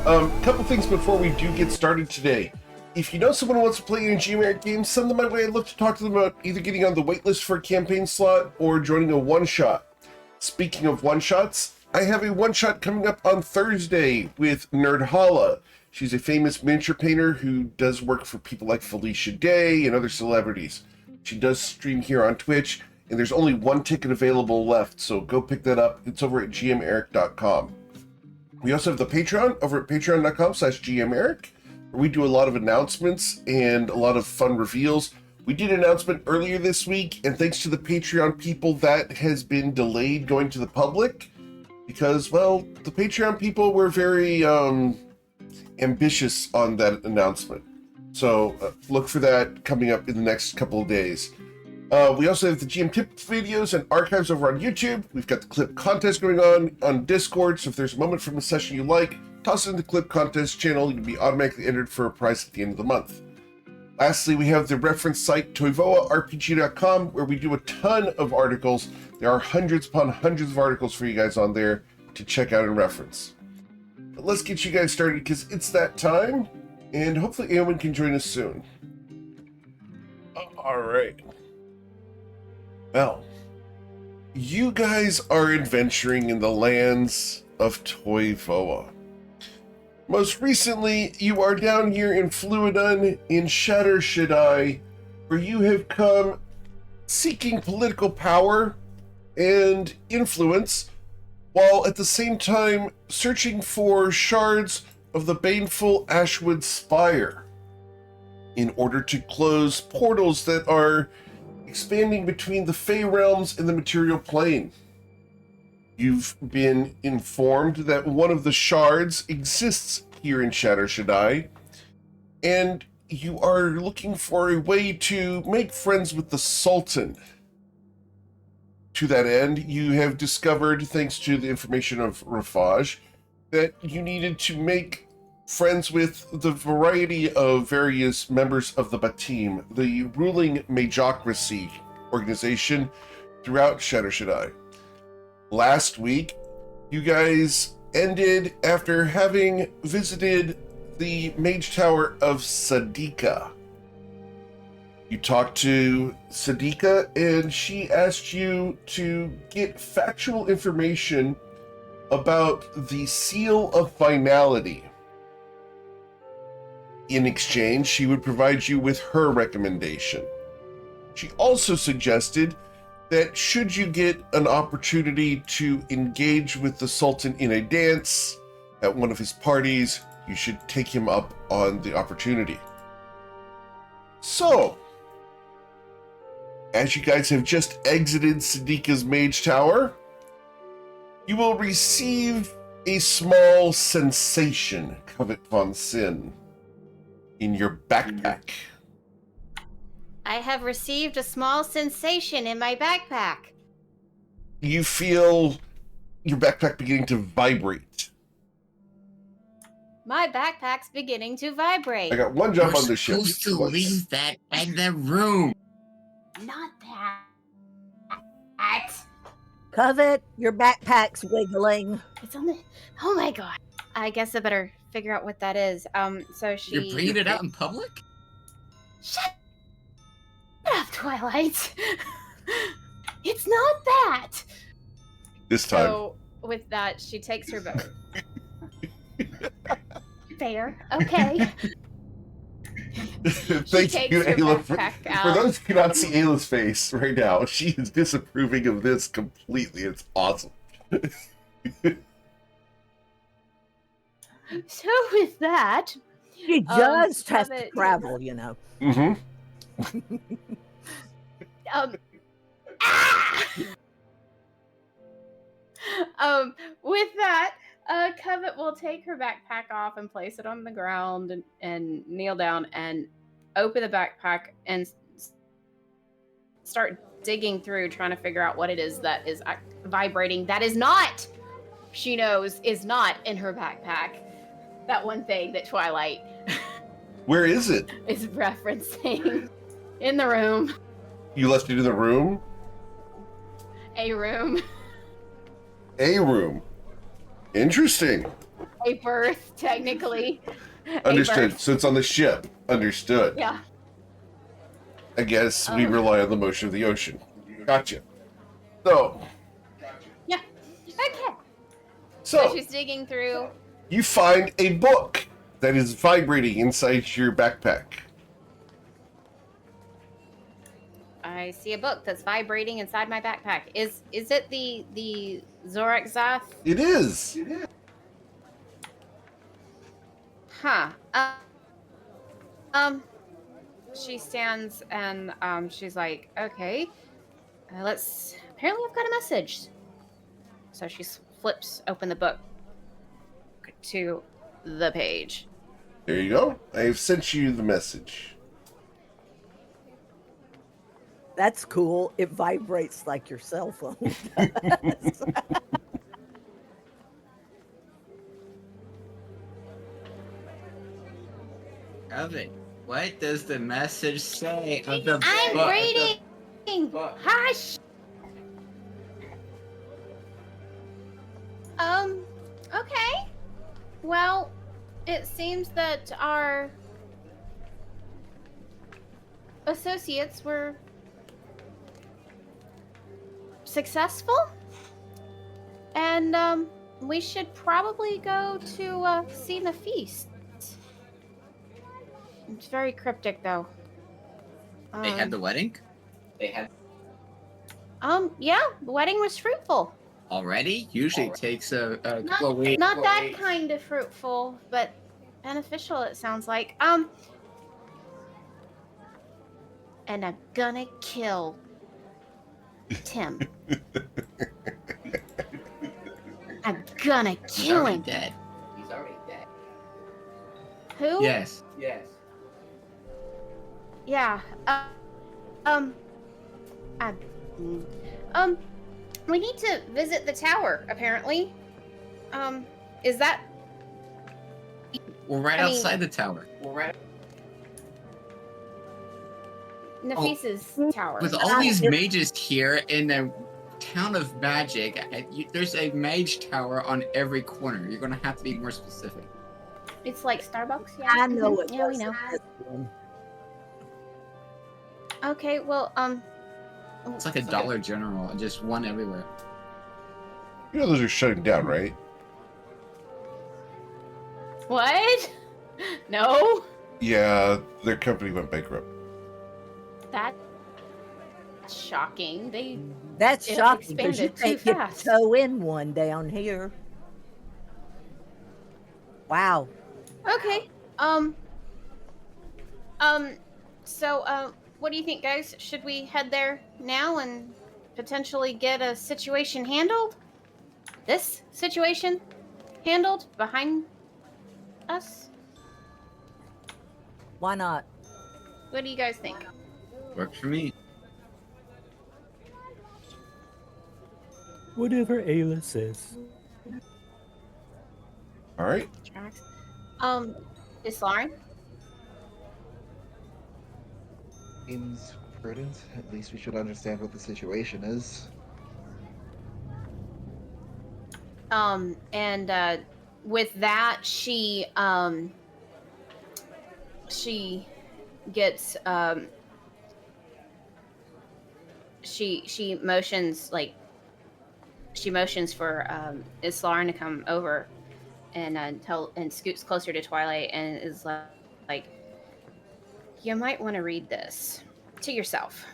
Couple things before we do get started today. If you know someone who wants to play any GM games, send them my way. I'd love to talk to them about either getting on the waitlist for a campaign slot or joining a one-shot. Speaking of one-shots, I have a one-shot coming up on Thursday with Nerdhalla. She's a famous miniature painter who does work for people like Felicia Day and other celebrities. She does stream here on Twitch, and there's only one ticket available left, so go pick that up. It's over at gmeric.com. We also have the Patreon over at patreon.com/gmeric, where we do a lot of announcements and a lot of fun reveals. We did an announcement earlier this week, and thanks to the Patreon people, that has been delayed going to the public because, well, the Patreon people were very ambitious on that announcement. So look for that coming up in the next couple of days. We also have the GM tip videos and archives over on YouTube. We've got the clip contest going on Discord, so if there's a moment from the session you like, toss it in the clip contest channel. You'll be automatically entered for a prize at the end of the month. Lastly, we have the reference site toivoarpg.com, where we do a ton of articles. There are hundreds upon hundreds of articles for you guys on there to check out and reference. But let's get you guys started because it's that time, and hopefully Eowyn can join us soon. All right. Well, you guys are adventuring in the lands of Toivoa. Most recently, you are down here in Fluidun in Shatter Shaddai, where you have come seeking political power and influence, while at the same time searching for shards of the baneful Ashwood Spire in order to close portals that are expanding between the Fey realms and the material plane. You've been informed that one of the shards exists here in Shatter Shaddai, and you are looking for a way to make friends with the Sultan. To that end, you have discovered, thanks to the information of Rafaj, that you needed to make friends with the variety of various members of the Batim, the ruling Majocracy organization throughout Shatter Shaddai. Last week, you guys ended after having visited the Mage Tower of Sadika. You talked to Sadika, and she asked you to get factual information about the Seal of Finality. In exchange, she would provide you with her recommendation. She also suggested that should you get an opportunity to engage with the Sultan in a dance at one of his parties, you should take him up on the opportunity. So, as you guys have just exited Sadika's Mage Tower, you will receive a small sensation, Covet von Sin, in your backpack. I have received a small sensation in my backpack. You feel your backpack beginning to vibrate. My backpack's beginning to vibrate. I got one jump You're on the ship. supposed to leave that in the room. Not that. Covet, your backpack's wiggling. It's on the. Oh my god. I guess I better figure out what that is. So she. You're bringing it out in public? Shut up, Twilight. It's not that. This time. So with that, she takes her bow. Fair. Okay. Thank you, Ayla. For those who cannot see Ayla's face right now, she is disapproving of this completely. It's awesome. So with that, She just has to Covet- travel, you know. Mm-hmm. With that, Covet will take her backpack off and place it on the ground and kneel down and open the backpack and start digging through, trying to figure out what it is that is vibrating. That is not, she knows, is not in her backpack. That one thing that Twilight Where is it? is referencing. In the room. You left it in the room? A room. A room. Interesting. a berth, technically. A Understood. berth. So it's on the ship. Understood. Yeah. I guess we rely on the motion of the ocean. Gotcha. So, Yeah. Okay. so she's digging through. you find a book that is vibrating inside your backpack. I see a book that's vibrating inside my backpack. Is it the Zorak Zath? It is. Huh. She stands and she's like, okay, let's. Apparently, I've got a message. So she flips open the book to the page. There you go. I have sent you the message. That's cool. It vibrates like your cell phone does. Covet, what does the message say of the I'm book? reading. Hush. Okay. Well, it seems that our associates were successful, and we should probably go to see the feast. It's very cryptic, though. They had the wedding? Yeah, the wedding was fruitful. Already? Usually it takes a Not, couple of weeks. not that kind of fruitful, but beneficial, it sounds like. And I'm gonna kill Tim. I'm gonna He's kill already him. dead. Who? Yes. Yeah. We need to visit the tower, apparently. Is that... We're right I mean- outside the tower. Nefisa's tower? With all these mages here in the town of magic, there's a mage tower on every corner. You're gonna have to be more specific. It's like Starbucks, yeah? I know it. Yeah, we know. wasn't. Okay, well, It's like a Dollar General, and just one everywhere. You know those are shutting down, right? What? No? Yeah, their company went bankrupt. That's shocking. That's It shocking because you expanded can't too get fast. to toe in one down here. Wow. Okay. So, what do you think, guys? Should we head there now and potentially get a situation handled? This situation handled behind us? Why not? What do you guys think? Works for me. Whatever Ayla says. All right. Tracks. Is Lauren? Seems prudent. At least we should understand what the situation is. And with that, she gets, she motions, like, she motions for, Islarin to come over and, and scoots closer to Twilight and is like, you might want to read this to yourself.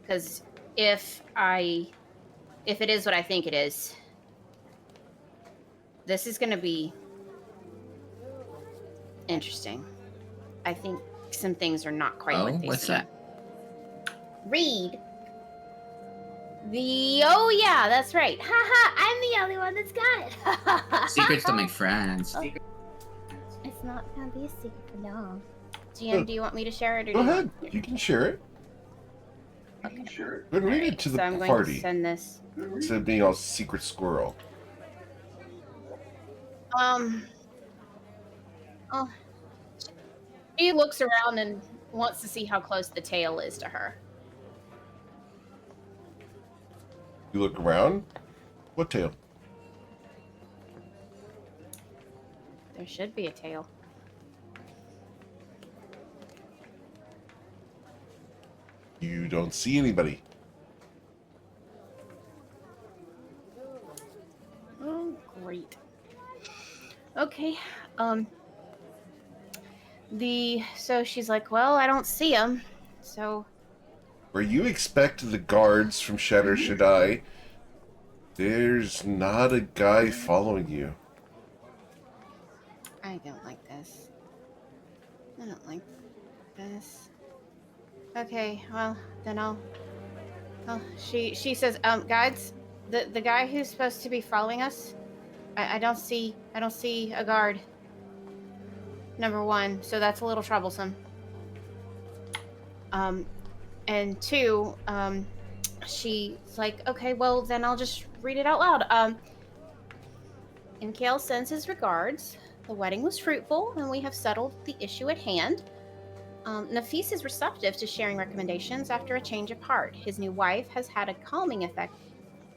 Because if it is what I think it is, this is going to be interesting. I think some things are not quite what they What's seem. that? Read the... Oh, yeah, that's right. Haha, I'm the only one that's got it. Secrets don't make friends. Oh. It's not going to be a secret for long. GM, do you want me to share it? Or Go do you ahead. want- You can share it. Okay. Go and read it to the So I'm going party to send this. instead of being all secret squirrel. Oh, she looks around and wants to see how close the tail is to her. You look around. What tail? There should be a tail. You don't see anybody. Oh, great. Okay. So she's like, well, I don't see him. So Where you expect the guards from Shatter Shaddai, there's not a guy following you. I don't like this. I don't like this. Okay, well, then I'll she says, guides, the guy who's supposed to be following us, I don't see a guard. Number one, so that's a little troublesome. And two, she's like, okay, well then I'll just read it out loud. Nkale sends his regards. The wedding was fruitful, and we have settled the issue at hand. Nafis is receptive to sharing recommendations after a change of heart. His new wife has had a calming effect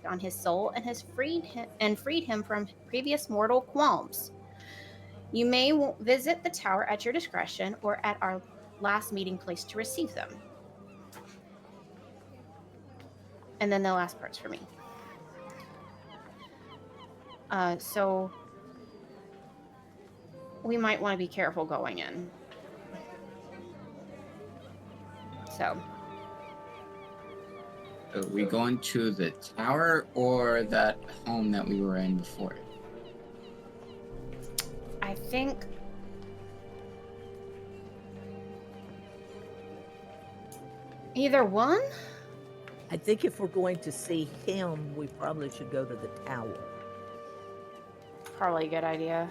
on his soul and has freed him from previous mortal qualms. You may visit the tower at your discretion or at our last meeting place to receive them. And then the last part's for me. So we might want to be careful going in. So. Are we going to the tower or that home that we were in before? I think either one. I think if we're going to see him, we probably should go to the tower. Probably a good idea.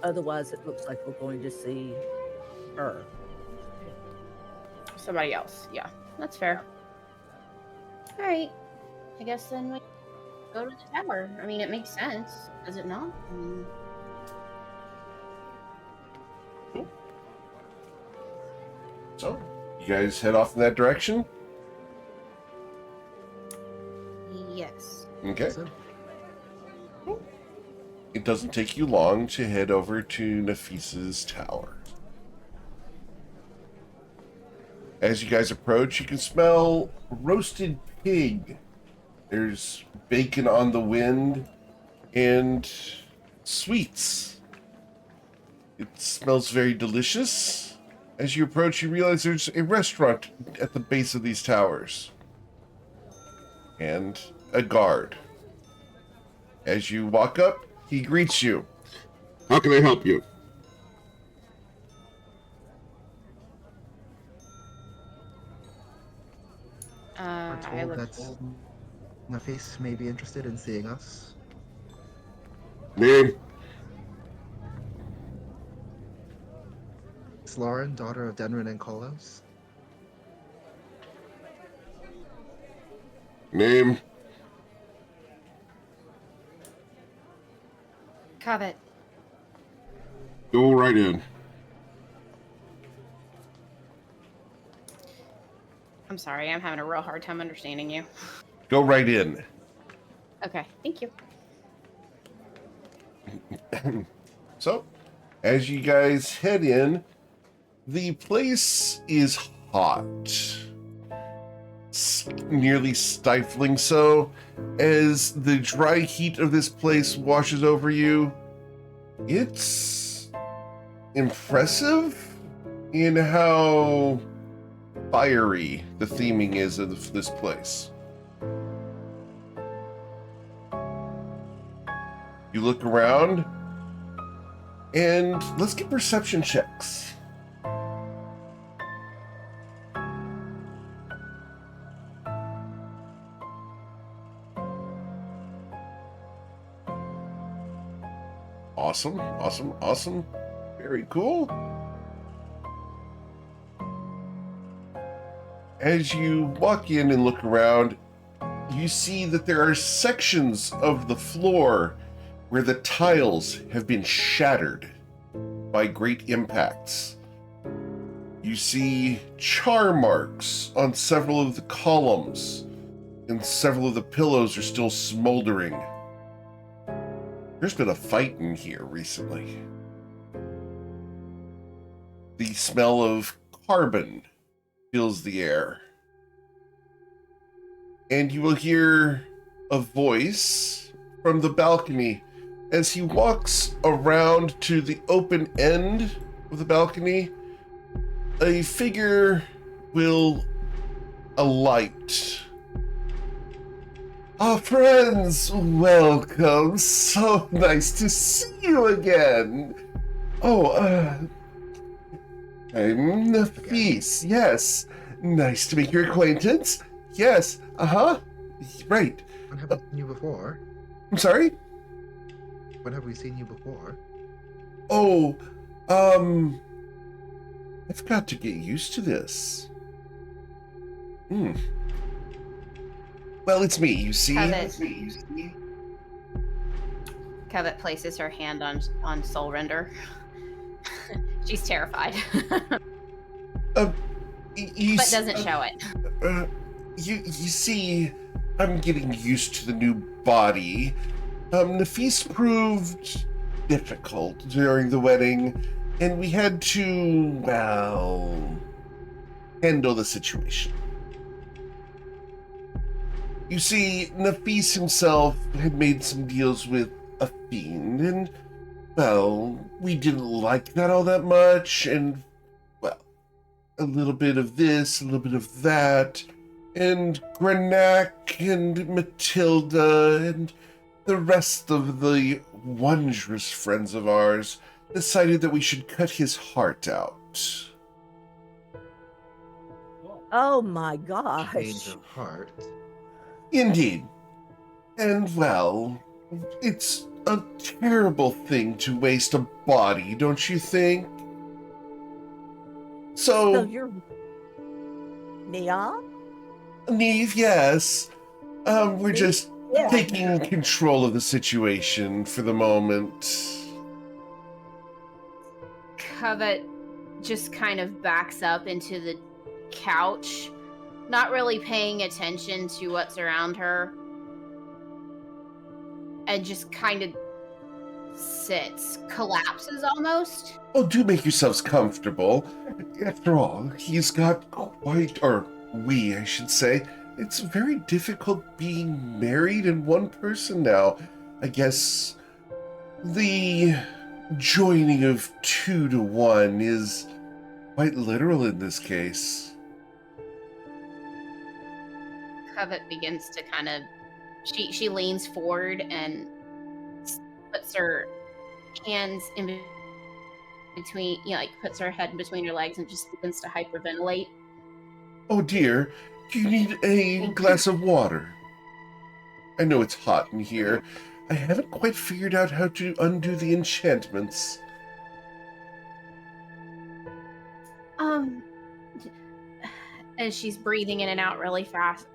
Otherwise, it looks like we're going to see her. Somebody else. Yeah, that's fair. All right. I guess then we go to the tower. I mean, it makes sense. Does it not? I mean... So, you guys head off in that direction? Yes. Okay. So, It doesn't take you long to head over to Nafis's tower. As you guys approach, you can smell roasted pig. There's bacon on the wind and sweets. It smells very delicious. As you approach, you realize there's a restaurant at the base of these towers. And a guard. As you walk up, he greets you. How can I help you? we're I told look. that Nafis may be interested in seeing us. Name? It's Lauren, daughter of Denrin and Kolos. Name? Covet. Go right in. I'm sorry, I'm having a real hard time understanding you. Go right in. Okay, thank you. So, as you guys head in, the place is hot. Nearly stifling so. As the dry heat of this place washes over you, it's impressive in how fiery the theming is of this place. You look around, and let's get perception checks. Awesome, awesome, awesome. Very cool. As you walk in and look around, you see that there are sections of the floor where the tiles have been shattered by great impacts. You see char marks on several of the columns, and several of the pillows are still smoldering. There's been a fight in here recently. The smell of carbon fills the air. And you will hear a voice from the balcony as he walks around to the open end of the balcony. A figure will alight. Our friends, welcome. So nice to see you again. Oh, I'm Nafis. Yes. Nice to make your acquaintance. Yes. Right. When have we seen you before? I'm sorry? When have we seen you before? Oh, I've got to get used to this. Well, it's me, you see. Covet places her hand on Soul Render. She's terrified, You but doesn't show it. You see, I'm getting used to the new body. Nafis proved difficult during the wedding, and we had to, well, handle the situation. You see, Nafis himself had made some deals with a fiend, and, well, we didn't like that all that much, and, well, a little bit of this, a little bit of that, and Grenac and Matilda and the rest of the wondrous friends of ours decided that we should cut his heart out. Oh my Change gosh. of heart. Indeed. And, well, it's a terrible thing to waste a body, don't you think? So So, you're Nia? Neve, yes. We're just Yeah. taking control of the situation for the moment. Covet just kind of backs up into the couch, not really paying attention to what's around her, and just kind of sits, collapses almost. Oh, do make yourselves comfortable. After all, he's got quite, or we, I should say. It's very difficult being married in one person now. I guess the joining of 2 to 1 is quite literal in this case. Covet begins to kind of, she leans forward and puts her hands in between, like puts her head in between her legs and just begins to hyperventilate. Oh dear, do you need a glass of water? I know it's hot in here. I haven't quite figured out how to undo the enchantments. And she's breathing in and out really fast.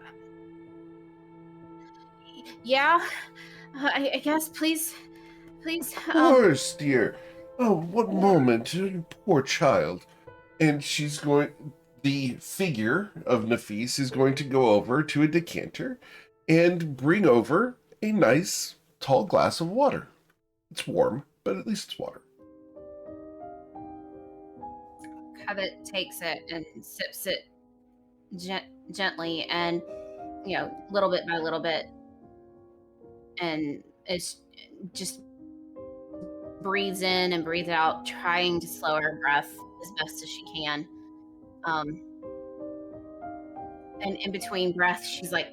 Yeah, I guess, please. Of course, dear. Oh, one moment, you poor child. And the figure of Nafis is going to go over to a decanter and bring over a nice, tall glass of water. It's warm, but at least it's water. Covet takes it and sips it gently and, little bit by little bit. And it's just breathes in and breathes out, trying to slow her breath as best as she can. And in between breaths, she's like,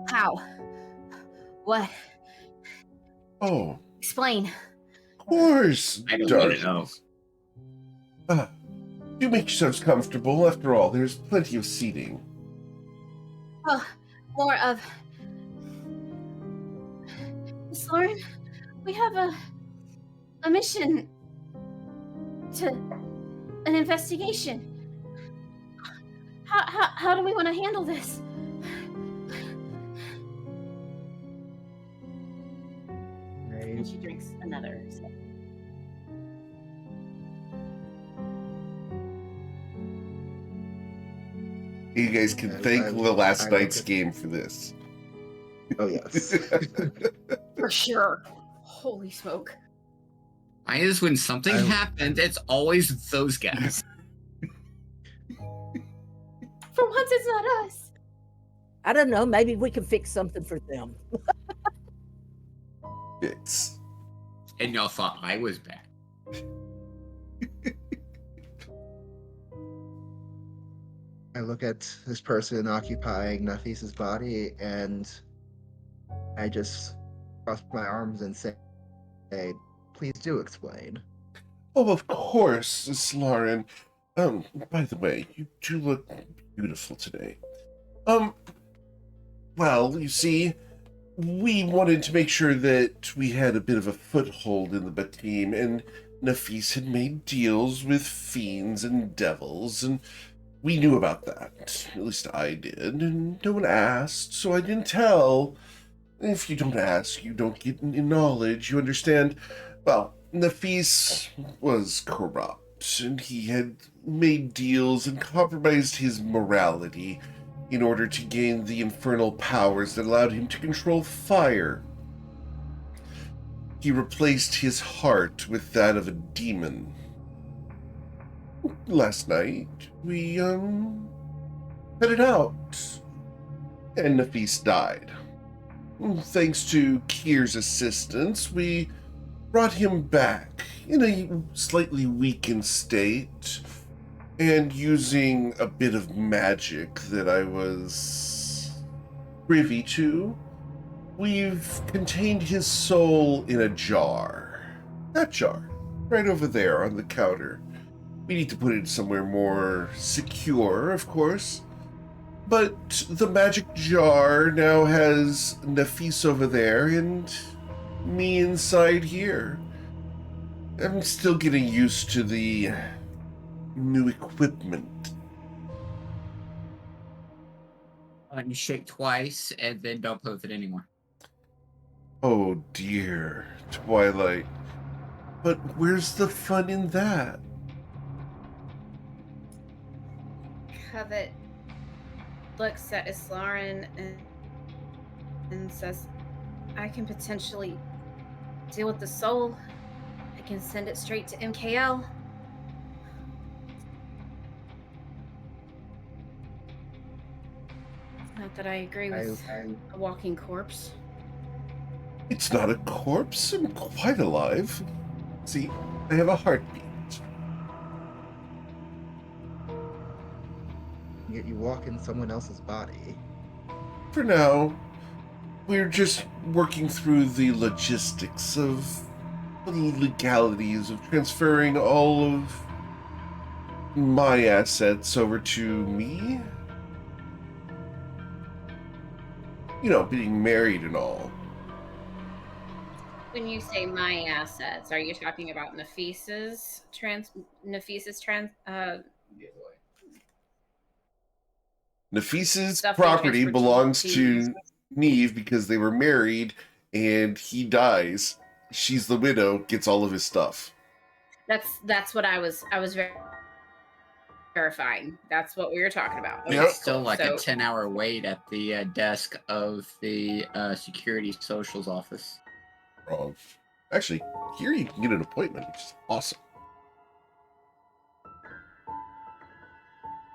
how? What? Oh, Explain. of course, I don't want to know. darlings. Do make yourselves comfortable. After all, there's plenty of seating. Oh, more of... Miss Lauren, we have a mission to an investigation. How do we want to handle this? And she drinks another sip. You guys can thank the last night's game for this. Oh, yes. For sure. Holy smoke. I is when something I- happened, it's always those guys. For once, it's not us. I don't know. Maybe we can fix something for them. It's And y'all thought I was bad. I look at this person occupying Nafis's body, and I just cross my arms and say, "Please do explain." oh, of course, Miss Lauren. By the way, you do look beautiful today. Well, you see, we wanted to make sure that we had a bit of a foothold in the team, and Nafis had made deals with fiends and devils, and we knew about that. At least I did, and no one asked, so I didn't tell. If you don't ask, you don't get any knowledge, you understand? Well, Nafis was corrupt, and he had made deals and compromised his morality in order to gain the infernal powers that allowed him to control fire. He replaced his heart with that of a demon. Last night, we, headed out, and Nafis died. Thanks to Kier's assistance, we brought him back in a slightly weakened state, and using a bit of magic that I was privy to, we've contained his soul in a jar. That jar, right over there on the counter. We need to put it somewhere more secure, of course. But the magic jar now has Nafis over there and me inside here. I'm still getting used to the new equipment. You shake twice and then don't play with it anymore. Oh dear, Twilight. But where's the fun in that? Covet looks at Islarin and says, I can potentially deal with the soul. I can send it straight to MKL. Not that I agree with a walking corpse. It's not a corpse. I'm quite alive. See, I have a heartbeat. Yet you walk in someone else's body. For now, we're just working through the logistics of the legalities of transferring all of my assets over to me. You know, being married and all. When you say my assets, are you talking about Nafis's Nafis's stuff property being transferred belongs to to Neve because they were married and he dies. She's the widow, gets all of his stuff. That's what I was verifying. That's what we were talking about. Yep. It's still like So- a 10-hour wait at the desk of the security socials office. Wrong. Actually, here you can get an appointment, which is awesome.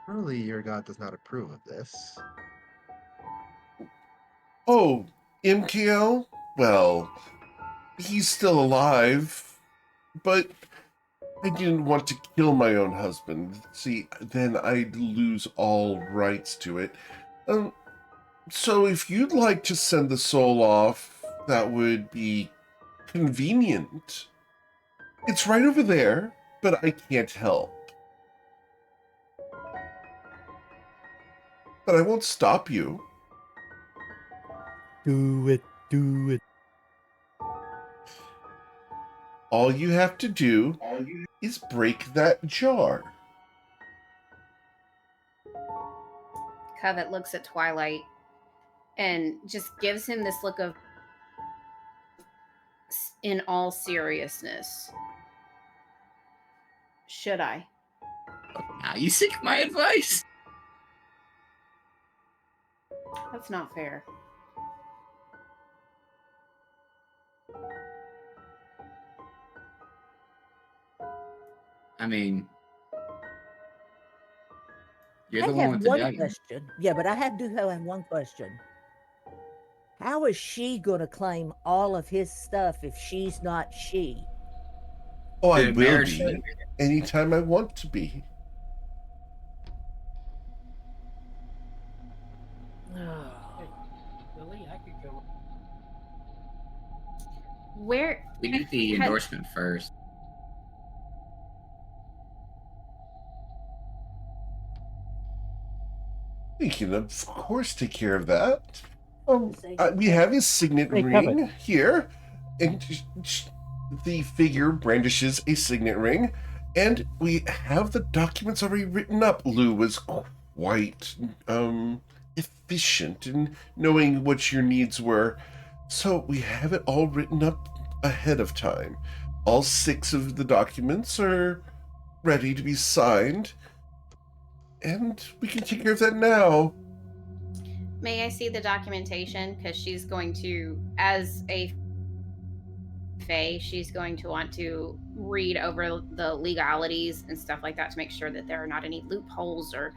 Surely your god does not approve of this. Oh, MKL? Well, he's still alive, but I didn't want to kill my own husband. See, then I'd lose all rights to it. So if you'd like to send the soul off, that would be convenient. It's right over there, but I can't help. But I won't stop you. Do it. Do it. All you have to do is break that jar. Covet looks at Twilight and just gives him this look of, in all seriousness, should I? Now you seek my advice. That's not fair. I mean, you're I the one have with the one dagger. question. Yeah, but do have one question. How is she going to claim all of his stuff if she's not she? Oh, I The will marriage. be anytime I want to be. Lily, I could go. Where We need the had endorsement first. We can, of course, take care of that. We Say- have his signet Hey, ring Kevin. here, and the figure brandishes a signet ring, and we have the documents already written up. Lou was quite efficient in knowing what your needs were, so we have it all written up ahead of time. All 6 of the documents are ready to be signed, and we can take care of that now. may I see the documentation? Because she's going to, as a Fae, she's going to want to read over the legalities and stuff like that to make sure that there are not any loopholes or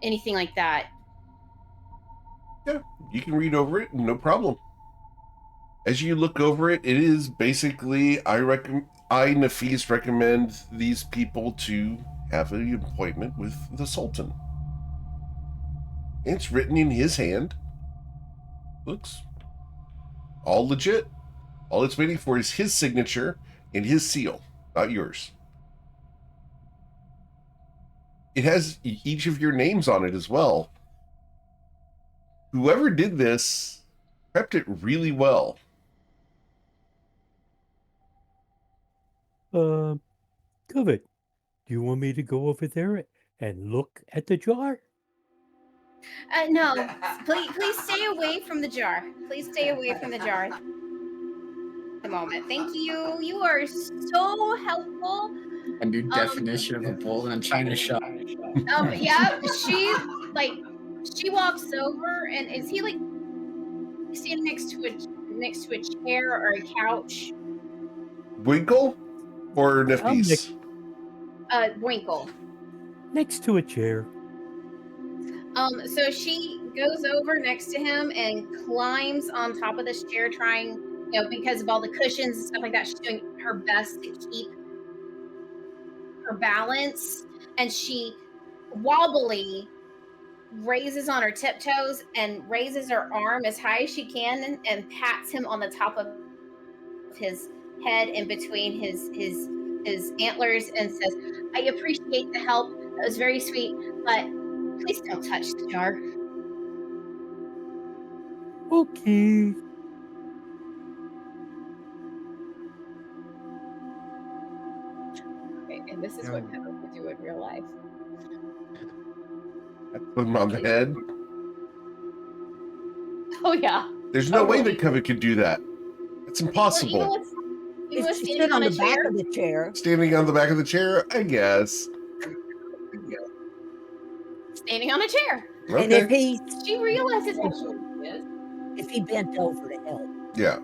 anything like that. Yeah, you can read over it, no problem. As you look over it, it is basically Nafis recommend these people to have an appointment with the Sultan. It's written in his hand. Looks all legit. All it's waiting for is his signature and his seal, not yours. It has each of your names on it as well. Whoever did this prepped it really well. Kevin, do you want me to go over there and look at the jar? No, please stay away from the jar. Please stay away from the jar at the moment. Thank you. You are so helpful. A new definition of a bull in a china shop. Yeah, she like she walks over and is he like standing next to a chair or a couch? Winkle or I'm Nafis? Winkle. next to a chair. So she goes over next to him and climbs on top of this chair, trying, because of all the cushions and stuff like that, she's doing her best to keep her balance. And she wobbly raises on her tiptoes and raises her arm as high as she can and pats him on the top of his head in between his antlers and says, "I appreciate the help. That was very sweet, but please don't touch the jar." Okay. Okay, and this is Yeah. what Kevin would do in real life. Put him on the head. Oh yeah. There's no way Totally. that Kevin could do that. It's Well, impossible. you know what's If she standing stood on on a the back chair? of the chair, Standing on the back of the chair, I guess. Standing on a chair. and if Okay. She realizes how short he is. he bent over to help, Yeah.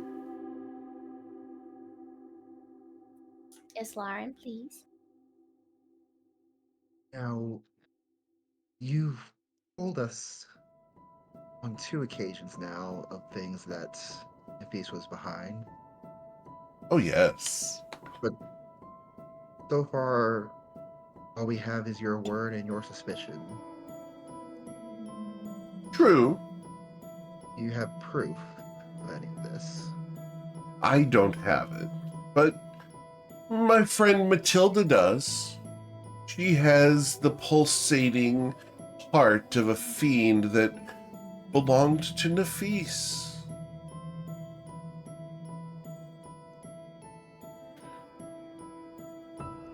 Yes, Lauren, please. Now, you've told us on 2 occasions now of things that Nafis was behind, Oh, yes. but so far, all we have is your word and your suspicion. True. Do you have proof of any of this? I don't have it. But my friend Matilda does. She has the pulsating heart of a fiend that belonged to Nafis.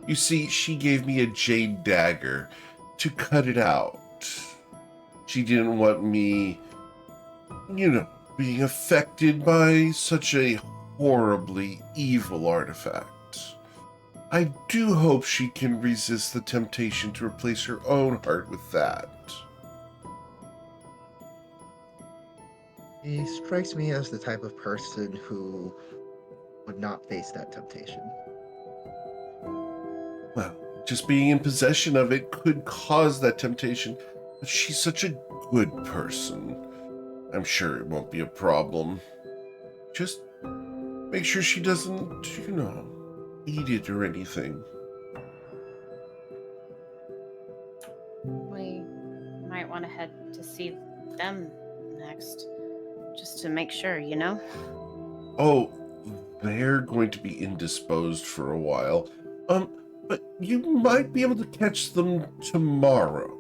You see, she gave me a jade dagger to cut it out. She didn't want me, being affected by such a horribly evil artifact. I do hope she can resist the temptation to replace her own heart with that. He strikes me as the type of person who would not face that temptation. Well, just being in possession of it could cause that temptation. But she's such a good person. I'm sure it won't be a problem. Just make sure she doesn't, eat it or anything. We might want to head to see them next, just to make sure, Oh, they're going to be indisposed for a while. But you might be able to catch them tomorrow.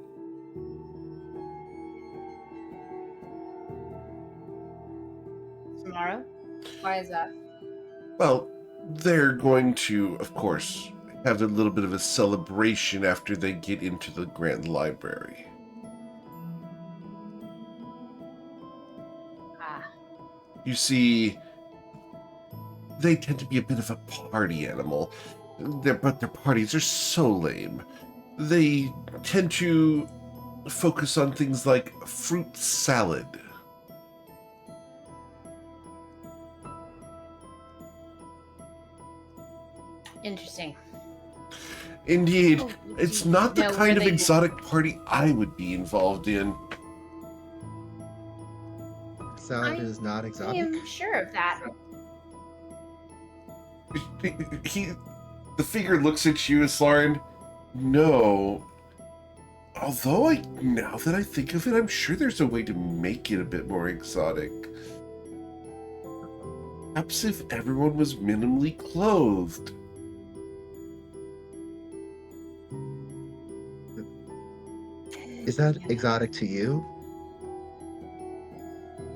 Tomorrow? Why is that? Well, they're going to, of course, have a little bit of a celebration after they get into the Grand Library. Ah, You see, they tend to be a bit of a party animal, but their parties are so lame. They tend to focus on things like fruit salad. interesting. Indeed, Oh, it's do you not the know kind where of they- exotic party I would be involved in. Salad I is not I exotic. am sure of that. The figure looks at you, Slarin. No. Although now that I think of it, I'm sure there's a way to make it a bit more exotic. Perhaps if everyone was minimally clothed. Is that exotic to you?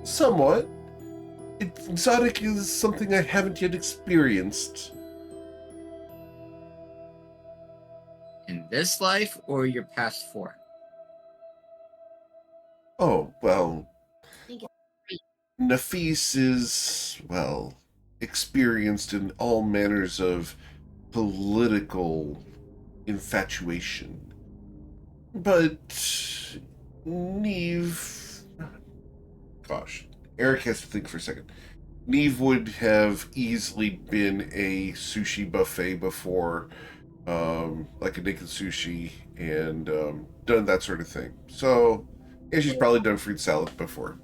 Somewhat. Exotic is something I haven't yet experienced. In this life or your past 4? Oh, well, think it's Nafis is, well, experienced in all manners of political infatuation. But Neve... Gosh, Eric has to think for a second. Neve would have easily been a sushi buffet before, like a naked sushi, and done that sort of thing. So, yeah, she's probably done fruit salad before.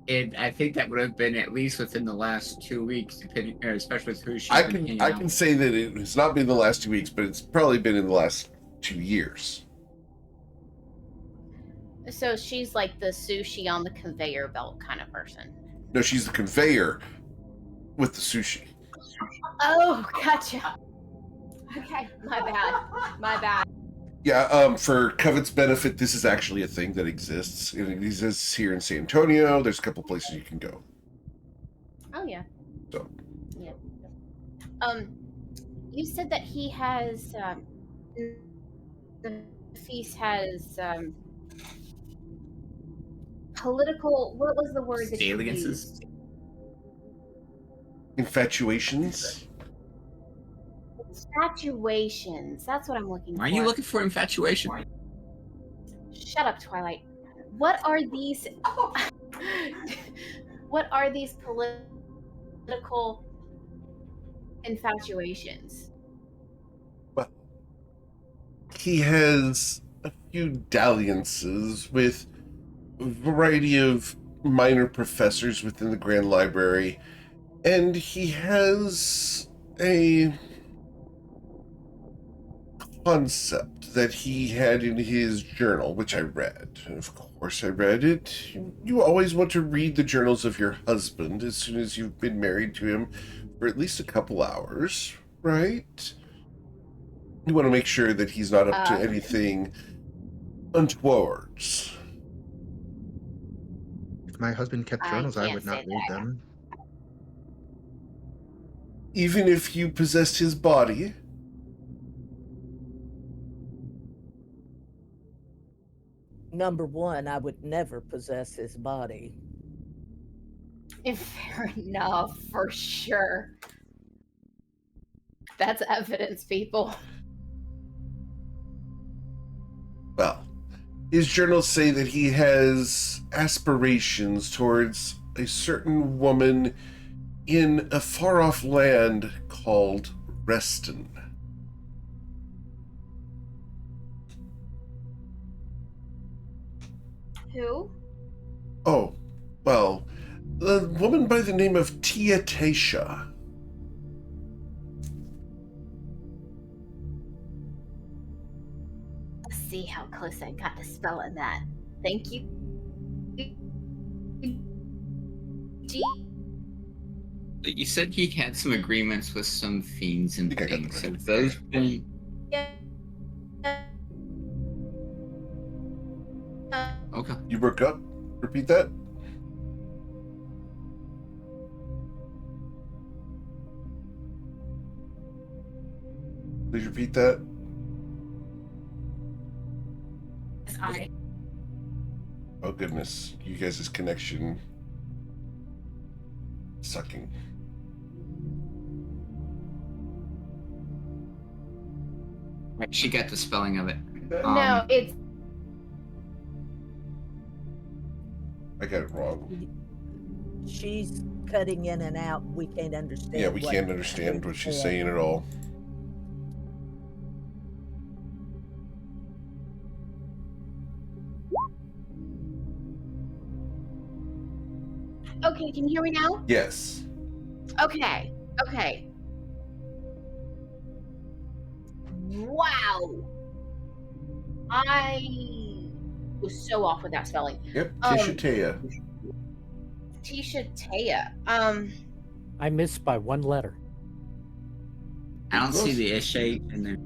I think that would have been at least within the last 2 weeks, depending, or especially with who she's I been can hanging I out can with. say that it has not been the last 2 weeks, but it's probably been in the last 2 years. So she's like the sushi on the conveyor belt kind of person. No, she's the conveyor with the sushi. Oh, gotcha. Okay, my bad. My bad. Yeah, for Covet's benefit, this is actually a thing that exists. It exists here in San Antonio. There's a couple places you can go. Oh yeah. So. Yeah. You said that he has the feast has political. What was the word that you Saliences? used? Infatuations? Infatuations. That's what I'm looking Why are for. you looking for infatuation? Shut up, Twilight. What are these? What are these political infatuations? Well, he has a few dalliances with a variety of minor professors within the Grand Library, and he has a concept that he had in his journal, which I read. Of course, I read it. You always want to read the journals of your husband as soon as you've been married to him for at least a couple hours, right? You want to make sure that he's not up to anything untoward. If my husband kept I journals, I can't would not say read that. them. Even if you possessed his body, Number one, I would never possess his body. Fair enough, for sure. That's evidence, people. well, his journals say that he has aspirations towards a certain woman in a far-off land called Reston. Who? Oh, well, the woman by the name of Tia Tasha. Let's see how close I got to spelling that. Thank you. You said he had some agreements with some fiends and I think I got things. the Have those been? Okay. You broke up? Repeat that? Please repeat that. Sorry. Oh goodness, you guys' connection sucking. Right, she got the spelling of it. No, it's I got it wrong. She's cutting in and out. We can't understand. Yeah, we can't understand what she's saying at all. okay. Can you hear me now? Yes. Okay. Okay. Wow. I was so off with that spelling. Yep, Tisha Taya. Tisha Taya. I missed by one letter. I don't see the Ishay in there.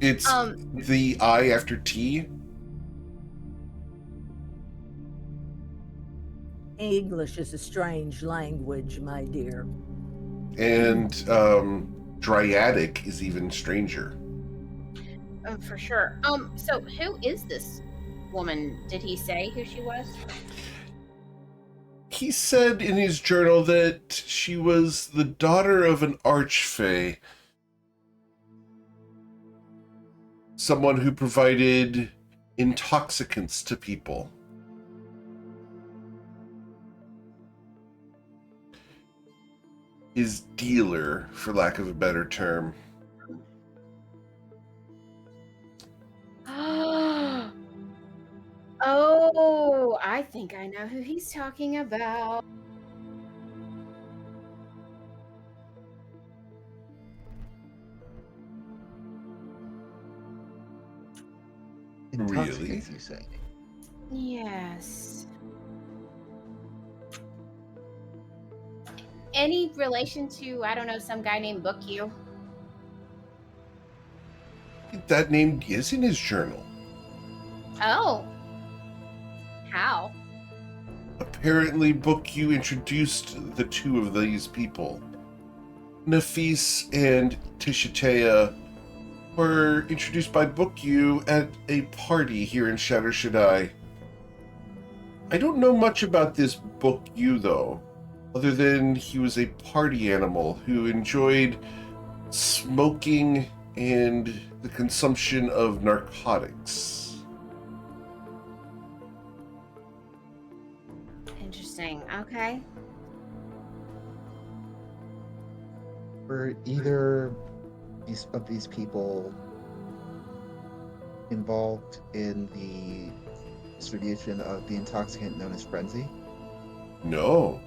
It's the I after T. English is a strange language, my dear. And Dryadic is even stranger. For sure. So who is this woman? Did he say who she was? He said in his journal that she was the daughter of an archfey. Someone who provided intoxicants to people. His dealer, for lack of a better term. Oh, I think I know who he's talking about. Intoxicants, you say? Yes. Any relation to, I don't know, some guy named Book You? That name is in his journal. Oh. How? Apparently, Book You introduced the two of these people. Nafis and Tishatea were introduced by Book You at a party here in Shatter Shaddai. I don't know much about this Book You, though, other than he was a party animal who enjoyed smoking and the consumption of narcotics. Interesting. Okay. Were either of these people involved in the distribution of the intoxicant known as Frenzy? No.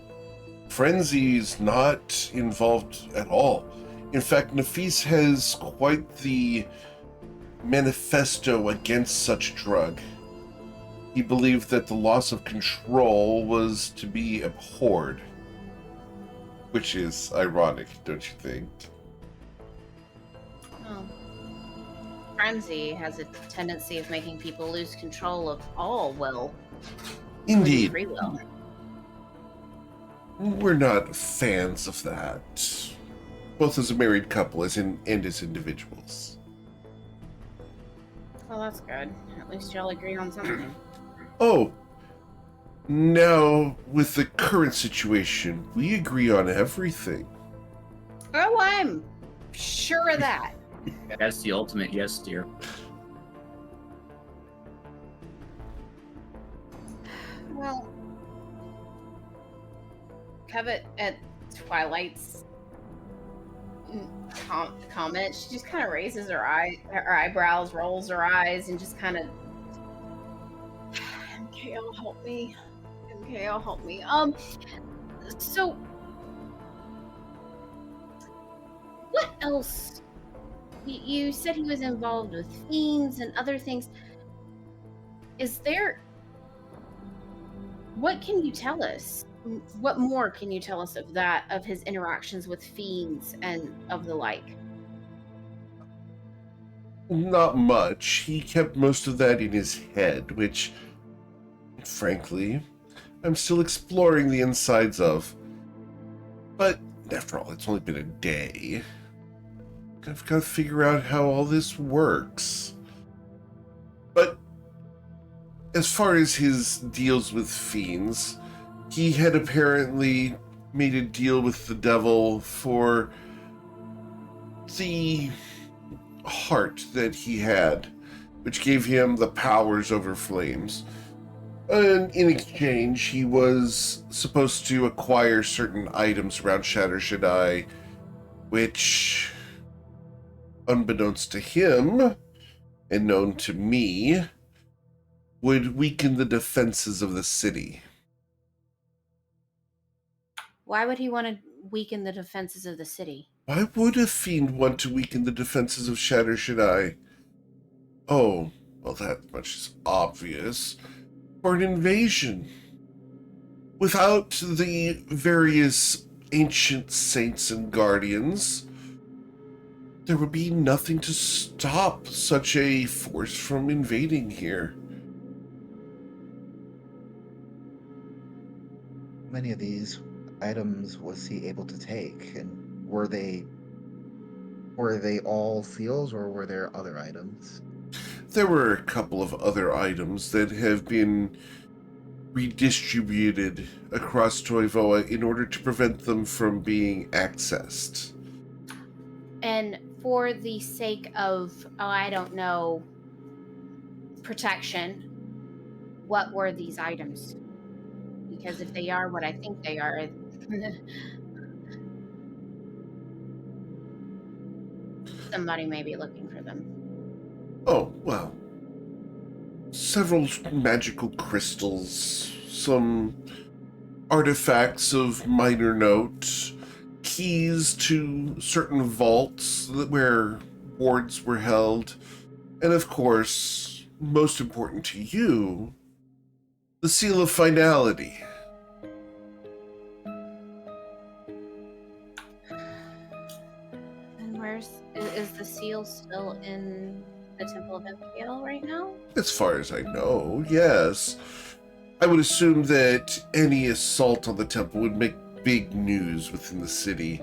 Frenzy's not involved at all. In fact, Nafis has quite the manifesto against such drug. He believed that the loss of control was to be abhorred. Which is ironic, don't you think? Oh. Frenzy has a tendency of making people lose control of all will. Indeed. Free will. We're not fans of that. Both as a married couple and as individuals. Well, that's good. At least y'all agree on something. Oh, now with the current situation, we agree on everything. Oh, I'm sure of that. That's the ultimate yes, dear. Well, Covet at Twilight's comment, she just kind of raises her eyebrows, rolls her eyes, and just kind of, MKL, help me. MKL, help me. So what else? You said he was involved with fiends and other things. Is there? What can you tell us? What more can you tell us of that, of his interactions with fiends and of the like? Not much. He kept most of that in his head, which, frankly, I'm still exploring the insides of. But after all, it's only been a day. I've got to figure out how all this works. But as far as his deals with fiends, he had apparently made a deal with the devil for the heart that he had, which gave him the powers over flames. And in exchange, he was supposed to acquire certain items around Shatter Shaddai, which, unbeknownst to him, and known to me, would weaken the defenses of the city. Why would he want to weaken the defenses of the city? Why would a fiend want to weaken the defenses of Shatter Shaddai? Oh, well, that much is obvious. For an invasion. Without the various ancient saints and guardians, there would be nothing to stop such a force from invading here. Many of these items was he able to take, and were they all seals, or were there other items? There were a couple of other items that have been redistributed across Toivoa in order to prevent them from being accessed. And for the sake of, I don't know, protection, what were these items? Because if they are what I think they are, somebody may be looking for them. Oh, well. Several magical crystals, some artifacts of minor note, keys to certain vaults where wards were held, and of course, most important to you, the Seal of Finality. And is the seal still in the Temple of MKL right now? As far as I know, yes. I would assume that any assault on the temple would make big news within the city.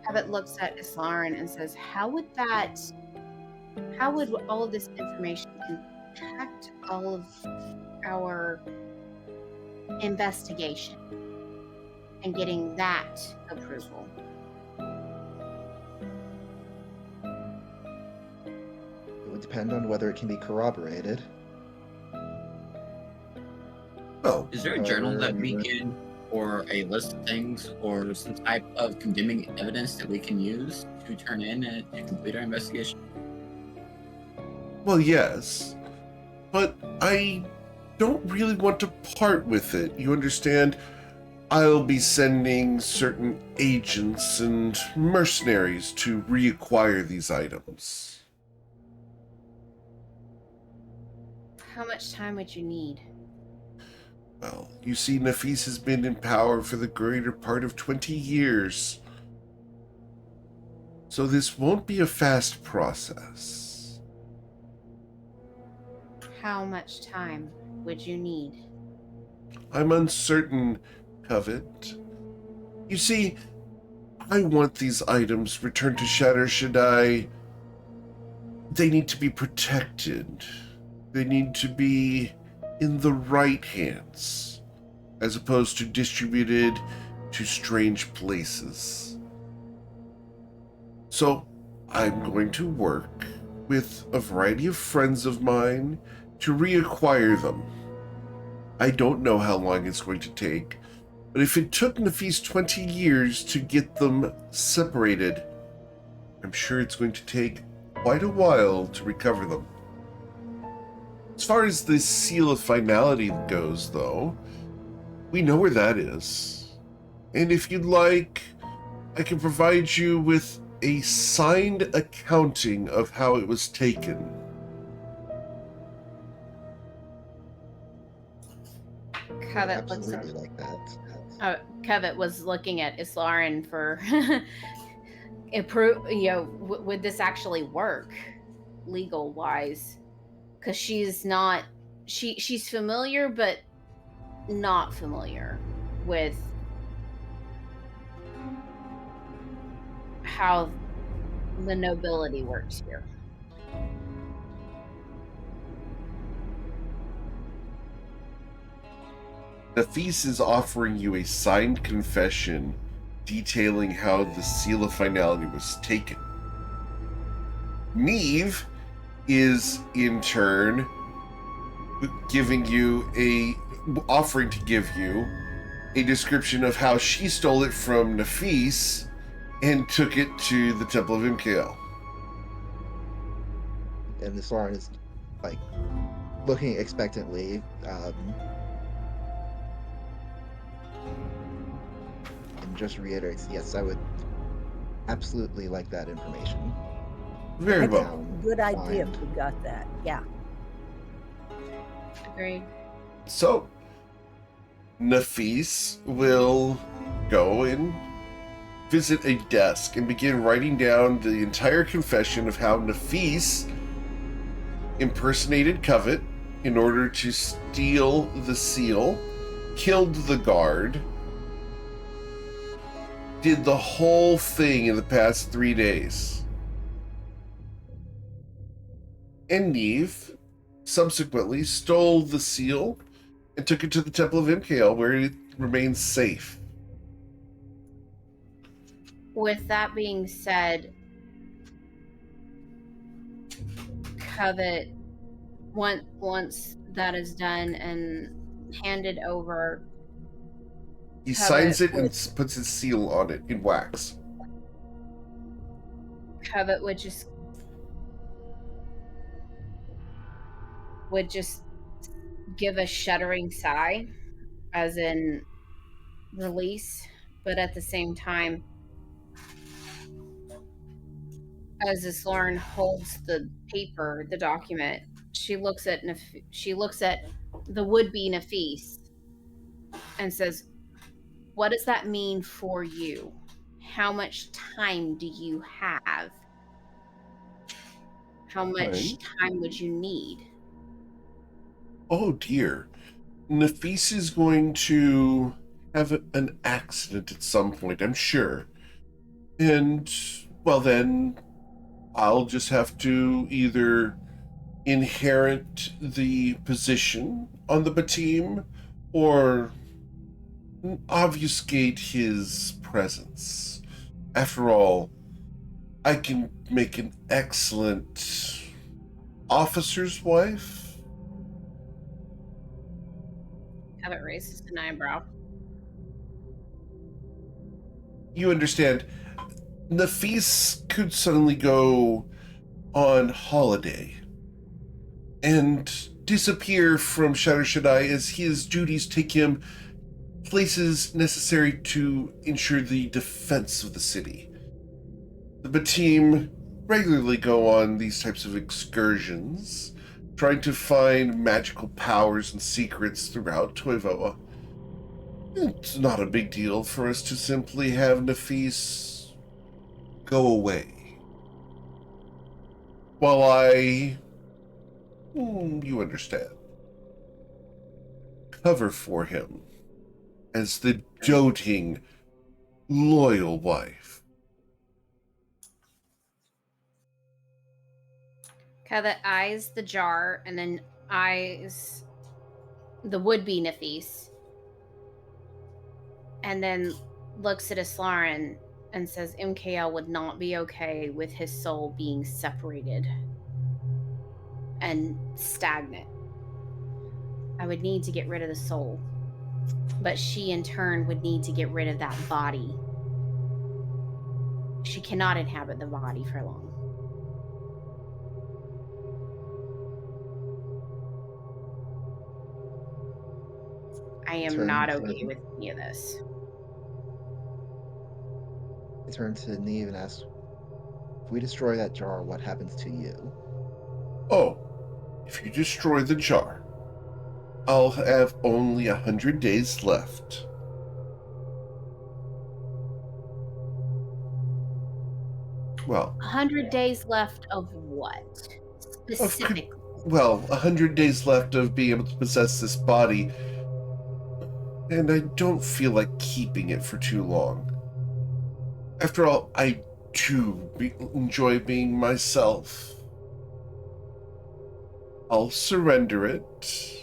Abbott looks at Islarin and says, how would all of this information impact all of our investigation and getting that approval? It would depend on whether it can be corroborated. Oh, Is there a journal that we can, or a list of things, or some type of condemning evidence that we can use to turn in and to complete our investigation? well, yes. But I don't really want to part with it. You understand? I'll be sending certain agents and mercenaries to reacquire these items. How much time would you need? Well, you see, Nafis has been in power for the greater part of 20 years. So this won't be a fast process. How much time would you need? I'm uncertain, Covet. You see, I want these items returned to Shatter Shaddai. They need to be protected. They need to be in the right hands, as opposed to distributed to strange places. So I'm going to work with a variety of friends of mine to reacquire them. I don't know how long it's going to take, but if it took Nafis 20 years to get them separated, I'm sure it's going to take quite a while to recover them. As far as the Seal of Finality goes, though, we know where that is. And if you'd like, I can provide you with a signed accounting of how it was taken. Covet looks at. Absolutely like that. Covet was looking at Islarin for would this actually work legal wise? Because she's not, she's familiar, but not familiar with how the nobility works here. Nafis is offering you a signed confession detailing how the Seal of Finality was taken. Neve is, in turn, offering to give you a description of how she stole it from Nafis and took it to the Temple of Imkael. And this Lauren is like looking expectantly. And just reiterates, yes, I would absolutely like that information. Very That's well. a good idea if we got that. Yeah. Agreed. So, Nafis will go and visit a desk and begin writing down the entire confession of how Nafis impersonated Covet in order to steal the seal, killed the guard, did the whole thing in the past 3 days. And Neve subsequently stole the seal and took it to the Temple of Imkael, where it remains safe. With that being said, Covet, once that is done and handed over, He Covet signs it and would- puts his seal on it in wax. Covet would just give a shuddering sigh, as in release, but at the same time, as this Lauren holds the paper, the document, she looks at the would-be Nafis and says, "What does that mean for you? How much time do you have? How much time would you need?" Oh dear. Nafis is going to have an accident at some point, I'm sure. And, well, then I'll just have to either inherit the position on the team or obfuscate his presence. After all, I can make an excellent officer's wife. Covet raises an eyebrow. You understand, Nafis could suddenly go on holiday and disappear from Shadow Shaddai as his duties take him places necessary to ensure the defense of the city. The team regularly go on these types of excursions, trying to find magical powers and secrets throughout Toivoa. It's not a big deal for us to simply have Nafis go away. While you understand, cover for him as the doting, loyal wife. Covet eyes the jar and then eyes the would-be Nafis, and then looks at Islarin and says MKL would not be okay with his soul being separated and stagnant. I would need to get rid of the soul, but she in turn would need to get rid of that body. She cannot inhabit the body for long. I am not okay with any of this. I turn to Neve and ask, if we destroy that jar, what happens to you? Oh, if you destroy the jar, I'll have only 100 days left. Well, 100 days left of what? Specifically. 100 days left of being able to possess this body, and I don't feel like keeping it for too long. After all, I do enjoy being myself. I'll surrender it.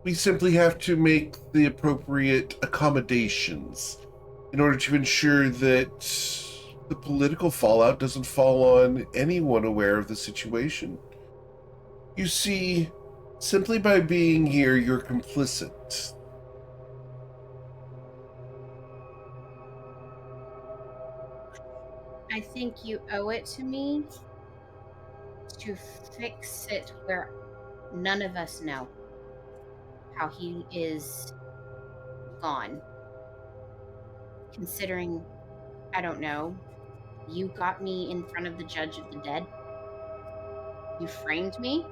We simply have to make the appropriate accommodations in order to ensure that the political fallout doesn't fall on anyone aware of the situation. You see, simply by being here, you're complicit. I think you owe it to me to fix it where none of us know how he is gone. Considering, I don't know, you got me in front of the judge of the dead. You framed me.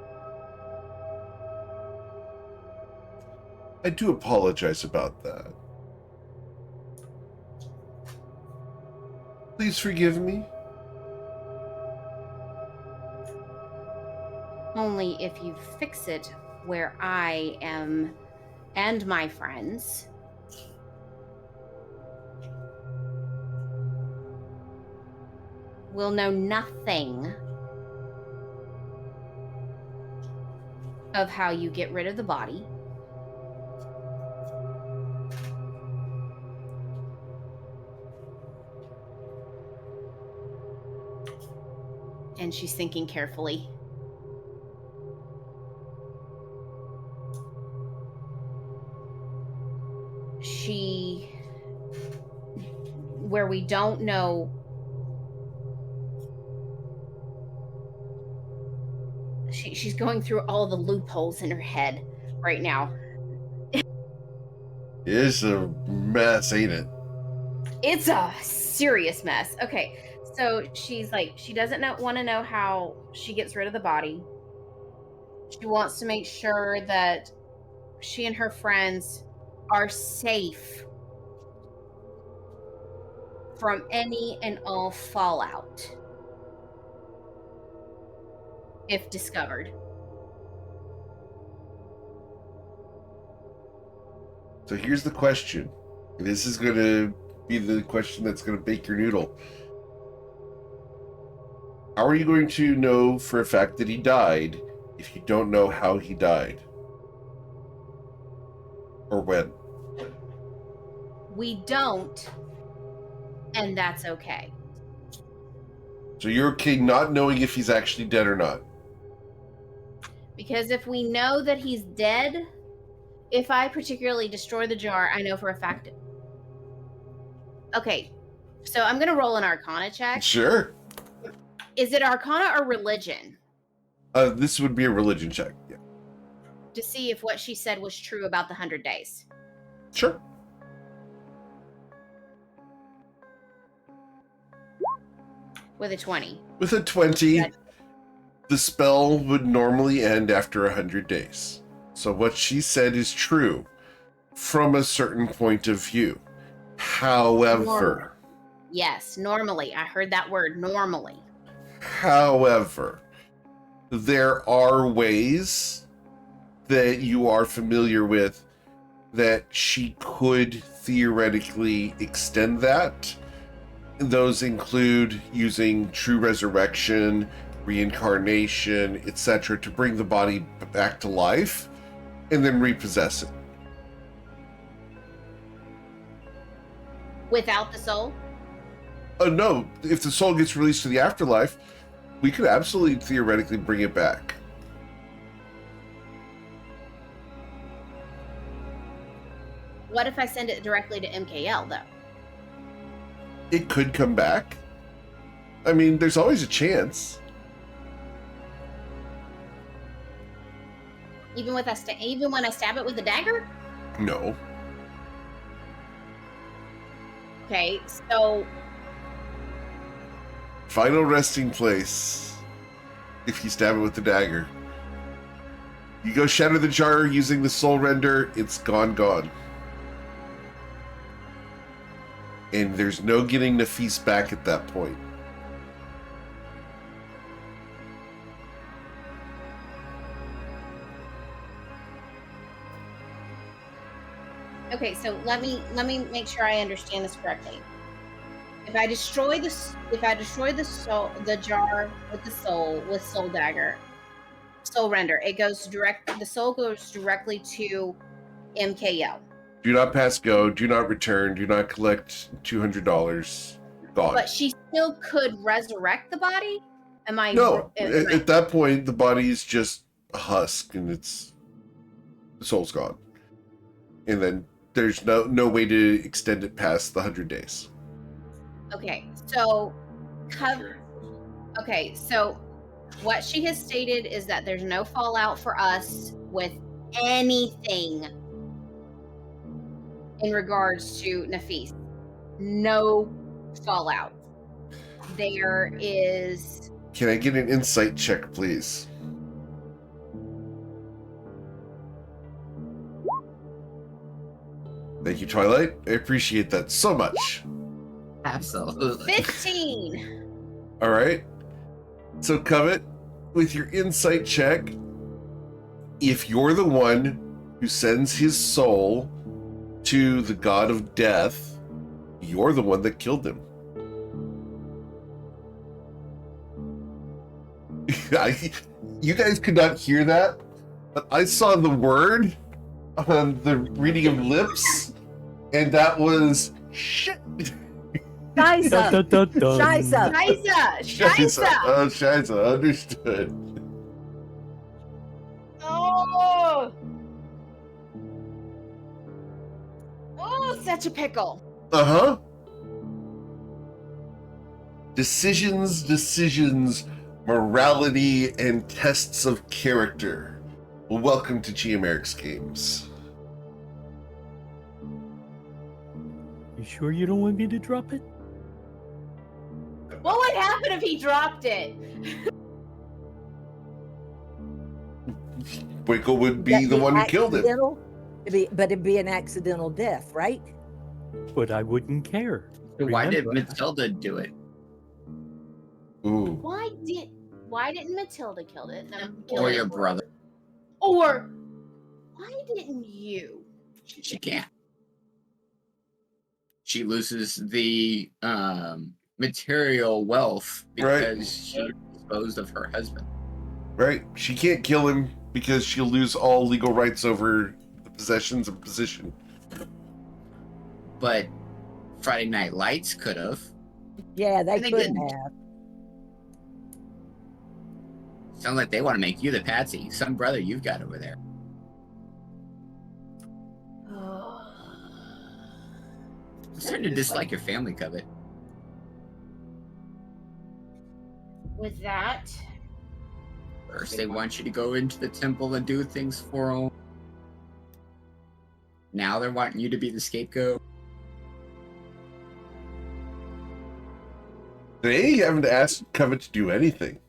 I do apologize about that. Please forgive me. Only if you fix it where I am and my friends will know nothing of how you get rid of the body. And she's thinking carefully. Where we don't know, she's going through all the loopholes in her head right now. It's a mess, ain't it? It's a serious mess. Okay, so she's like, she doesn't want to know how she gets rid of the body. She wants to make sure that she and her friends are safe from any and all fallout if discovered. So here's the question. This is going to be the question that's going to bake your noodle. How are you going to know for a fact that he died if you don't know how he died? Or when? We don't, and that's okay. So you're okay not knowing if he's actually dead or not? Because if we know that he's dead, if I particularly destroy the jar, I know for a fact. Okay, so I'm going to roll an Arcana check. Sure. Is it Arcana or religion? This would be a religion check. Yeah. To see if what she said was true about the 100 days. Sure. With a 20. With a 20, the spell would normally end after 100 days. So what she said is true from a certain point of view. However... Yes, normally. I heard that word, normally. However, there are ways that you are familiar with that she could theoretically extend that. Those include using true resurrection, reincarnation, etc., to bring the body back to life and then repossess it. Without the soul? No, if the soul gets released to the afterlife, we could absolutely theoretically bring it back. What if I send it directly to MKL though? It could come back. I mean, there's always a chance. Even when I stab it with a dagger? No. Okay, so Final resting place. If you stab it with the dagger. You go shatter the jar using the soul render, it's gone. And there's no getting Nafis back at that point. okay, so let me make sure I understand this correctly. If I destroy the soul, the jar with the soul with soul dagger, soul render, the soul goes directly to MKL. Do not pass go, do not return, do not collect $200. Gone. But she still could resurrect the body? No, at that point, the body is just a husk and the soul's gone. And then there's no way to extend it past the 100 days. Okay, so what she has stated is that there's no fallout for us with anything in regards to Nafis. No fallout. There is. Can I get an insight check, please? Thank you, Twilight. I appreciate that so much. Absolutely. 15. All right. So, Covet, with your insight check, if you're the one who sends his soul to the god of death, you're the one that killed him. You guys could not hear that, but I saw the word on the reading of lips, and that was shit. Scheiße. Dun, dun, dun, dun. Scheiße. Scheiße! Oh, Scheisse, understood. Oh! Oh, such a pickle. Uh-huh. Decisions, morality, and tests of character. Well, welcome to GM Eric's Games. You sure you don't want me to drop it? What would happen if he dropped it? Wickle would be That'd the one who killed him. accidental? It'd be an accidental death, right? But I wouldn't care. So why did Remember, Matilda do it? Ooh. Why didn't Matilda kill it? No, kill Or it. your brother? Or why didn't you? She can't. She loses the material wealth because she disposed of her husband. Right? She can't kill him because she'll lose all legal rights over the possessions and position. But Friday Night Lights could have. Yeah, they And they could didn't. have. Sounds like they want to make you the patsy. Some brother you've got over there. I'm starting to dislike your family, Covet. With that, First, they want you to go into the temple and do things for them. Now they're wanting you to be the scapegoat. They haven't asked Covet to do anything.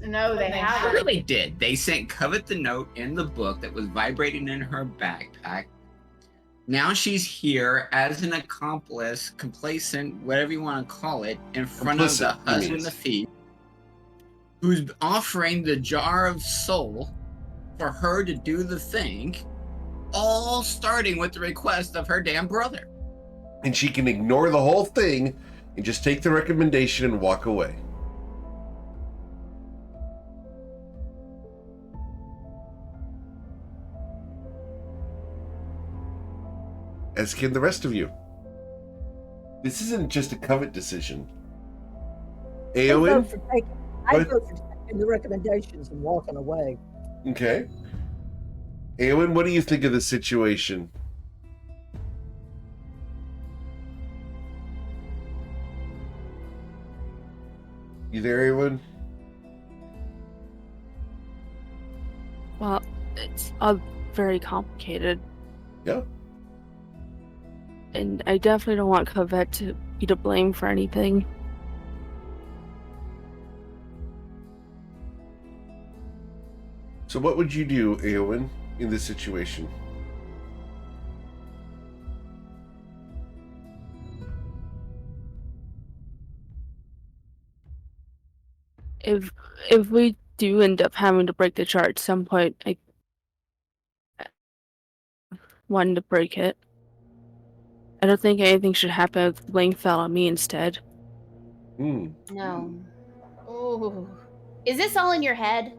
no, they They haven't. really did. They sent Covet the note in the book that was vibrating in her backpack. Now she's here as an accomplice, complacent, whatever you want to call it, in front of the Complicit, he husband means. of thief, who's offering the jar of soul for her to do the thing, all starting with the request of her damn brother. And she can ignore the whole thing and just take the recommendation and walk away. As can the rest of you. This isn't just a Covet decision. Eowyn? I What? vote for taking the recommendations and walking away. Okay. Eowyn, what do you think of the situation? You there, Eowyn? Well, it's all very complicated, Yeah. and I definitely don't want Covette to be to blame for anything. So what would you do, Eowyn, in this situation? If we do end up having to break the chart at some point, I wanted to break it. I don't think anything should happen if the blame fell on me instead. No. Oh. Is this all in your head?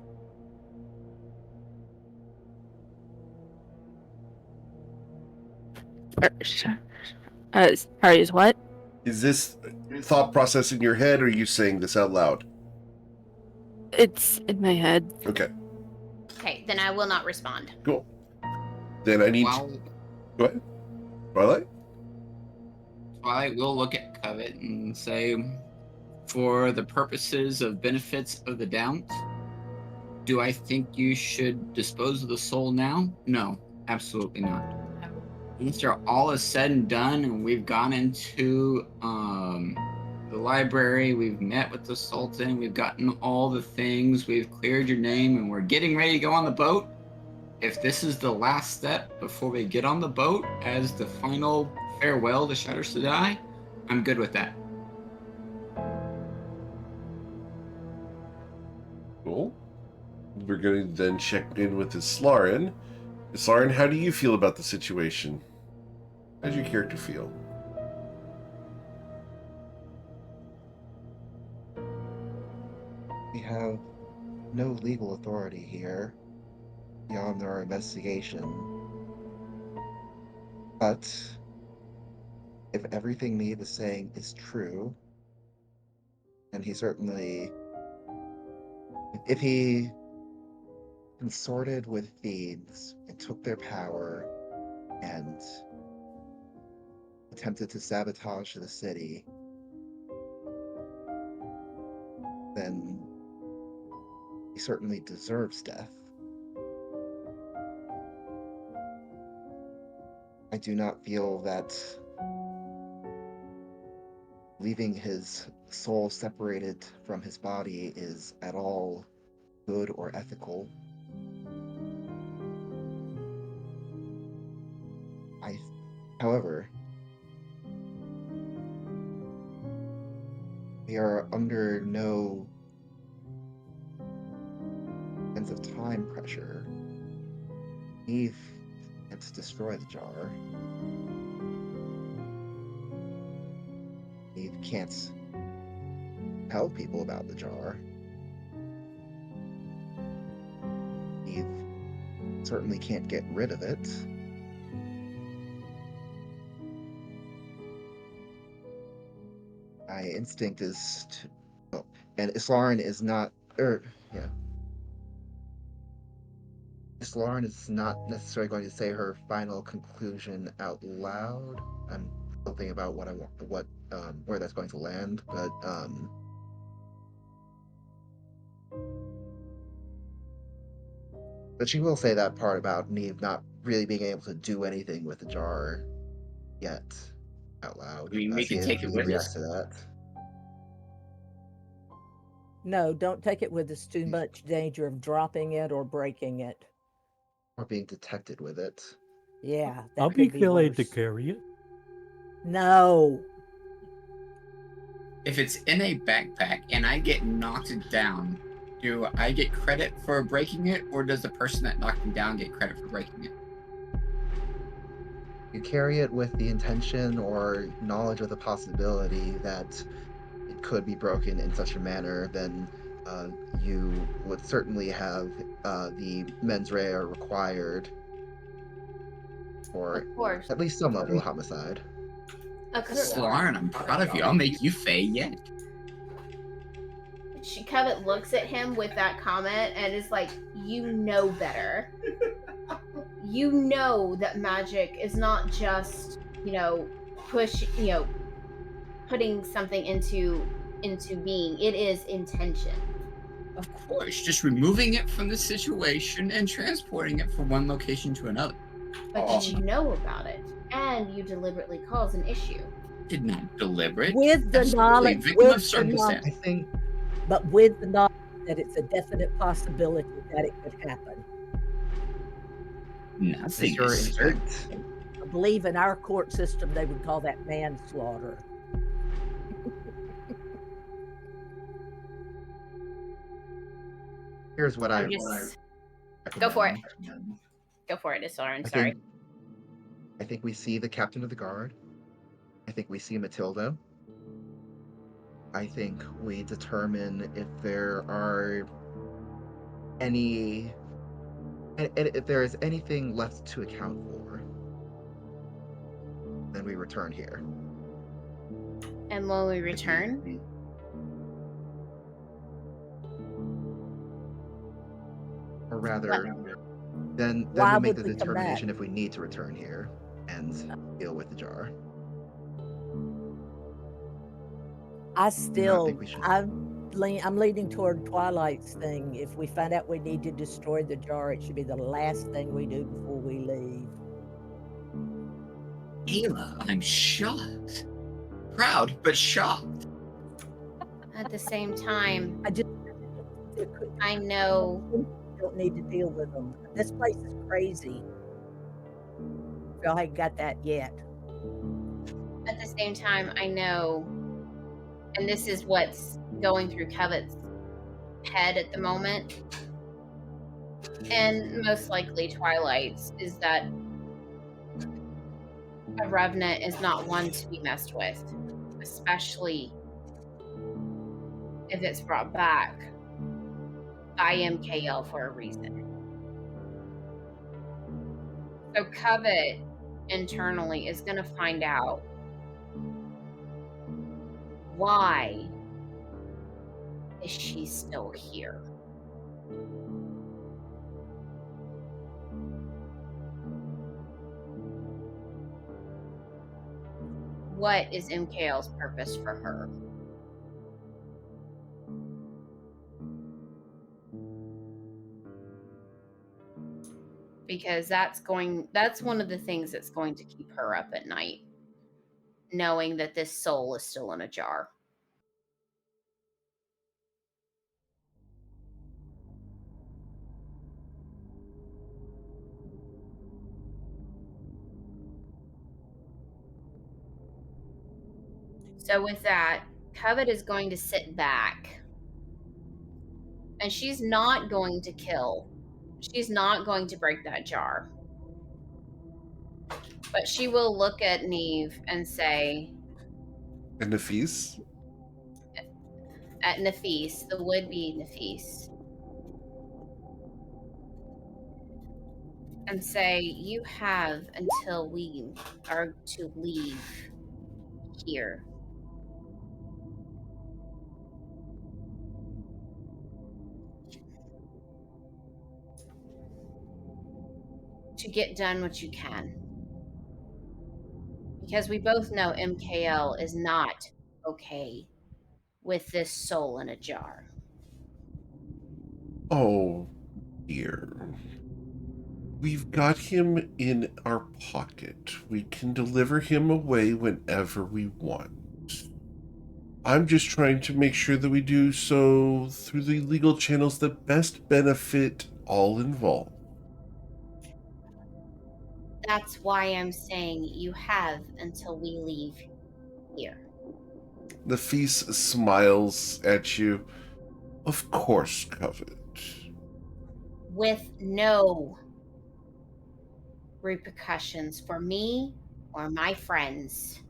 Sorry, is what? Is this thought process in your head, or are you saying this out loud? It's in my head. Okay, Okay, then I will not respond. cool. Then I need While to... Go ahead. Twilight? Twilight will look at Covet and say, for the purposes of benefits of the doubt, do I think you should dispose of the soul now? No, absolutely not. After all is said and done, and we've gone into the library, we've met with the Sultan, we've gotten all the things, we've cleared your name, and we're getting ready to go on the boat. If this is the last step before we get on the boat as the final farewell to Shadows to Die, I'm good with that. Cool. We're going to then check in with Islarin. Islarin, how do you feel about the situation? How does your character feel? We have no legal authority here beyond our investigation. But if everything Neve is saying is true, and he certainly, if he consorted with thieves and took their power and attempted to sabotage the city, then he certainly deserves death. I do not feel that leaving his soul separated from his body is at all good or ethical. However, we are under no sense of time pressure. Eve can't destroy the jar. Eve can't tell people about the jar. Eve certainly can't get rid of it. My instinct is to... Oh, and Islarin is not... Islarin is not necessarily going to say her final conclusion out loud. I'm still thinking about what I want, where that's going to land, but she will say that part about Neve not really being able to do anything with the jar yet out loud. I mean, we can take it with reacts us. to that. No, don't take it with us. Too much danger of dropping it or breaking it. Or being detected with it. Yeah, that I'll could be be glad to worse. carry it. No. If it's in a backpack and I get knocked down, do I get credit for breaking it, or does the person that knocked me down get credit for breaking it? You carry it with the intention or knowledge of the possibility that it could be broken in such a manner, then you would certainly have the mens rea required for Of course. at least some level of homicide. Of course. Lauren, I'm proud of you. I'll make you Faye yet. Covet looks at him with that comment and is like, you know better. You know that magic is not just, putting something into being. It is intention. Of course, just removing it from the situation and transporting it from one location to another. But you know about it, and you deliberately cause an issue. Did not deliberate. With the Absolutely. knowledge, Victim with of the circumstance. I think but with the knowledge that it's a definite possibility that it could happen. Nothing your is certain. intent. I believe in our court system they would call that manslaughter. Here's what I Go for it. recommend. Go for it, Islar. I'm I sorry. think we see the captain of the guard. I think we see Matilda. I think we determine if there are any, and if there is anything left to account for. Then we return here. And when we return, or rather, then Why we make would the we come back? determination if we need to return here and deal with the jar. I Do not still, think we should. I'm leaning toward Twilight's thing. If we find out we need to destroy the jar, it should be the last thing we do before we leave. Ayla, I'm shocked. Proud, but shocked. at the same time, I just, I know. don't need to deal with them. This place is crazy. Y'all ain't got that yet. At the same time, I know, and this is what's going through Covet's head at the moment, and most likely Twilight's, is that a revenant is not one to be messed with, especially if it's brought back by MKL for a reason. So Covet internally is going to find out why is she still here. What is MKL's purpose for her? Because that's one of the things that's going to keep her up at night, knowing that this soul is still in a jar. So with that, Covet is going to sit back, and she's not going to kill. She's not going to break that jar. But she will look at Neve and say, And Nafis? at Nafis, the would-be Nafis, and say, you have until we are to leave here. To get done what you can. Because we both know MKL is not okay with this soul in a jar. Oh, dear. We've got him in our pocket. We can deliver him away whenever we want. I'm just trying to make sure that we do so through the legal channels that best benefit all involved. That's why I'm saying you have until we leave here. Nafis smiles at you. Of course, Covet. With no repercussions for me or my friends,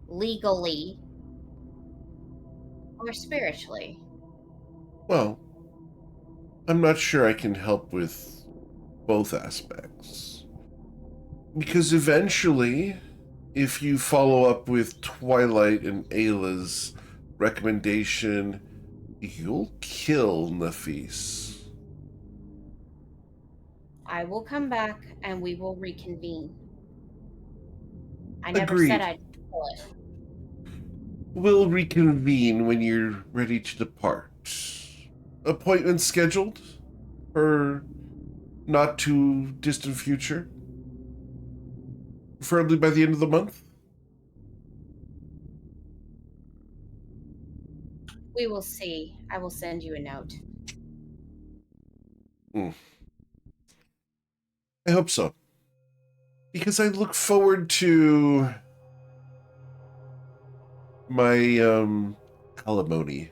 legally or spiritually. Well, I'm not sure I can help with both aspects. Because eventually, if you follow up with Twilight and Ayla's recommendation, You'll kill Nafis. I will come back and we will reconvene. I never Agreed. said I'd kill it. We'll reconvene when you're ready to depart. Appointment scheduled for not too distant future? Preferably by the end of the month? We will see. I will send you a note. I hope so. Because I look forward to my alimony.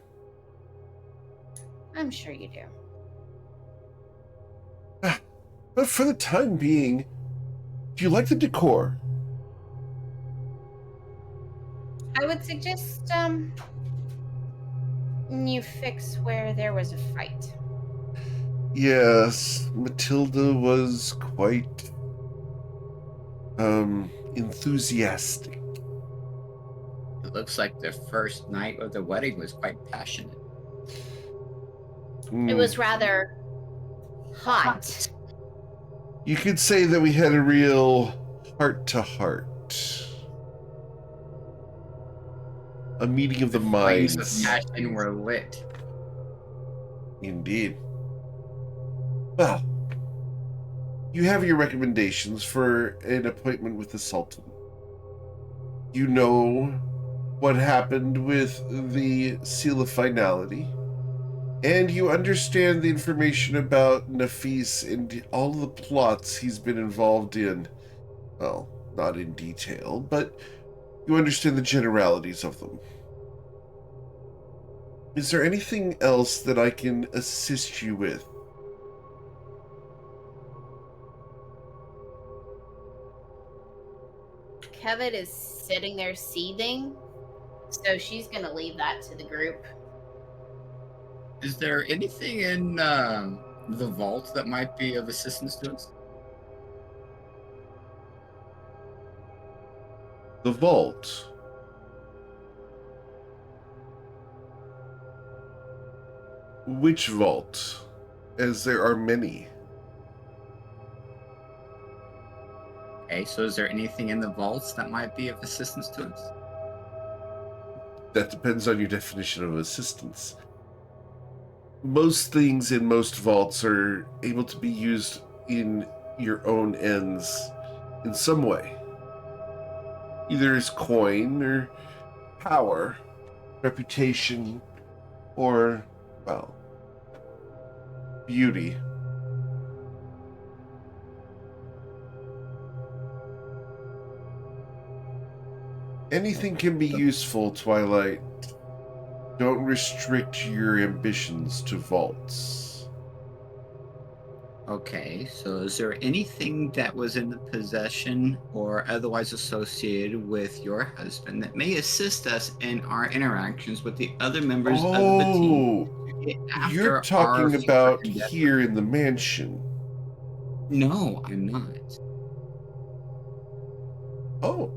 I'm sure you do. But for the time being, do you like the decor? I would suggest you fix where there was a fight. Yes, Matilda was quite enthusiastic. It looks like the first night of the wedding was quite passionate. It was rather hot. You could say that we had a real heart-to-heart. A meeting of the Flames of minds. passion were lit. Indeed. Well, you have your recommendations for an appointment with the Sultan. You know what happened with the Seal of Finality. And you understand the information about Nafis and all the plots he's been involved in. Well, not in detail, but you understand the generalities of them. Is there anything else that I can assist you with? Kevin is sitting there seething, so she's going to leave that to the group. Is there anything in the vault that might be of assistance to us? The vault. Which vault? As there are many. Okay, so is there anything in the vaults that might be of assistance to us? That depends on your definition of assistance. Most things in most vaults are able to be used in your own ends in some way. Either as coin or power, reputation, or, well, beauty. Anything can be useful, Twilight. Don't restrict your ambitions to vaults. Okay, so is there anything that was in the possession or otherwise associated with your husband that may assist us in our interactions with the other members of the team? You're talking about here in the mansion. No, I'm not. Oh.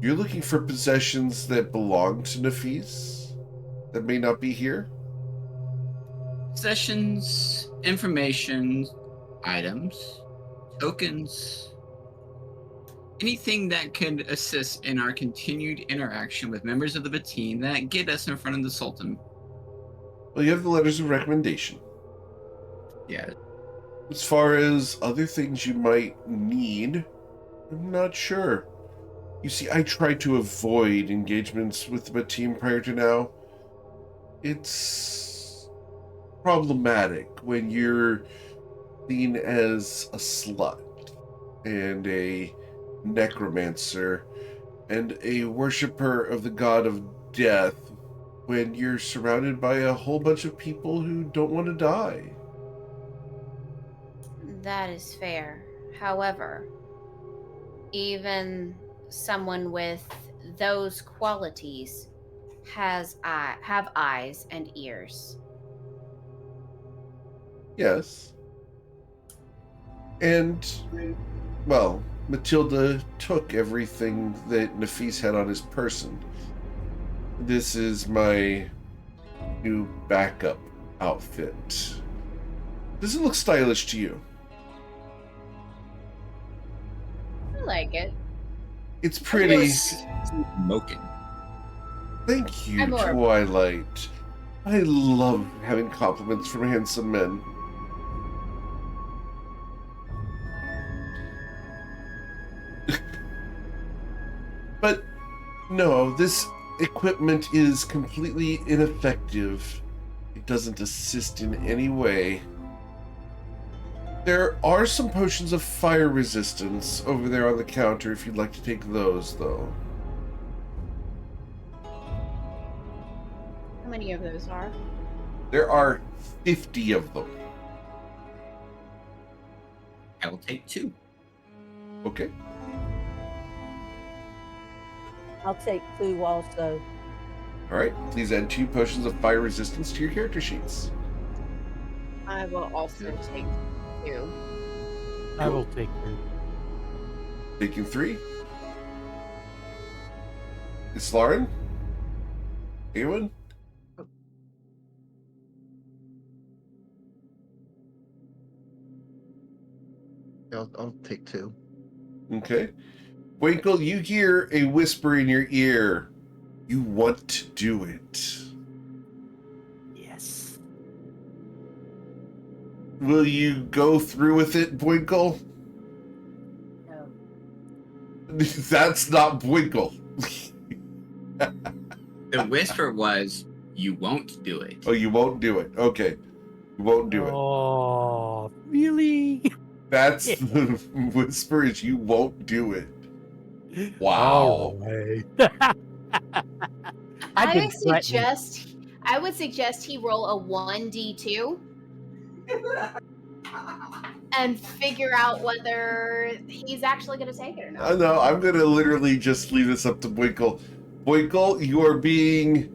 You're looking for possessions that belong to Nafis? That may not be here? Possessions, information, items, tokens, anything that could assist in our continued interaction with members of the team that get us in front of the Sultan. Well, you have the letters of recommendation. Yeah. As far as other things you might need, I'm not sure. You see, I try to avoid engagements with the team prior to now. It's problematic when you're seen as a slut and a necromancer and a worshiper of the god of death when you're surrounded by a whole bunch of people who don't want to die. That is fair. However, even someone with those qualities have eyes and ears. Yes. And, well, Matilda took everything that Nafis had on his person. This is my new backup outfit. Does it look stylish to you? I like it. It's pretty. Smoking. Thank you, I'm more- Twilight. I love having compliments from handsome men. But no, this equipment is completely ineffective. It doesn't assist in any way. There are some potions of fire resistance over there on the counter if you'd like to take those, though. How many of those are? There are 50 of them. I will take 2. Okay. I'll take 2 also. All right. Please add 2 potions of fire resistance to your character sheets. I will also take 2. I will take 2. Taking 3. It's Lauren. Anyone? I'll take 2. Okay. Winkle, you hear a whisper in your ear. You want to do it. Yes. Will you go through with it, Winkle? No. That's not Winkle. The whisper was, "You won't do it." Oh, you won't do it. Okay. You won't do it. Oh, really? That's the whisper is you won't do it. Wow. All right. I've been threatened. I would suggest he roll a 1d2 and figure out whether he's actually going to take it or not. No, I'm going to literally just leave this up to Winkle. Winkle, you are being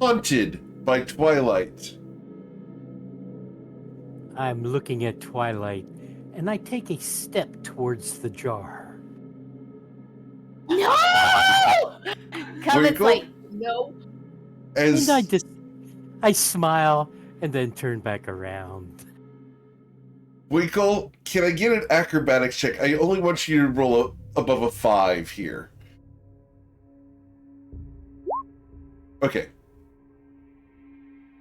haunted by Twilight. I'm looking at Twilight, and I take a step towards the jar. No! Covet's Winkle? like, no. As And I smile and then turn back around. Winkle, can I get an acrobatics check? I only want you to roll above a 5 here. Okay.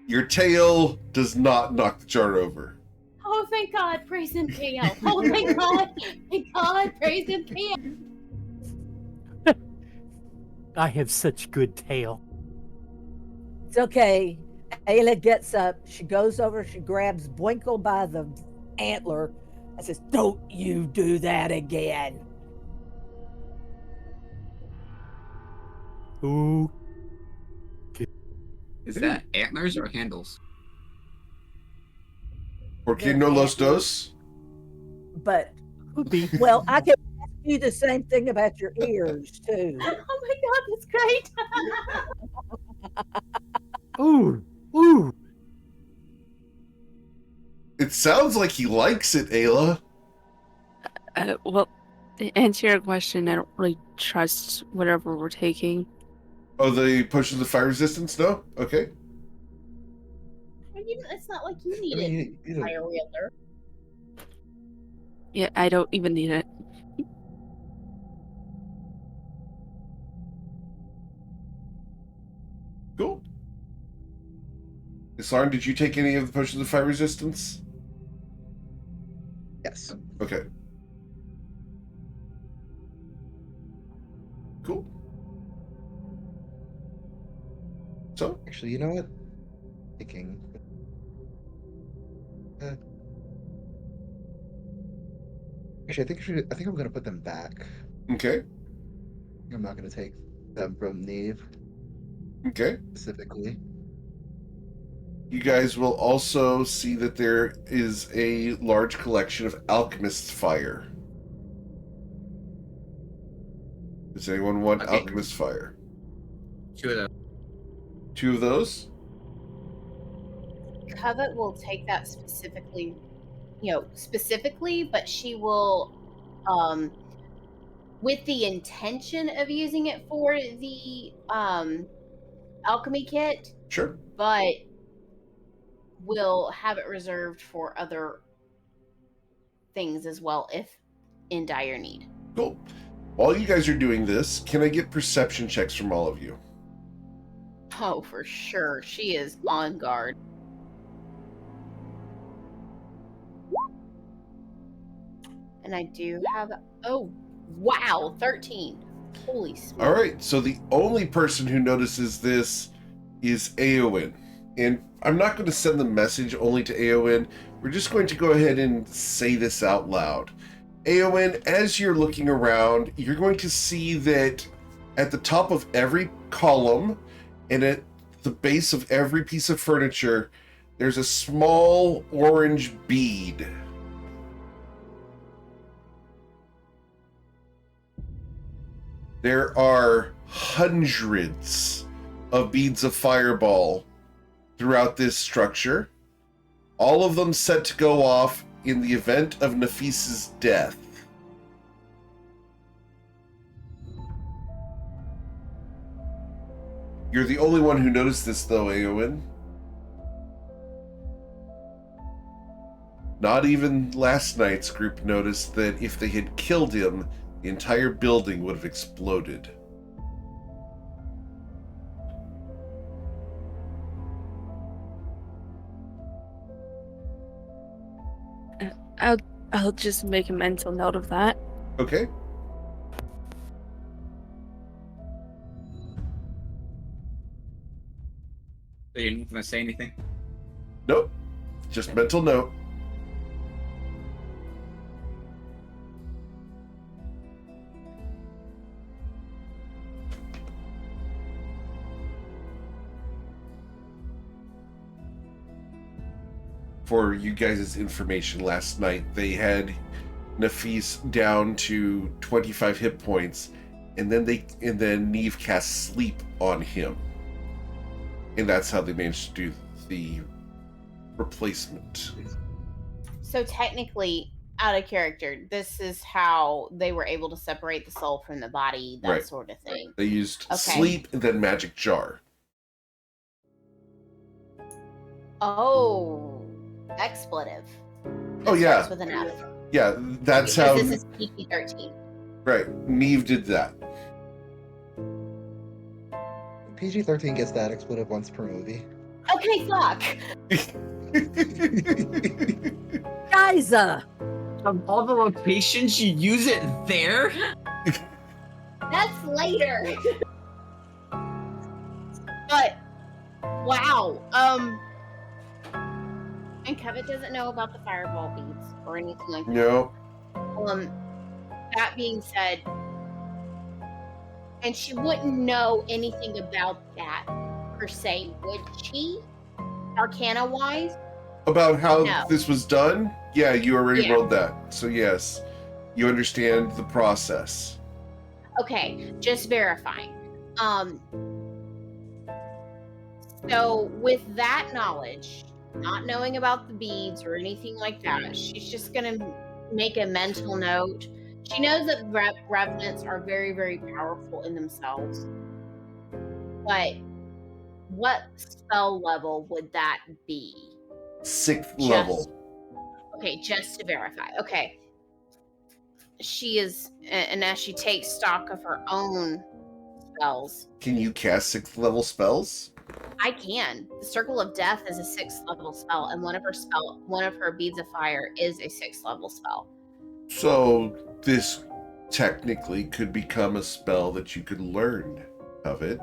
Your tail does not knock the jar over. Oh, thank God. Praise him, KL. Oh, thank God. Thank God. Praise him, KL. I have such good tail. It's okay. Ayla gets up. She goes over. She grabs Boinkle by the antler and says, "Don't you do that again." Ooh, Is that antlers or handles? Porque They're no los antlers. dos? But, could be. well, I can ask you the same thing about your ears, too. Oh, my God. That's great. Ooh, ooh. It sounds like he likes it, Ayla. Well, to answer your question, I don't really trust whatever we're taking. Oh, the potions of fire resistance? No? Okay. It's not like you I need mean, it, fire wielder. Yeah, I don't even need it. Cool. Isarn, did you take any of the potions of fire resistance? yes. Okay. Cool. So, Actually, you know what? Thinking. Actually, I think I'm gonna put them back. okay. I'm not gonna take them from Neve Okay. specifically. You guys will also see that there is a large collection of alchemist's fire. Does anyone want Okay. alchemist fire? 2 of those. 2 of those? Covet will take that specifically, but she will, with the intention of using it for the alchemy kit, Sure. but we'll have it reserved for other things as well if in dire need. Cool. While you guys are doing this, can I get perception checks from all of you? Oh, for sure. She is on guard. And I do have, oh, wow, 13. Holy smokes. All right, so the only person who notices this is Aowen. And I'm not going to send the message only to Aowen. We're just going to go ahead and say this out loud. Aowen, as you're looking around, you're going to see that at the top of every column and at the base of every piece of furniture, there's a small orange bead. There are hundreds of beads of fireball throughout this structure, all of them set to go off in the event of Nafis's death. You're the only one who noticed this, though, Aowen. Not even last night's group noticed that if they had killed him, the entire building would have exploded. I'll just make a mental note of that. Okay. So you're not gonna say anything? Nope. Just mental note. For you guys' information, last night they had Nafis down to 25 hit points, and then Neve cast sleep on him, and that's how they managed to do the replacement. So technically, out of character, this is how they were able to separate the soul from the body, that Right. sort of thing. They used Okay. sleep and then magic jar. Oh, expletive. Oh, It yeah. starts with an F. Yeah, that's Because how. this is PG-13. Right, Neve did that. PG-13 gets that expletive once per movie. Okay, fuck. Guys, Of all the locations, you use it there? That's later. But wow. And Kevin doesn't know about the fireball beads or anything like that. No. That being said, and she wouldn't know anything about that per se, would she? Arcana wise? About how No. this was done? Yeah, you already Yeah. rolled that. So yes, you understand the process. Okay, just verifying. So with that knowledge, not knowing about the beads or anything like that, she's just gonna make a mental note. She knows that revenants are very, very powerful in themselves. But what spell level would that be? 6th Just- level. Okay, just to verify. Okay. She is, and as she takes stock of her own spells, Can you cast 6th level spells? I can. The Circle of Death is a 6th level spell, and one of her beads of fire is a 6th level spell. So this technically could become a spell that you could learn of it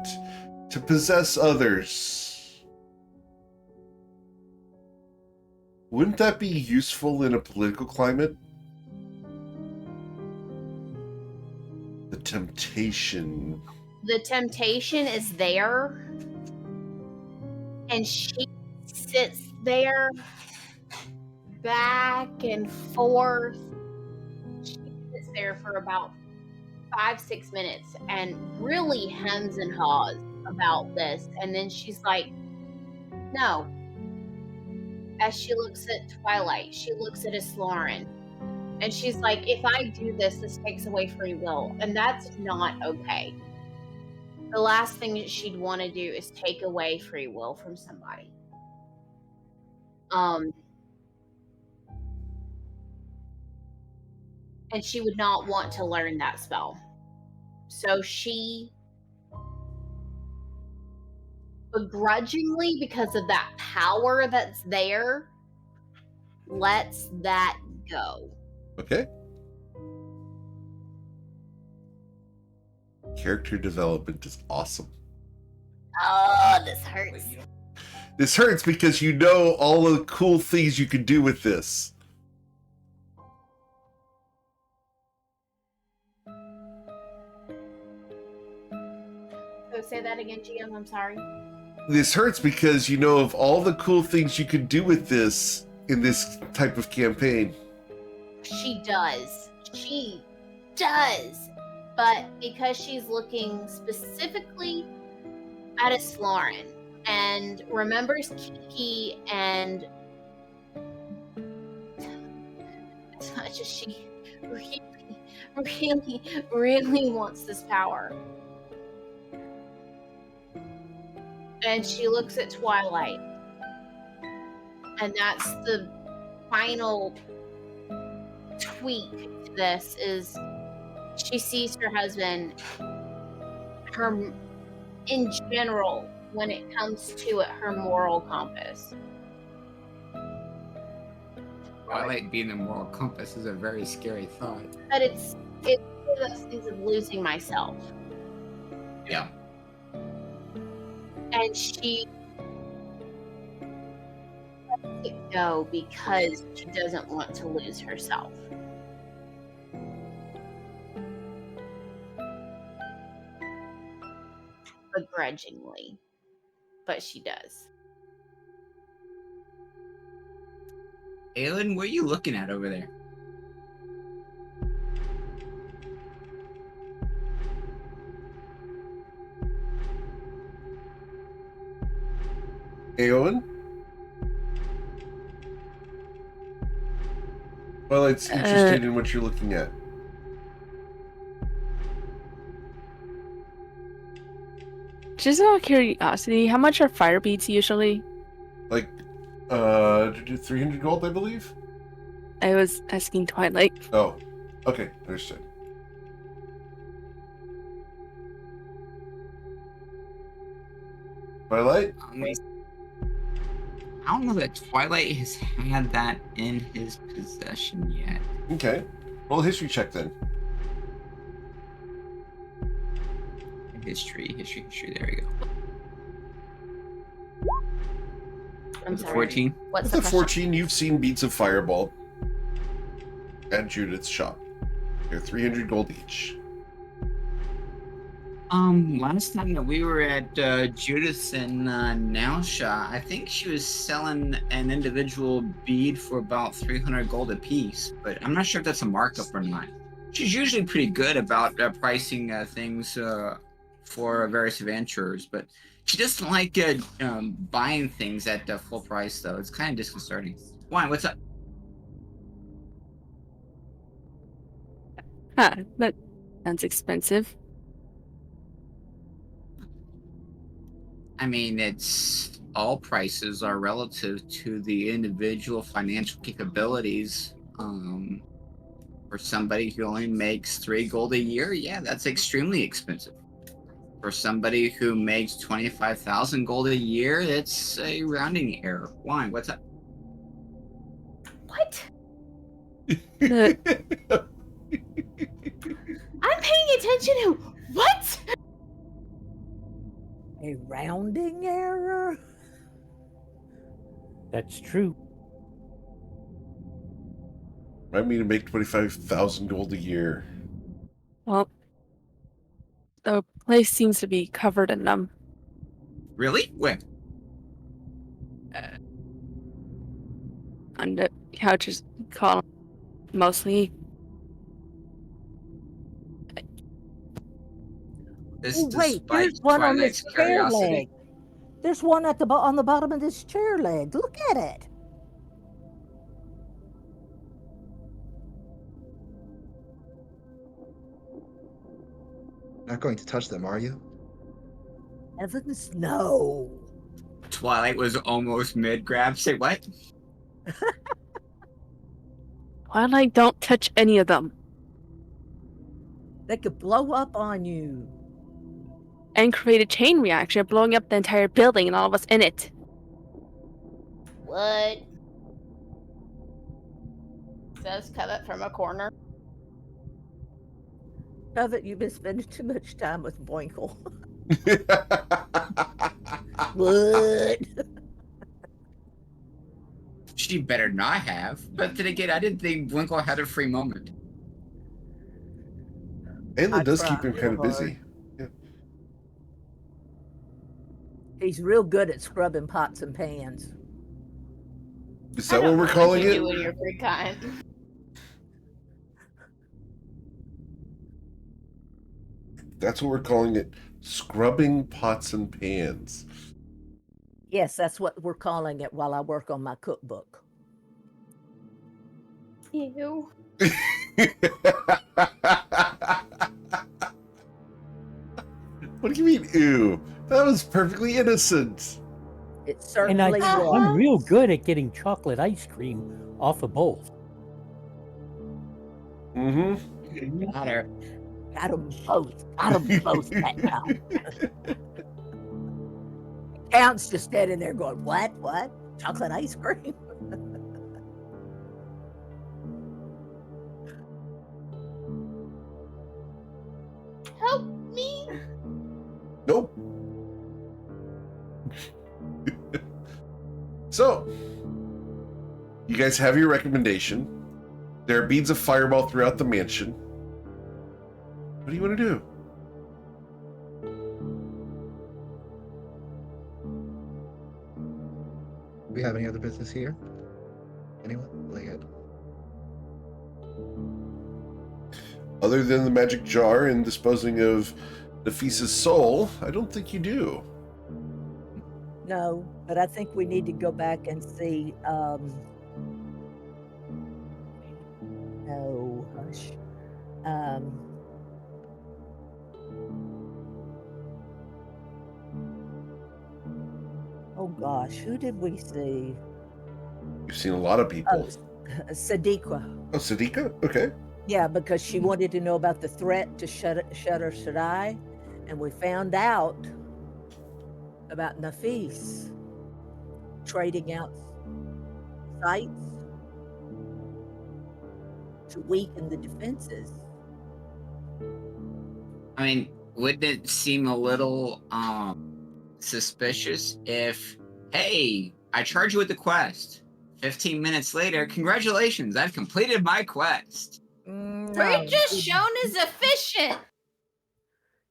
to possess others. Wouldn't that be useful in a political climate? The temptation. The temptation is there, and she sits there back and forth. She sits there for about 5-6 minutes and really hems and haws about this, and then she's like, no. As she looks at Twilight, she looks at Islauren, and she's like, if I do this, this takes away free will, and that's not okay. the last thing that she'd want to do is take away free will from somebody. And she would not want to learn that spell. So she begrudgingly, because of that power that's there, lets that go. Okay. Character development is awesome. Oh, this hurts. This hurts because you know all the cool things you can do with this. So say that again, GM. I'm sorry. This hurts because you know of all the cool things you could do with this in this type of campaign. She does. She does. But because she's looking specifically at Sloran and remembers Kiki, and as much as she really wants this power, and she looks at Twilight, and that's the final tweak to this, is she sees her husband, her, in general, when it comes to it, her moral compass. Twilight being a moral compass is a very scary thought. But it's one of those things of losing myself. Yeah. And she lets it go because she doesn't want to lose herself. Begrudgingly. But she does. Aelin, what are you looking at over there? Aowen? Well, it's interested in what you're looking at. Just out of curiosity, how much are fire beads usually? Like, 300 gold, I believe? I was asking Twilight. Oh, okay, understood. Twilight? I don't know that Twilight has had that in his possession yet. Okay. Roll a history check then. History. There we go. I'm sorry. 14. What's With the the question? 14, you've seen beads of fireball at Judith's shop. They're 300 gold each. Last time that we were at Judith's in Nausha, I think she was selling an individual bead for about 300 gold a piece, but I'm not sure if that's a markup or not. She's usually pretty good about pricing things for various adventurers, but she doesn't like buying things at full price, though. It's kind of disconcerting. Why? What's up? Huh, that sounds expensive. I mean, it's all prices are relative to the individual financial capabilities. For somebody who only makes 3 gold a year, yeah, that's extremely expensive. For somebody who makes 25,000 gold a year, it's a rounding error. Why? What's up? What? The- I'm paying attention to what? A rounding error? That's true. I mean to make 25,000 gold a year. Well, the place seems to be covered in them. Really? Where? On the couches, call mostly. This Oh, wait, despite there's one on this Twilight's chair curiosity. leg. There's one at the on the bottom of this chair leg. Look at it. Not going to touch them, are you? Evans, no. Twilight was almost mid-grab. Say what? Twilight, don't touch any of them. They could blow up on you. And create a chain reaction, blowing up the entire building and all of us in it. What? Says Covet from a corner. Covet, you've been spending too much time with Boinkle. What? She better not have. But then again, I didn't think Winkle had a free moment. Ayla I does try keep him real kind of hard. busy. He's real good at scrubbing pots and pans. Is I that what don't we're know calling you it? do in your free time. That's what we're calling it. Scrubbing pots and pans. Yes, that's what we're calling it while I work on my cookbook. Ew. What do you mean, ew? That was perfectly innocent. It And certainly was. I'm real good at getting chocolate ice cream off of both. Mm-hmm. Got her. Got them both. Got them both that time. Count's just standing there going, what? What? Chocolate ice cream? Help me. Nope. So, you guys have your recommendation. There are beads of fireball throughout the mansion. What do you want to do? Do we have any other business here? Anyone? Other than the magic jar and disposing of Nafisa's soul, I don't think you do. No, but I think we need to go back and see. No, hush. Oh gosh, who did we see? You've seen a lot of people. Sadiqa. Oh, Sadiqa? Okay. Yeah, because she wanted to know about the threat to Shutter Shaddai, and we found out about Nafis trading out sites to weaken the defenses. I mean, wouldn't it seem a little suspicious if, hey, I charge you with the quest. 15 minutes later, congratulations, I've completed my quest. We're just shown as efficient.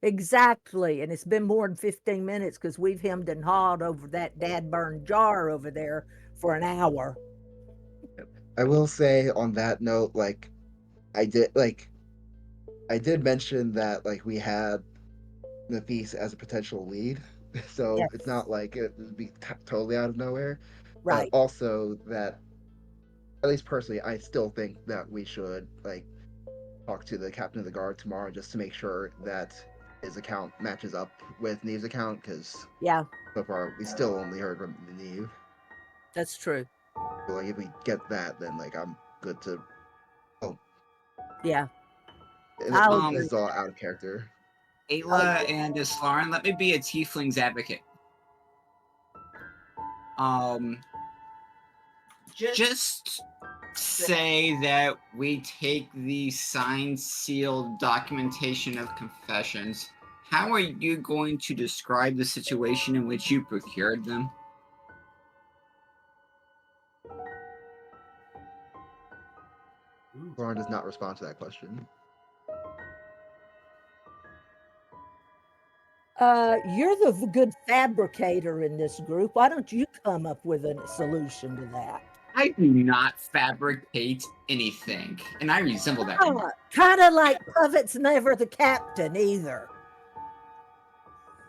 Exactly, and it's been more than 15 minutes because we've hemmed and hawed over that dad-burned jar over there for an hour. I will say on that note, I did mention that we had Nafis as a potential lead, so Yes. it's not like it would be totally out of nowhere. Right. But also that, at least personally, I still think that we should talk to the captain of the guard tomorrow just to make sure that his account matches up with Neve's account, because Yeah, so far we still only heard from Neve. that's true. So if we get that, then I'm good to. Yeah. And I'll this agree. is all out of character. Ayla and Islarin, let me be a tiefling's advocate. Just say that we take the signed, sealed documentation of confessions. How are you going to describe the situation in which you procured them? Lauren does not respond to that question. You're the good fabricator in this group. Why don't you come up with a solution to that? I do not fabricate anything, and I resemble that. Kind of like Covet's never the captain either.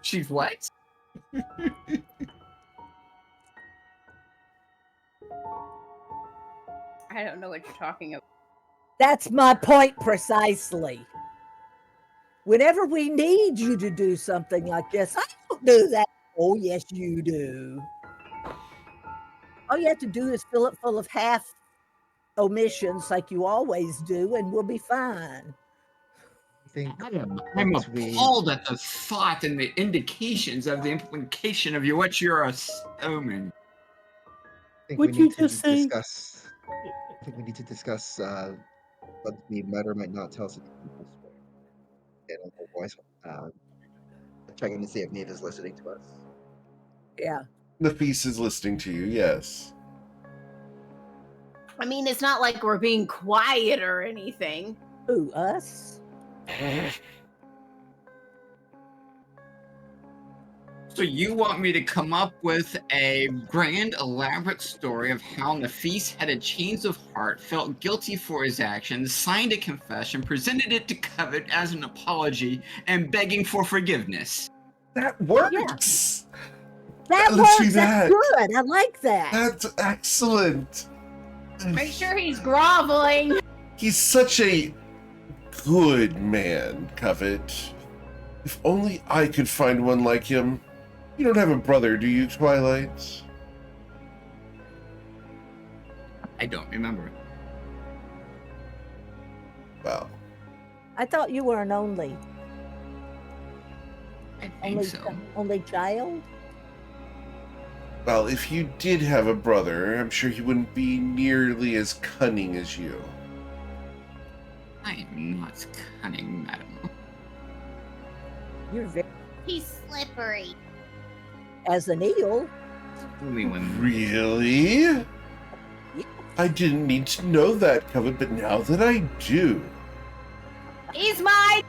She's what? I don't know what you're talking about. That's my point precisely. Whenever we need you to do something like this, I don't do that. Oh, yes, you do. All you have to do is fill it full of half omissions like you always do, and we'll be fine. I think I'm once we appalled at the thought and the indications of the implication of what you're assuming. think we What'd you need to just say? discuss. I think we need to discuss what we might or might not tell some people. Get a little voice. Checking to see if Neve is listening to us. Yeah. Nafis is listening to you, yes. I mean, it's not like we're being quiet or anything. Who, us? So you want me to come up with a grand, elaborate story of how Nafis had a change of heart, felt guilty for his actions, signed a confession, presented it to Covet as an apology, and begging for forgiveness. That works! That Let's do works. that. That's good. I like that. That's excellent! Make sure he's groveling. He's such a good man, Covet. If only I could find one like him. You don't have a brother, do you, Twilight? I don't remember. Well, I thought you were an only I think so. only child. well, if you did have a brother, I'm sure he wouldn't be nearly as cunning as you. I am not cunning, madam. You're very He's slippery. as an eel. Only when Really? Yeah. I didn't need to know that, Covet, but now that I do. He's mine.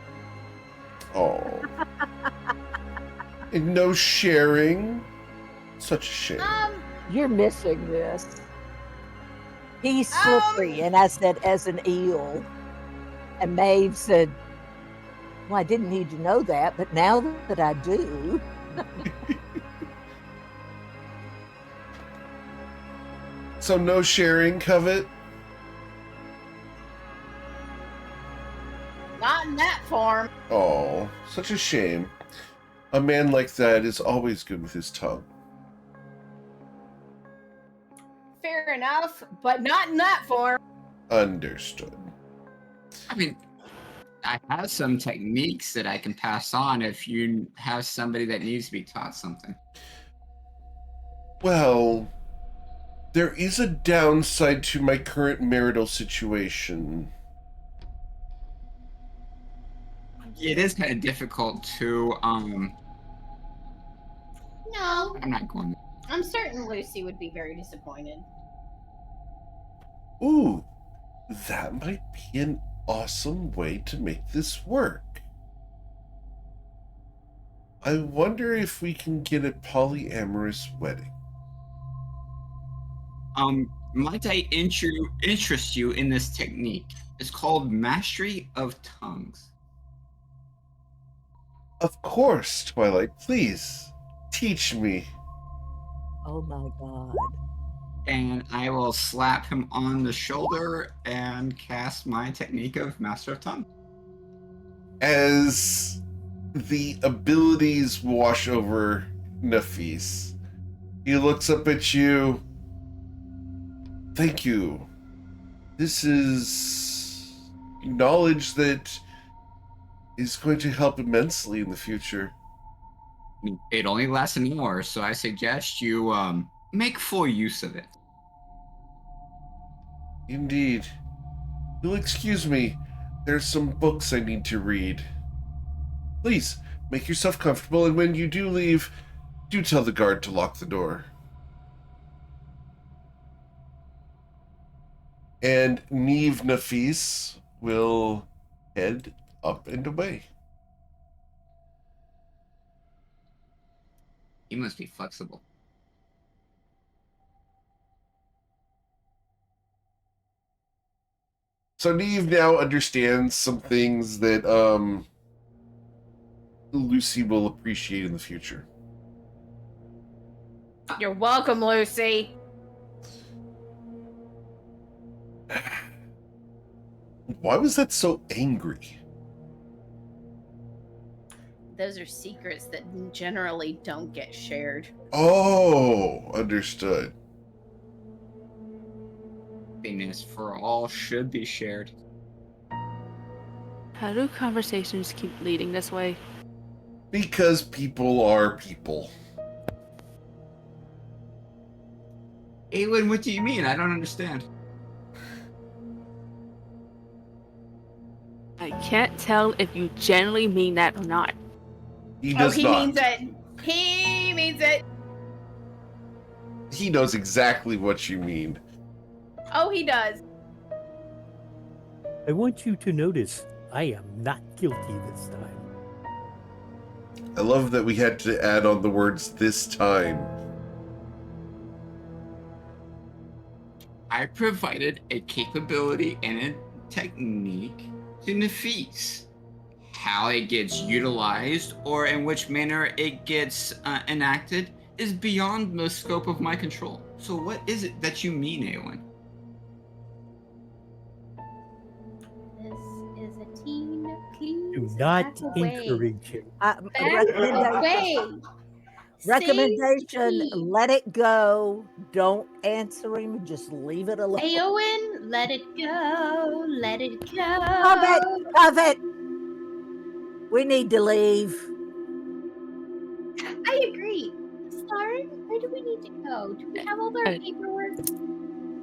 Oh. And no sharing? Such a shame. You're missing this. He's slippery, and I said as an eel. And Maeve said, "Well, I didn't need to know that, but now that I do." So no sharing, Covet? Not in that form. Oh, such a shame. A man like that is always good with his tongue. Fair enough, but not in that form. Understood. I mean, I have some techniques that I can pass on if you have somebody that needs to be taught something. Well, there is a downside to my current marital situation. It is kind of difficult to, No, I'm not going. I'm certain Lucy would be very disappointed. Ooh, that might be an awesome way to make this work. I wonder if we can get a polyamorous wedding. Might I interest you in this technique? It's called mastery of tongues. Of course, Twilight, please teach me. Oh my God. And I will slap him on the shoulder and cast my technique of master of tongue. As the abilities wash over Nafis, he looks up at you. Thank you. This is knowledge that is going to help immensely in the future. It only lasts an hour, so I suggest you make full use of it. Indeed. You'll excuse me. There's some books I need to read. Please, make yourself comfortable, and when you do leave, do tell the guard to lock the door. And Neve Nafis will head up and away. You must be flexible. So Neve now understands some things that Lucy will appreciate in the future. You're welcome, Lucy. Why was that so angry? those are secrets that generally don't get shared. Oh, understood. Happiness for all should be shared. How do conversations keep leading this way? Because people are people. Aelin, what do you mean? I don't understand. I can't tell if you genuinely mean that or not. He does he not. means it. He means it. He knows exactly what you mean. Oh, he does. I want you to notice I am not guilty this time. I love that we had to add on the words "this time." I provided a capability and a technique to Nafis. How it gets utilized or in which manner it gets enacted is beyond the scope of my control. So what is it that you mean, Aelin? This is a teen. Please Do not back away. encourage him. Back away. Recommendation, Safety. let it go. Don't answer him. Just leave it alone. Aowen, let it go. Let it go. Covet. We need to leave. I agree. Sorry, where do we need to go? Do we have all our paperwork?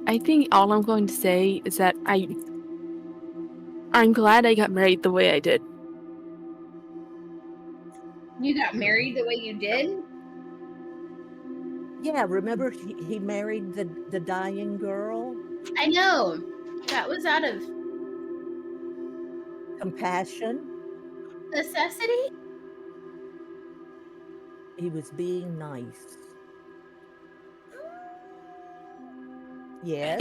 I think all I'm going to say is that I'm glad I got married the way I did. You got married the way you did? Yeah, remember he married the dying girl? I know. That was out of Compassion. necessity? He was being nice. Yes.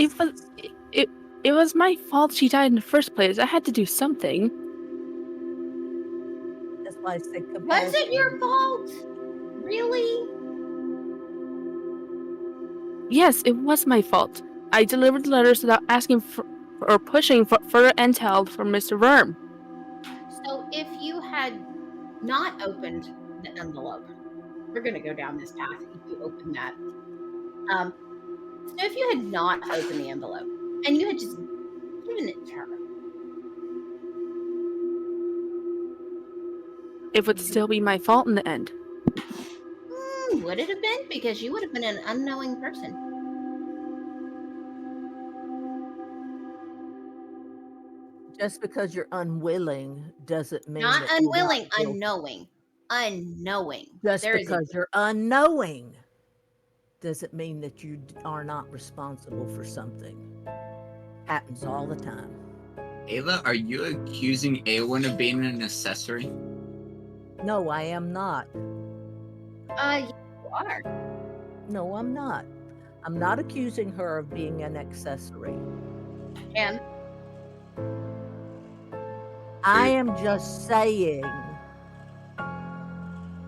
It was my fault she died in the first place. I had to do something. That's why I said compassion. Was it your fault? Really? Yes, it was my fault. I delivered the letters without asking for or pushing for further intel from Mr. Worm. So if you had not opened the envelope, we're going to go down this path if you open that. So if you had not opened the envelope and you had just given it to her, It would still be my fault in the end. would it have been? Because you would have been an unknowing person. Just because you're unwilling doesn't mean Not that you're not unwilling, guilty. unknowing. Unknowing. Just There is a- because you're unknowing doesn't mean that you are not responsible for something. Happens all the time. Ayla, are you accusing Aelin of being an accessory? No, I am not. you are. No, I'm not. I'm not accusing her of being an accessory. And I am just saying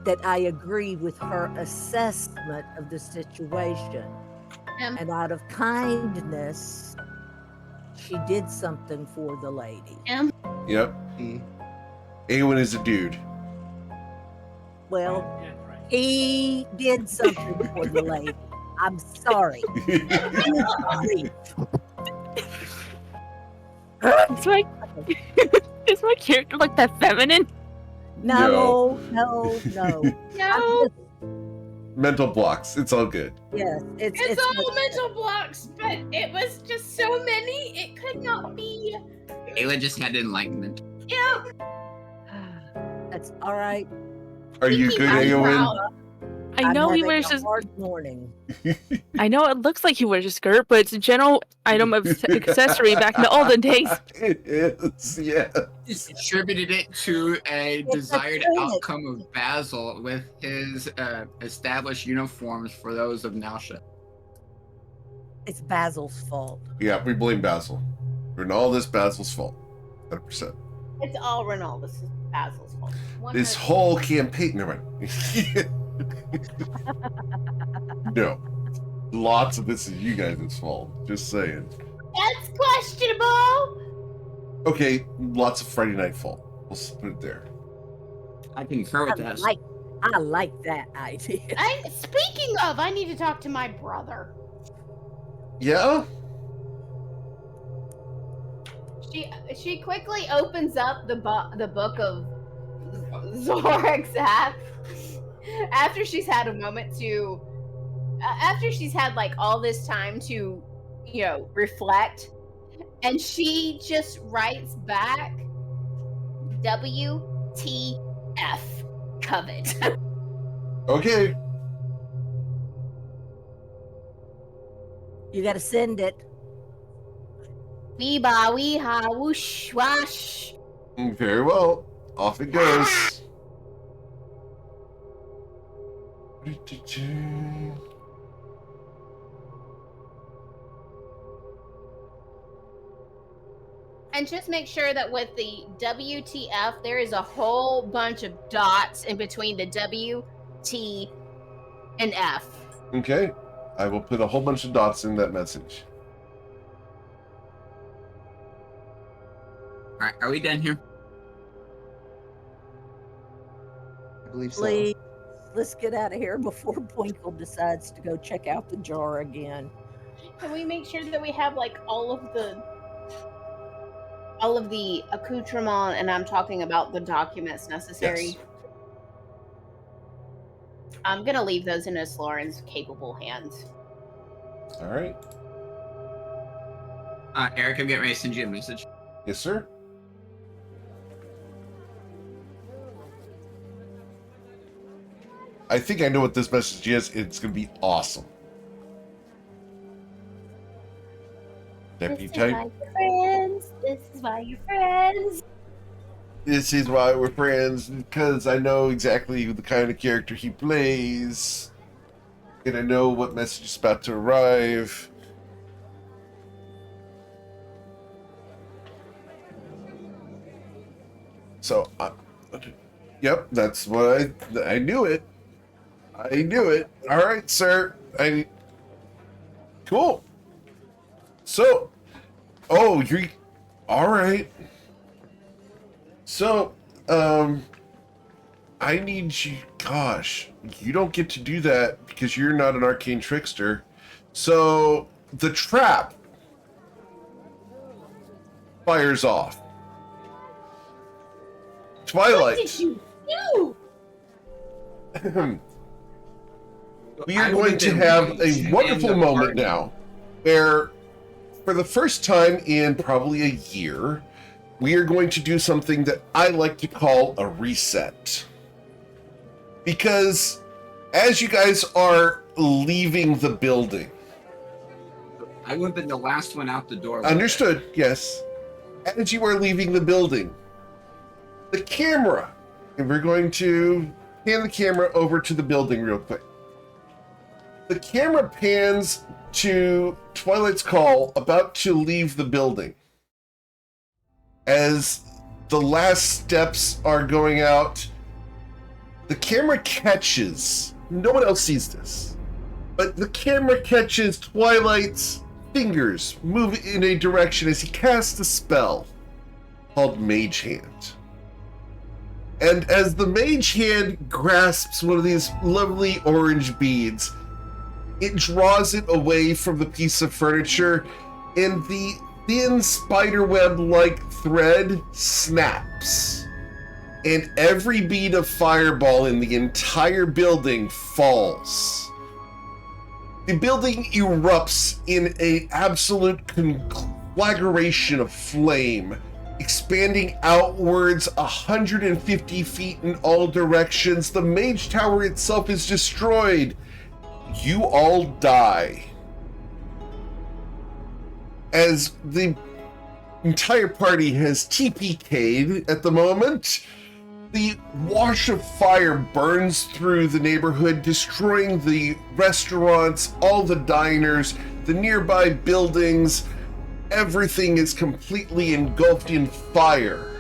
that I agree with her assessment of the situation. And out of kindness, she did something for the lady. Yep. Awen is a dude. Well, he did something for the lady. I'm sorry. Is my character like that feminine? No. Mental blocks. It's all good. Yes, it's all mental blocks, but it was just so many, it could not be. Ayla just had enlightenment. Yeah. That's all right. Are you good, Aowen? I know he having wears a just. hard morning. I know it looks like he wears a skirt, but it's a general item of accessory back in the olden days. It is, yeah. Just attributed it to a desired outcome of Basil with his established uniforms for those of Nausha. It's Basil's fault. Yeah, we blame Basil. Ronaldo's Basil's fault. 100%. It's all Ronaldo's Basil's fault. This whole campaign. Never mind. No. Lots of this is you guys' fault. Just saying. That's questionable. Okay, lots of Friday Night fault. We'll put it there. I concur with that. I like that idea. Speaking of, I need to talk to my brother. Yeah? She quickly opens up the book of Zoraxath after she's had a moment to after she's had like all this time to reflect, and she just writes back WTF covet. Okay. You got to send it. Wee ba wee ha whoosh wash. Very well. Off it goes. And just make sure that with the WTF, there is a whole bunch of dots in between the W, T, and F. Okay. I will put a whole bunch of dots in that message. All right, are we done here? I believe so. Please, let's get out of here before Bwinkle decides to go check out the jar again. Can we make sure that we have like all of the accoutrement, and I'm talking about the documents necessary? Yes. I'm gonna leave those in Miss Lauren's capable hands. All right. Eric, I'm getting ready to send you a message. Yes, sir. I think I know what this message is. It's going to be awesome. Deputy type. This is why you're friends. This is why we're friends, because I know exactly the kind of character he plays. And I know what message is about to arrive. So, yep, that's what I knew it. I knew it. All right, sir. Cool. So, you're all right. So, I need you. Gosh, you don't get to do that because you're not an arcane trickster. So, the trap fires off. Twilight. What did you do? We are going to have a wonderful moment now where, for the first time in probably a year, we are going to do something that I like to call a reset. Because as you guys are leaving the building, I would have been the last one out the door. understood, yes. As you are leaving the building, the camera, and we're going to hand the camera over to the building real quick. The camera pans to Twilight's call, about to leave the building. As the last steps are going out, the camera catches, no one else sees this, but the camera catches Twilight's fingers move in a direction as he casts a spell called Mage Hand. And as the Mage Hand grasps one of these lovely orange beads, it draws it away from the piece of furniture, and the thin spiderweb-like thread snaps. And every bead of fireball in the entire building falls. The building erupts in an absolute conflagration of flame, expanding outwards 150 feet in all directions. The Mage Tower itself is destroyed. You all die. As the entire party has TPK'd at the moment, the wash of fire burns through the neighborhood, destroying the restaurants, all the diners, the nearby buildings. Everything is completely engulfed in fire.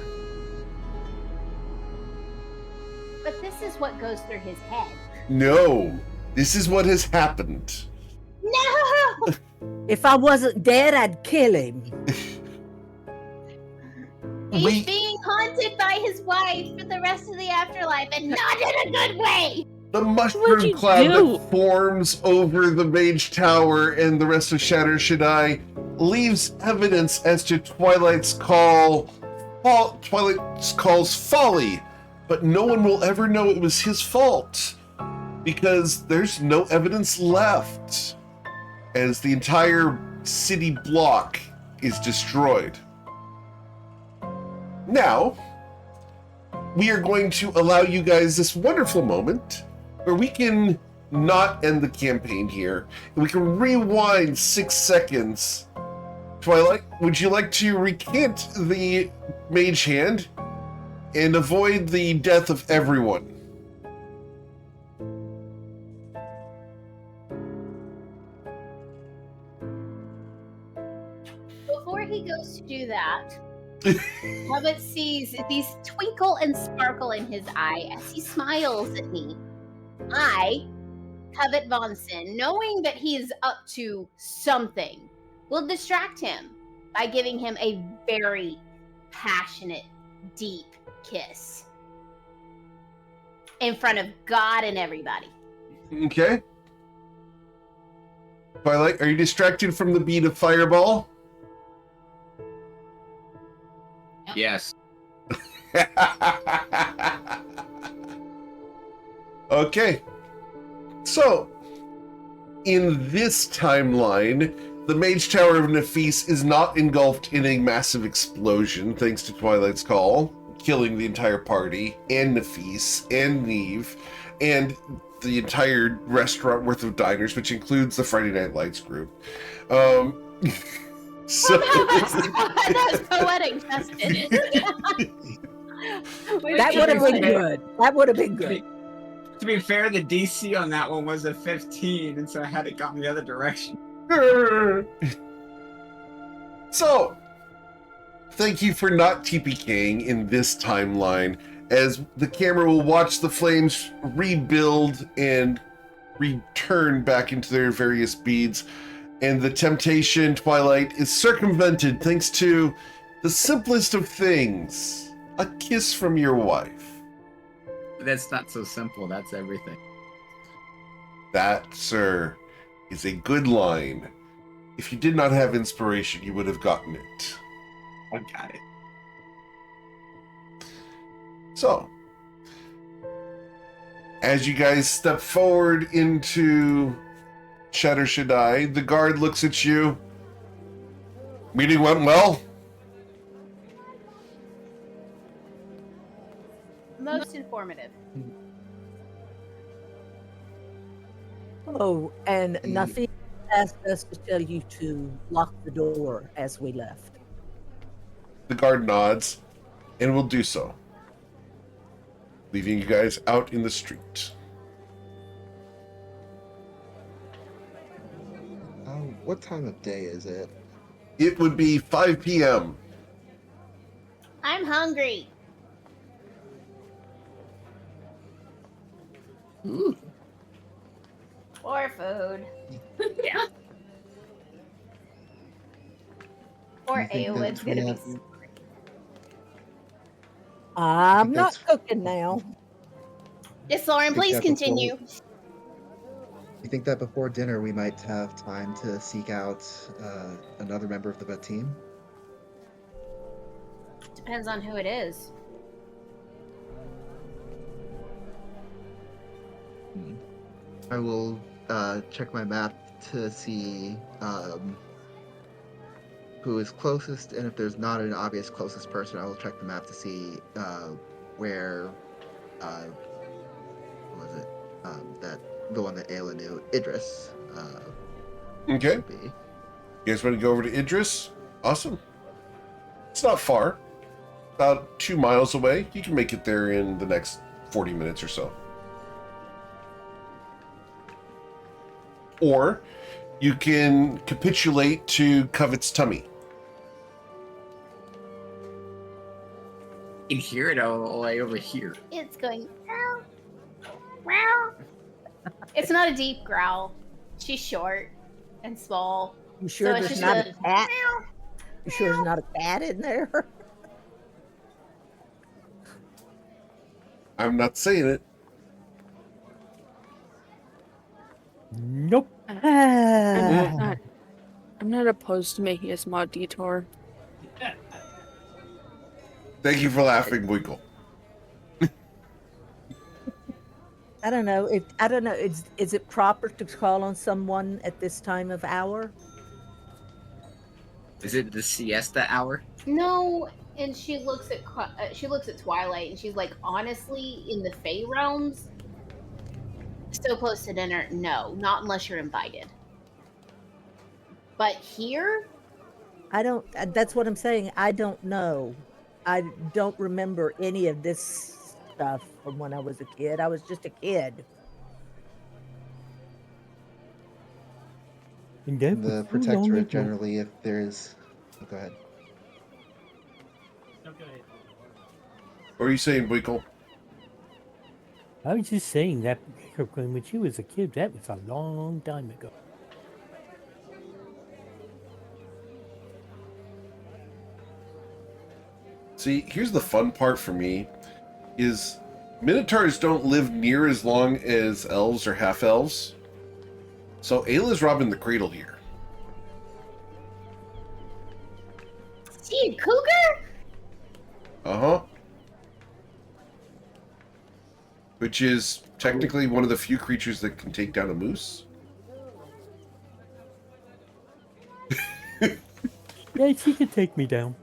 But this is what goes through his head. No, this is what has happened. No! If I wasn't dead, I'd kill him. He's being haunted by his wife for the rest of the afterlife, and not in a good way. The What'd mushroom you cloud do? that forms over the Mage Tower and the rest of Shatter Shaddai leaves evidence as to Twilight's call's folly, but no one will ever know it was his fault because there's no evidence left, as the entire city block is destroyed. Now, we are going to allow you guys this wonderful moment where we can not end the campaign here. We can rewind 6 seconds. Twilight, would you like to recant the mage hand and avoid the death of everyone? Before he goes to do that, Hobbit sees these twinkle and sparkle in his eye as he smiles at me. I, Covet Vonson, knowing that he is up to something, will distract him by giving him a very passionate, deep kiss in front of God and everybody. Okay. Twilight, are you distracted from the beat of Fireball? Yes. Okay. So, in this timeline, the Mage Tower of Nefis is not engulfed in a massive explosion, thanks to Twilight's call, killing the entire party, and Nefis, and Neve, and the entire restaurant worth of diners, which includes the Friday Night Lights group. So That's poetic justice. That would have been good. That would have been good. To be fair, the DC on that one was a 15, and so I had it gone the other direction. So, thank you for not TPKing in this timeline, as the camera will watch the flames rebuild and return back into their various beads, and the temptation, Twilight, is circumvented thanks to the simplest of things, a kiss from your wife. But that's not so simple. That's everything. That, sir, is a good line. If you did not have inspiration, you would have gotten it. I got it. So, as you guys step forward into Shatter Shaddai, the guard looks at you. Meeting went well? Most informative. Oh, and Nafi asked us to tell you to lock the door as we left. The guard nods and will do so, leaving you guys out in the street. What time of day is it? It would be 5 p.m. I'm hungry. Ooh. Or food. Yeah. Or You think Aowen's that we gonna be. have- I'm think not that's- cooking now. Yes, Lauren, think please that before- continue. You think that before dinner we might have time to seek out another member of the team? Depends on who it is. I will check my map to see who is closest, and if there's not an obvious closest person, I will check the map to see where what was it? That the one that Ayla knew, Idris. Okay. Would be. You guys want to go over to Idris? Awesome. It's not far. About 2 miles away. You can make it there in the next 40 minutes or so. Or you can capitulate to Covet's tummy. You can hear it all the way over here. It's going meow, meow. It's not a deep growl. She's short and small. You sure So it's there's just not a a cat? meow. You sure there's not a cat in there? I'm not saying it. Nope. I'm not opposed to making a small detour. Thank you for laughing, Winkle. I don't know. I don't know. Is it proper to call on someone at this time of hour? Is it the siesta hour? No, and she looks at Twilight, and she's like, honestly, in the Fey realms, so close to dinner, no, not unless you're invited. But here, I don't. That's what I'm saying. I don't know. I don't remember any of this stuff from when I was a kid. I was just a kid. And that The was so long protectorate ago. generally, if there's. Oh, go ahead. What are you saying, Winkle? I was just saying that when she was a kid, that was a long time ago. See, here's the fun part for me, is Minotaurs don't live near as long as elves or half-elves. So Ayla's robbing the cradle here. she a cougar? Uh-huh. Which is technically one of the few creatures that can take down a moose. Yeah, she could take me down.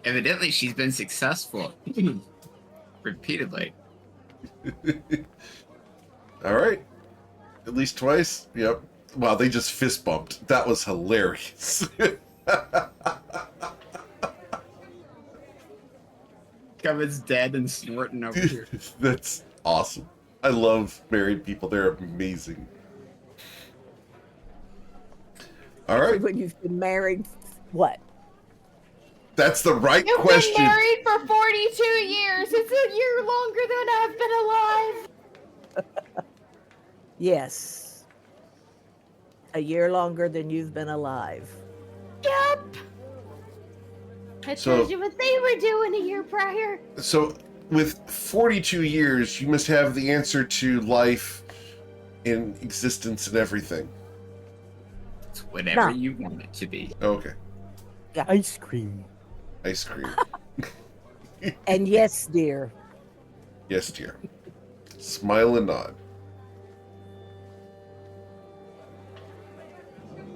Evidently, she's been successful repeatedly. All right. At least twice. Yep. Wow, they just fist bumped. That was hilarious. Kevin's dead and snorting over here. That's awesome. I love married people. They're amazing. All right. When you've been married, what? That's the right You've question. been married for 42 years. It's a year longer than I've been alive. Yes. A year longer than you've been alive. Yep. That So- tells you what they were doing a year prior. So, with 42 years, you must have the answer to life in existence and everything. It's whatever No. you want it to be. Okay. Ice cream. Ice cream. And yes, dear. Yes, dear. Smile and nod.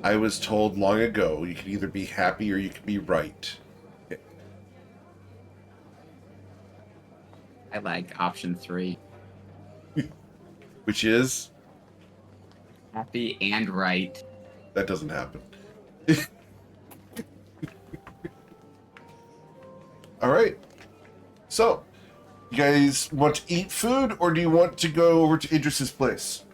I was told long ago you can either be happy or you can be right. I like option 3. Which is, Happy and right. that doesn't happen. All right. So, you guys want to eat food or do you want to go over to Idris's place?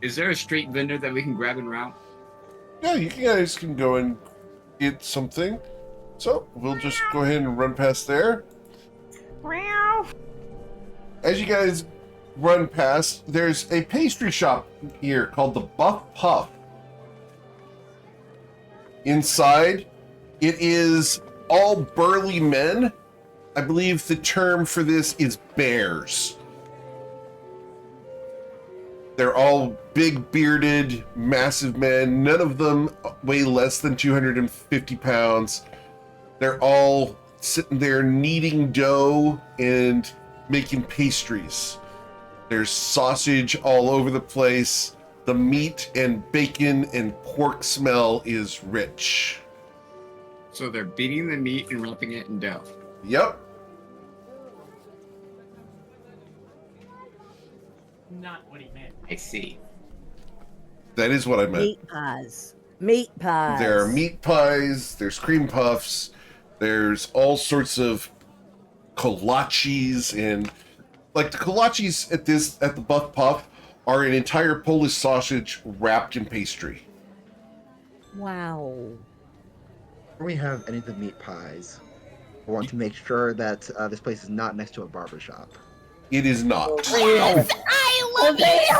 Is there a street vendor that we can grab en route? Yeah, you guys can go and get something. So, we'll just go ahead and run past there. As you guys run past, there's a pastry shop here called the Buff Puff. Inside, it is all burly men. I believe the term for this is bears. They're all big bearded, massive men. None of them weigh less than 250 pounds. They're all sitting there kneading dough and making pastries. There's sausage all over the place. The meat and bacon and pork smell is rich. So they're beating the meat and wrapping it in dough. Yep. Not what he meant. I see. That is what I meant. Meat pies. Meat pies. There are meat pies, there's cream puffs, there's all sorts of kolaches, and like the kolaches at the Buff Puff are an entire Polish sausage wrapped in pastry. Wow. Before we have any of the meat pies, I want to make sure that this place is not next to a barber shop. It is not. Yes, I love it so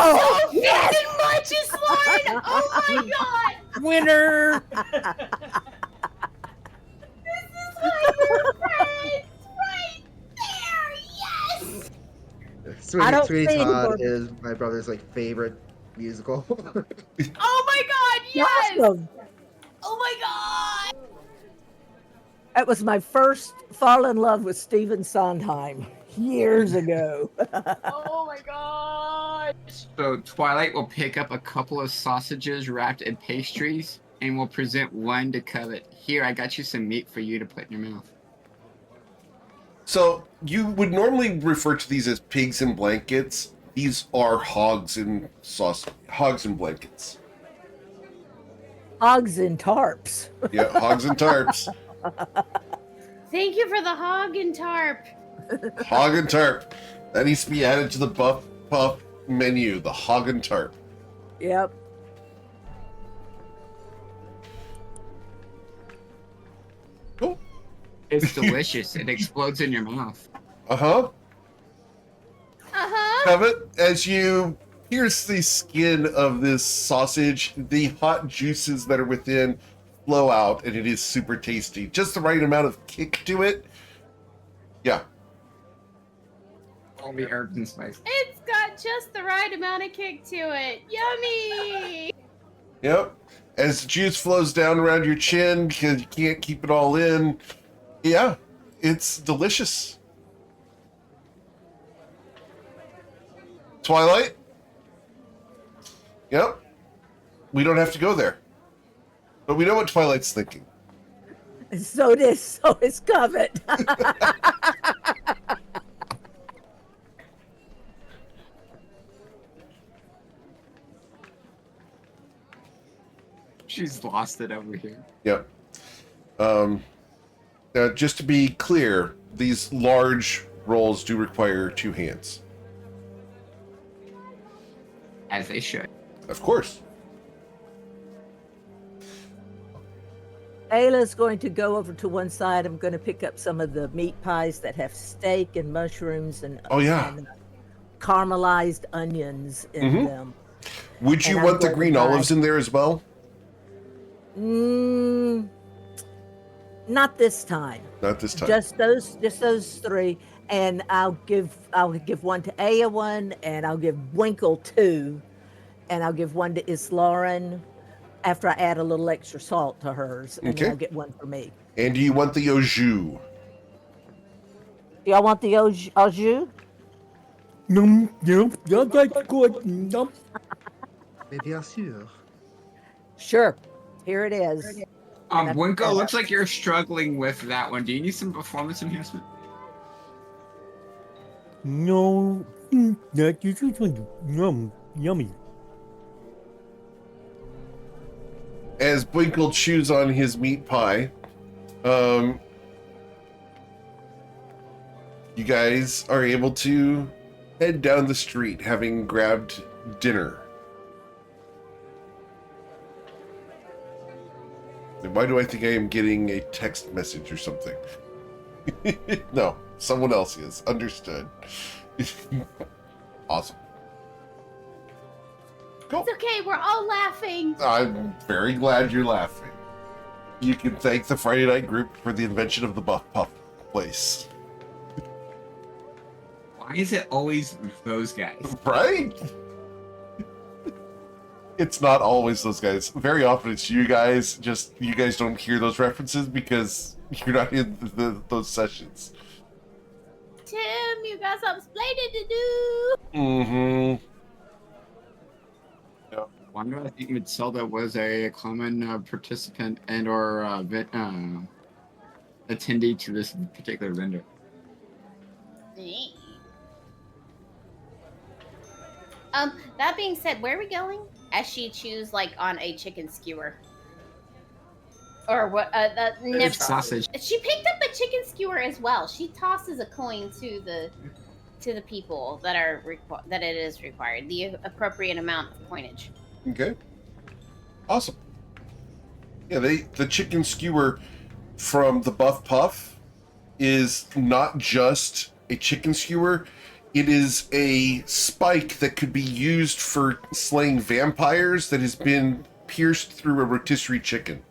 fucking much, Lauren. Oh my god. Winner! My new friends right there. Yes. Sweeney, don't Sweeney see Todd anybody. is my brother's like favorite musical. Oh my God. Yes. Awesome. Oh my God. That was my first fall in love with Stephen Sondheim years ago. Oh my God. So Twilight will pick up a couple of sausages wrapped in pastries and will present one to Covet. Here, I got you some meat for you to put in your mouth. So you would normally refer to these as pigs in blankets. These are hogs in blankets. Hogs and tarps. Yeah, hogs and tarps. Thank you for the hog and tarp. Hog and tarp. That needs to be added to the Buff Puff menu. The hog and tarp. Yep. Cool. It's delicious. It explodes in your mouth. Uh-huh. Uh-huh. Covet, as you pierce the skin of this sausage, the hot juices that are within flow out, and it is super tasty. Just the right amount of kick to it. Yeah. All the herbs and spices. It's got just the right amount of kick to it. Yummy. Yep. As the juice flows down around your chin because you can't keep it all in. Yeah, it's delicious. Twilight? Yep. We don't have to go there. But we know what Twilight's thinking. So is Covet. She's lost it over here. Yep. Now, just to be clear, these large rolls do require 2 hands. As they should. Of course. Ayla's going to go over to one side. I'm going to pick up some of the meat pies that have steak and mushrooms and, Oh, yeah. and caramelized onions in Mhm. them. Would you And I'm want the going to green buy- olives in there as well? Not this time. Not this time. Just those 3, and I'll give one to Aya one, and I'll give Winkle 2, and I'll give one to Islauren after I add a little extra salt to hers, and Okay. then I'll get one for me. And do you want the au jus? Do y'all want the au jus? Yeah, that's good. Num. Mais bien sûr. Sure. Here it is. Winko, looks like you're struggling with that one. Do you need some performance enhancement? No, that is yummy. As Bwinkle chews on his meat pie, you guys are able to head down the street having grabbed dinner. And why do I think I am getting a text message or something? No, someone else is. Understood. Awesome. Cool. It's okay. We're all laughing. I'm very glad you're laughing. You can thank the Friday Night Group for the invention of the Buff Puff place. Why is it always those guys? Right? It's not always those guys. Very often it's you guys. Just you guys don't hear those references because you're not in those sessions. Tim, you got something splendid to do. Mm-hmm. Wonder if Matilda was a common participant and or attendee to this particular vendor. That being said, where are we going? As she chews like on a chicken skewer. Or what? Sausage. She picked up a chicken skewer as well. She tosses a coin to the people that are that it is required, the appropriate amount of coinage. Okay. Awesome. Yeah, the chicken skewer from the Buff Puff is not just a chicken skewer. It is a spike that could be used for slaying vampires that has been pierced through a rotisserie chicken.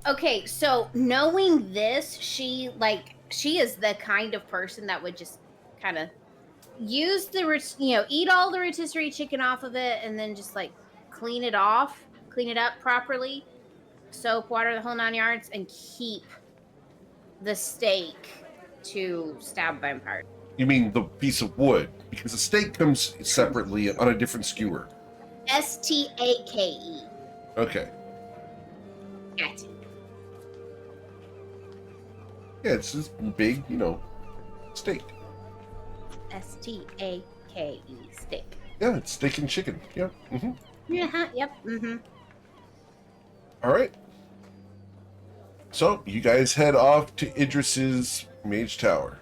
Okay, so knowing this, she is the kind of person that would just kind of use eat all the rotisserie chicken off of it, and then just like clean it up properly, soap, water, the whole 9 yards, and keep the steak to stab vampires. You mean the piece of wood? Because the steak comes separately on a different skewer. Stake. Okay. Gotcha. Yeah, it's this big, steak. Stake, steak. Yeah, it's steak and chicken. Yeah. Mm-hmm. Yeah. Yep. Mm-hmm. All right. So you guys head off to Idris's mage tower.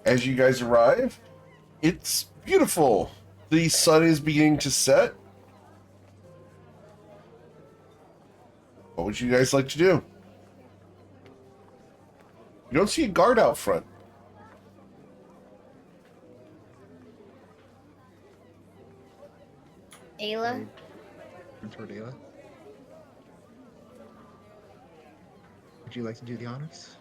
As you guys arrive, it's beautiful. The sun is beginning to set. What would you guys like to do? You don't see a guard out front. Ayla? Toward Ayla. Would you like to do the honors?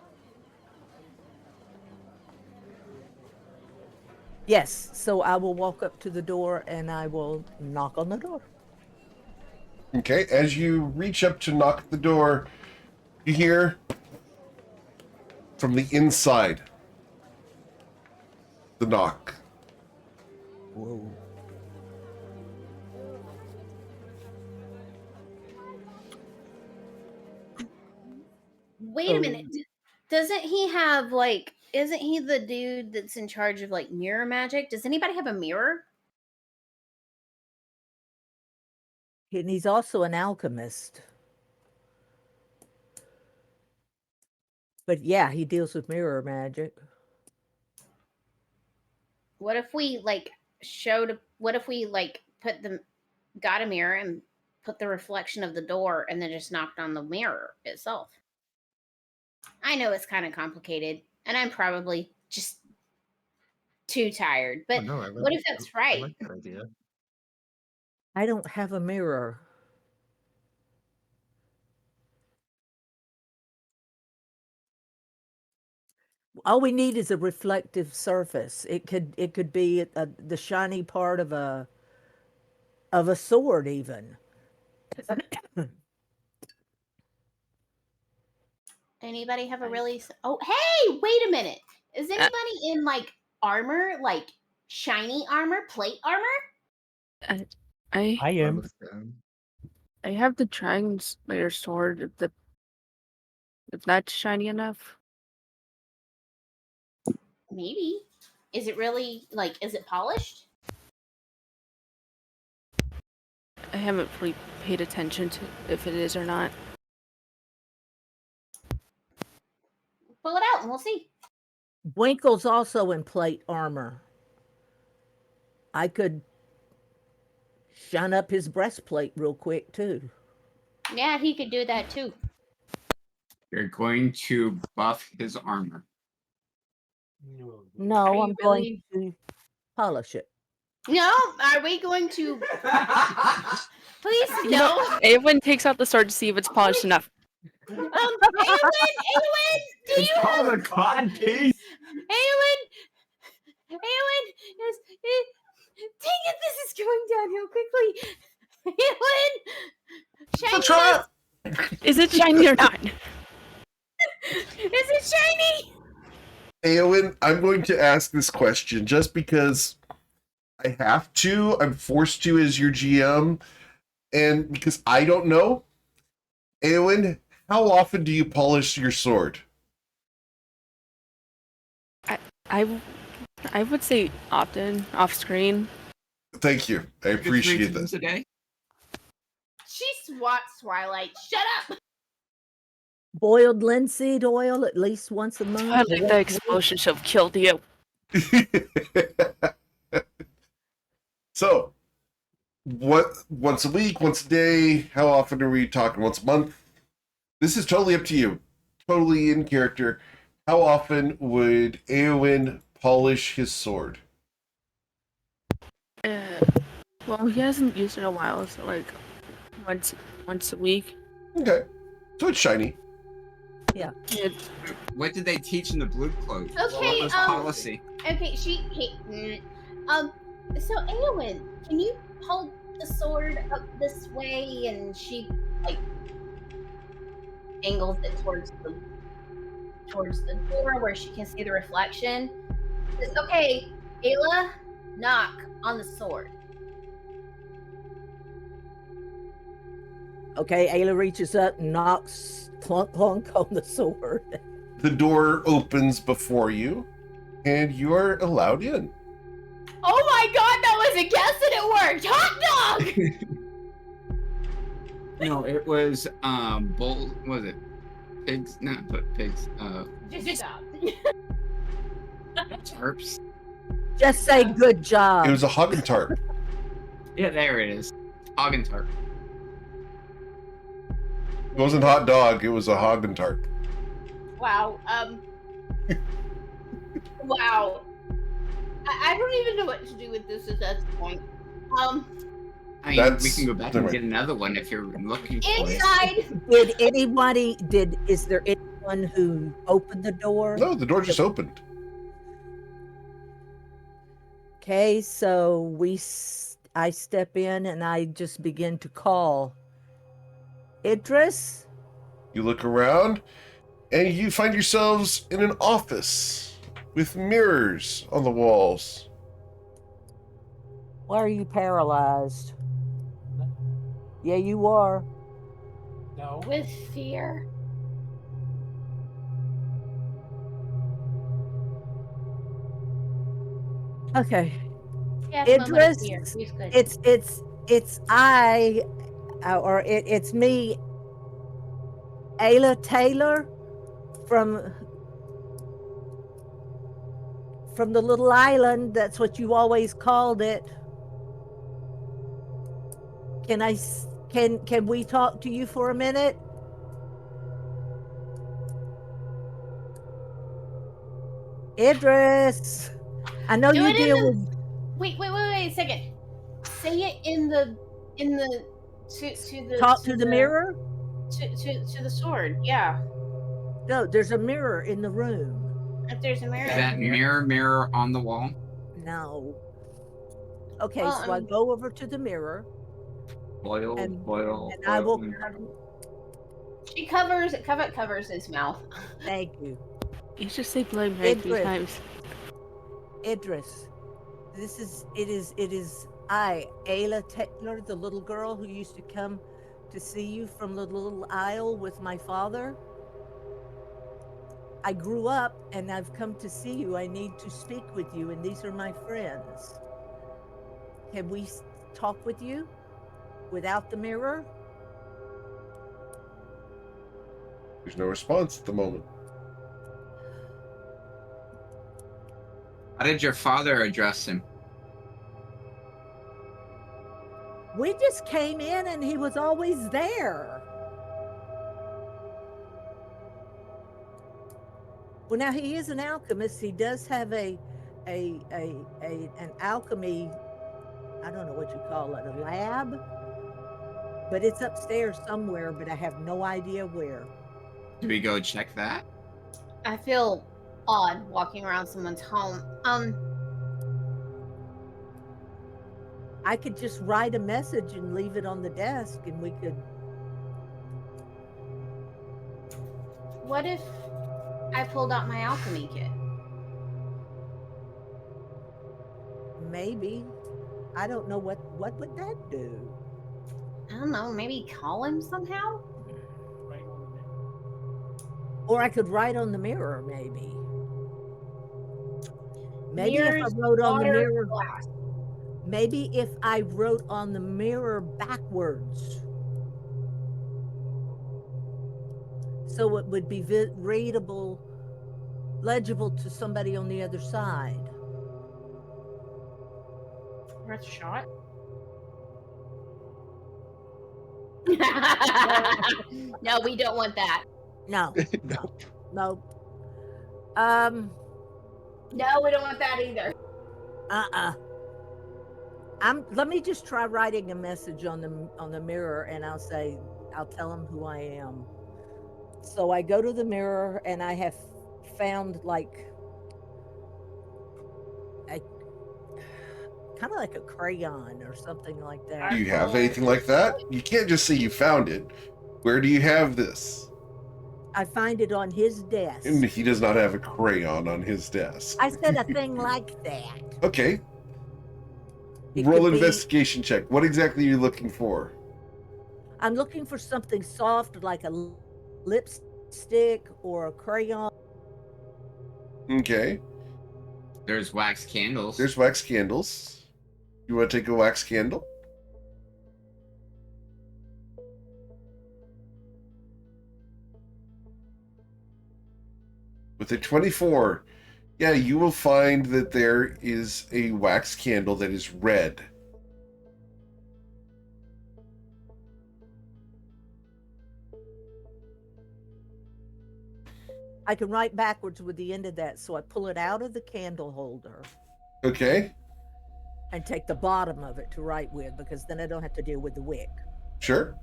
Yes, so I will walk up to the door and I will knock on the door. Okay, as you reach up to knock at the door, you hear from the inside the knock. Whoa. Wait a minute. Doesn't he have isn't he the dude that's in charge of mirror magic? Does anybody have a mirror? And he's also an alchemist. But yeah, he deals with mirror magic. What if we got a mirror and put the reflection of the door and then just knocked on the mirror itself? I know it's kind of complicated and I'm probably just too tired, but Oh, no, I what if that's I right? like that idea. I don't have a mirror. All we need is a reflective surface. It could be the shiny part of a sword even. Anybody have a really Oh, hey, wait a minute. Is anybody in armor, shiny armor, plate armor? I I am. I have the Dragon Slayer sword. If that's shiny enough. Maybe. Is it really is it polished? I haven't really paid attention to if it is or not. Pull it out and we'll see. Winkle's also in plate armor. I could shine up his breastplate real quick too. Yeah, he could do that too. You're going to buff his armor. No, Are I'm you going to polish it. No, are we going to please no. Eowyn takes out the sword to see if it's polished enough. Eowyn, do It's you called a cod piece. Eowyn, yes, dang it, this is going downhill quickly. Eowyn, shiny. Is it shiny or not? Is it shiny? Eowyn, I'm going to ask this question just because I have to. I'm forced to as your GM, and because I don't know. Eowyn, how often do you polish your sword? I would say often, off screen. Thank you. I appreciate Times that. a day. She swats Twilight. Shut up. Boiled linseed oil at least once a month. I think the explosion should have killed you. So, once a week, once a day? How often are we talking? Once a month? This is totally up to you. Totally in character. How often would Eowyn polish his sword? Well, he hasn't used it in a while, so like once a week. Okay. So it's shiny. It, What did they teach in the Blue Cloak? What Okay, was policy? Okay, so Aowen, can you hold the sword up this way? And she like angles it towards the door where she can see the reflection. Says, okay, Ayla, knock on the sword. Okay, Ayla reaches up and knocks clunk clunk on the sword. The door opens before you, and you are allowed in. Oh my god, that was a guess and it worked! Hot dog! No, it was bull. Was it pigs? Not but pigs. Just stop. Tarps. Just say good job. It was a Hoggentarp. Yeah, there it is. Hoggentarp. It wasn't hot dog, it was a Hoggentarp. Wow. Wow. I don't even know what to do with this at this point. I mean, we That's- can go back never and mind. get another one if you're looking for it. Inside. Is there anyone who opened the door? No, the door just opened. Okay, so I step in and I just begin to call. Idris? You look around, and you find yourselves in an office with mirrors on the walls. Why are you paralyzed? Yeah, you are. No. With fear. Okay. Yes, Idris, fear. He's good. it's it's me, Ayla Taylor from the little island. That's what you always called it. Can we talk to you for a minute? Idris, I know Do you it in deal the- with. Wait a second. Say it in the to the Talk to the mirror. to the sword. Yeah. No, there's a mirror in the room. If there's a mirror. Is that mirror on the wall? No. Okay, Well, so I go over to the mirror. Boil, And- boil, and I will- She covers his mouth. Thank you. you should say Bloody Mary 3 Idris. times. Idris, it is I, Ayla Taylor, the little girl who used to come to see you from the little isle with my father. I grew up and I've come to see you. I need to speak with you, and these are my friends. Can we talk with you without the mirror? There's no response at the moment. How did your father address him? We just came in and he was always there. Well, now he is an alchemist. He does have an alchemy, I don't know what you call it, a lab, but it's upstairs somewhere, but I have no idea where. Do we go check that? I feel odd walking around someone's home. I could just write a message and leave it on the desk, and we could. What if I pulled out my alchemy kit? Maybe. I don't know what would that do. I don't know. Maybe call him somehow. Or I could write on the mirror, maybe. Maybe if I Mirrors, wrote on the water, mirror. glass. Maybe if I wrote on the mirror backwards, so it would be readable, legible to somebody on the other side. Worth a shot. No, we don't want that. No, No. no. No, we don't want that either. Let me just try writing a message on the mirror, and I'll tell him who I am. So I go to the mirror, and I have found like a kind of like a crayon or something like that. Do you have anything like that? You can't just say you found it. Where do you have this? I find it on his desk. And he does not have a crayon on his desk. I said a thing like that. Okay. It Roll could be- investigation check. What exactly are you looking for? I'm looking for something soft like a lipstick or a crayon. Okay. There's wax candles. There's wax candles. You want to take a wax candle? With a 24, yeah, you will find that there is a wax candle that is red. I can write backwards with the end of that, so I pull it out of the candle holder Okay, and take the bottom of it to write with, because then I don't have to deal with the wick. sure.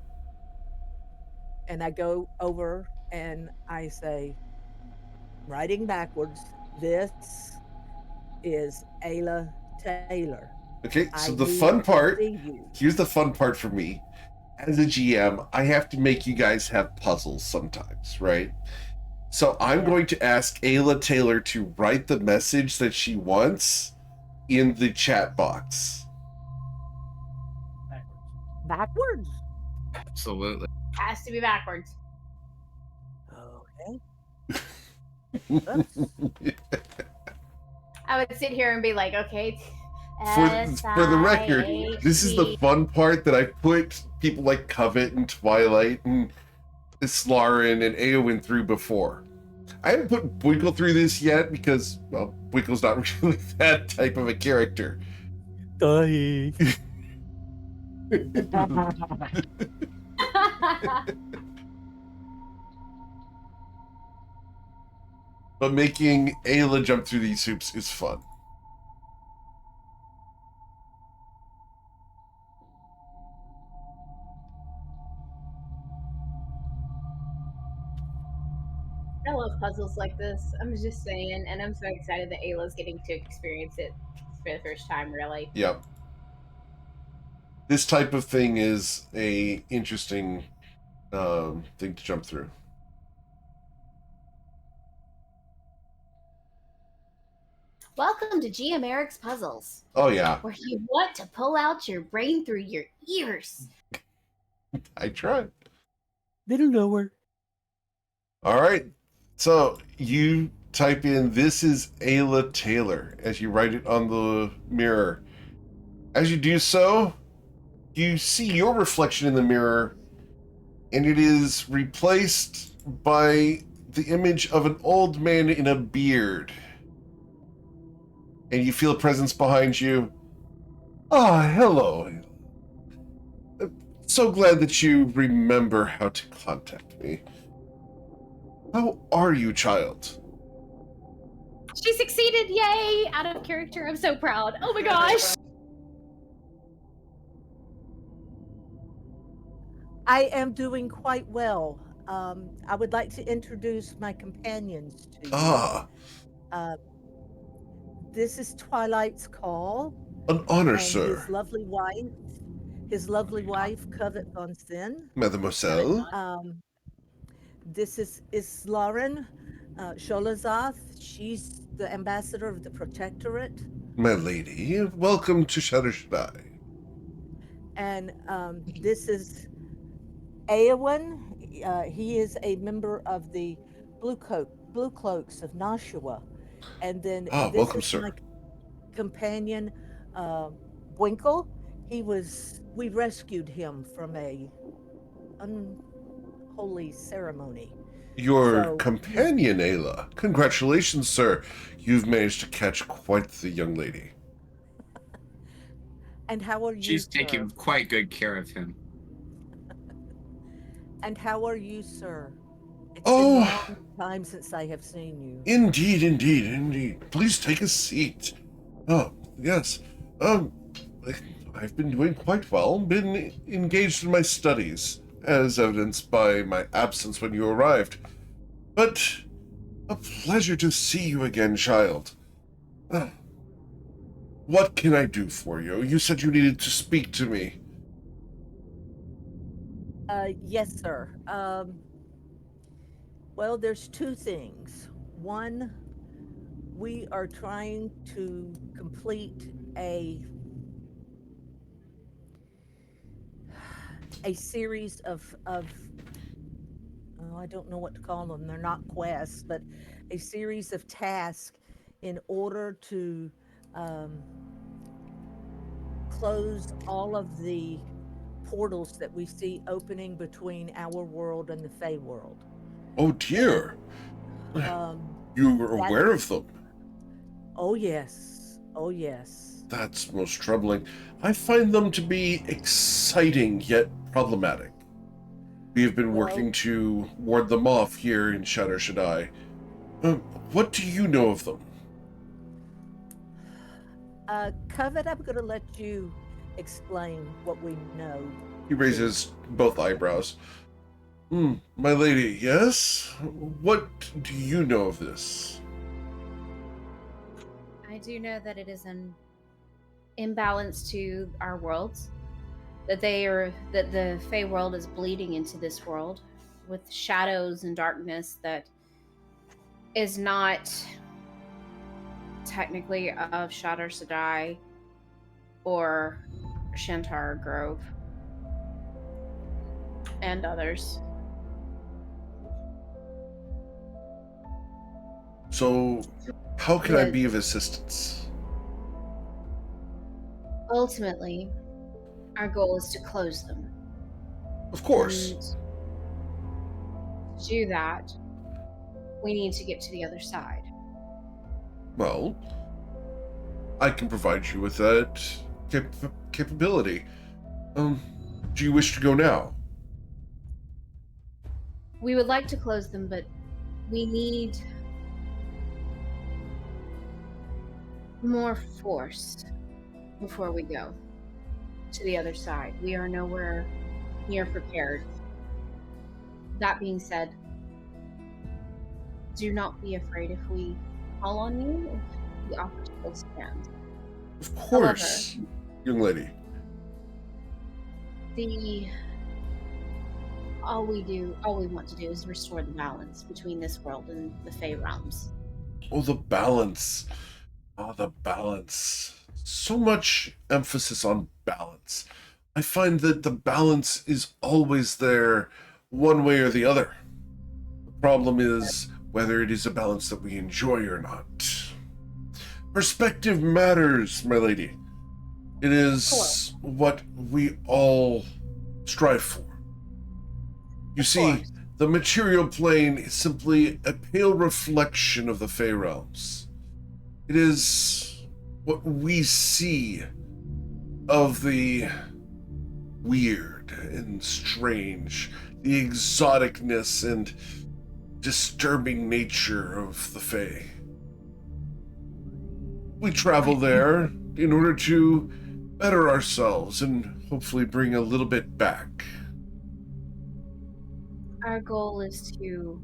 And I go over and I say, writing backwards, this is Ayla Taylor. Okay, so I the need fun to part, see you. here's the fun part for me. As a GM, I have to make you guys have puzzles sometimes, right? So I'm Yeah. going to ask Ayla Taylor to write the message that she wants in the chat box. Backwards? Absolutely. Has to be backwards. Okay. Oops. I would sit here and be like, okay. For the record, this is the fun part that I put people like Covet and Twilight and Slarin and Eowyn through before. I haven't put Winkle through this yet because, well, Winkle's not really that type of a character. Die. But making Ayla jump through these hoops is fun. I love puzzles like this. I'm just saying, and I'm so excited that Ayla's getting to experience it for the first time, really. Yep. This type of thing is a interesting thing to jump through. Welcome to GM Eric's Puzzles, Oh yeah, where you want to pull out your brain through your ears. I tried. Little lower. All right. So you type in "this is Ayla Taylor" as you write it on the mirror. As you do so, you see your reflection in the mirror, and it is replaced by the image of an old man in a beard. And you feel a presence behind you. Ah, hello. So glad that you remember how to contact me. How are you, child? She succeeded! Yay! Out of character. I'm so proud. Oh my gosh! I am doing quite well. I would like to introduce my companions to you. Ah, This is Twilight's Call. an honor, and sir. His lovely wife, Covet von Sin. Mademoiselle. This is Islarin Sholazath. She's the ambassador of the Protectorate. My lady, welcome to Shadowshdai. And this is Eowyn. He is a member of the Blue Cloaks of Nashua. And then this welcome, is sir. my companion, Winkle. We rescued him from a unholy ceremony. Your So- companion, Ayla. Congratulations, sir. You've managed to catch quite the young lady. And how are you, She's sir? taking quite good care of him. And how are you, sir? It's Oh. been a long time since I have seen you. Indeed, indeed, indeed. Please take a seat. Oh, yes. I've been doing quite well, been engaged in my studies, as evidenced by my absence when you arrived. But a pleasure to see you again, child. What can I do for you? You said you needed to speak to me. Yes, sir. Well, there's two things. One, we are trying to complete a series of oh, I don't know what to call them. They're not quests, but a series of tasks in order to um, close all of the portals that we see opening between our world and the Fey world. Oh dear. Um, You were aware of them. oh yes, oh yes. That's most troubling. I find them to be exciting yet problematic. We have been Well, working to ward them off here in Shadow Shaddai. What do you know of them? Covet, I'm going to let you explain what we know. He raises both eyebrows. My lady, yes? What do you know of this? I do know that it is an imbalance to our worlds. That the Fey world is bleeding into this world with shadows and darkness that is not technically of Shatter Sadai or Shantar Grove and others. So, how can I Yes. be of assistance? Ultimately, our goal is to close them. Of course. And to do that, we need to get to the other side. Well, I can provide you with that capability. Do you wish to go now? We would like to close them, but we need more force before we go to the other side. We are nowhere near prepared. That being said, do not be afraid if we call on you, if the offer still stands. Of course, young lady. All we want to do is restore the balance between this world and the Fey realms. Oh, the balance. Oh, the balance. So much emphasis on balance. I find that the balance is always there, one way or the other. The problem is whether it is a balance that we enjoy or not. Perspective matters, my lady. It is what we all strive for. You see, the material plane is simply a pale reflection of the Fey realms. It is what we see of the weird and strange, the exoticness and disturbing nature of the Fae. We travel there in order to better ourselves and hopefully bring a little bit back. Our goal is to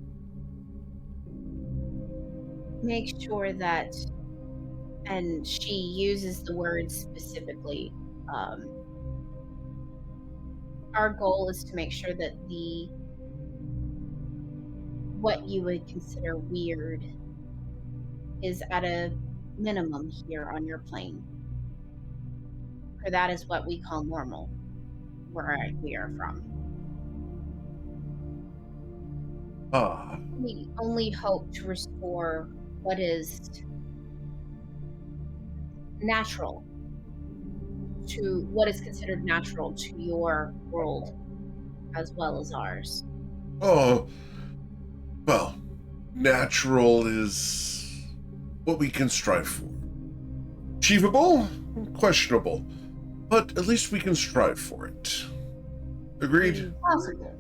make sure that, and she uses the word specifically, our goal is to make sure that what you would consider weird is at a minimum here on your plane. For that is what we call normal, where we are from. We only hope to restore what is natural to what is considered natural to your world as well as ours. Oh, well, natural is what we can strive for. Achievable? Questionable. But at least we can strive for it. Agreed? Possible.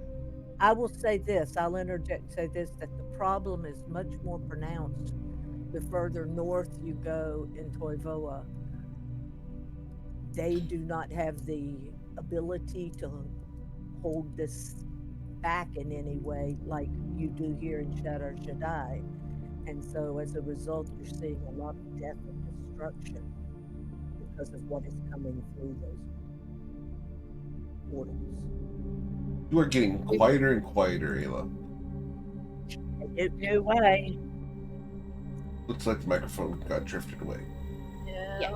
I will say this, I'll interject and say this, that the problem is much more pronounced the further north you go in Toivoa. they do not have the ability to hold this back in any way like you do here in Shadow Shaddai. And so as a result, you're seeing a lot of death and destruction because of what is coming through those portals. You are getting quieter and quieter, Ayla. No way. Looks like the microphone got drifted away. Yeah.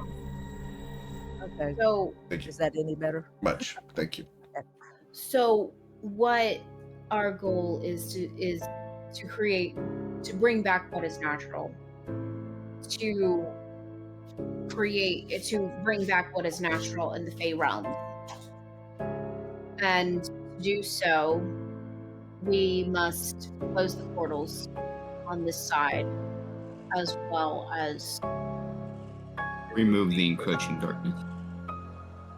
Okay. So Thank you. Is that any better? Much. Thank you. so what our goal is to bring back what is natural, to bring back what is natural in the Fey realm. And to do so, we must close the portals on this side, as well as Remove the encroaching darkness.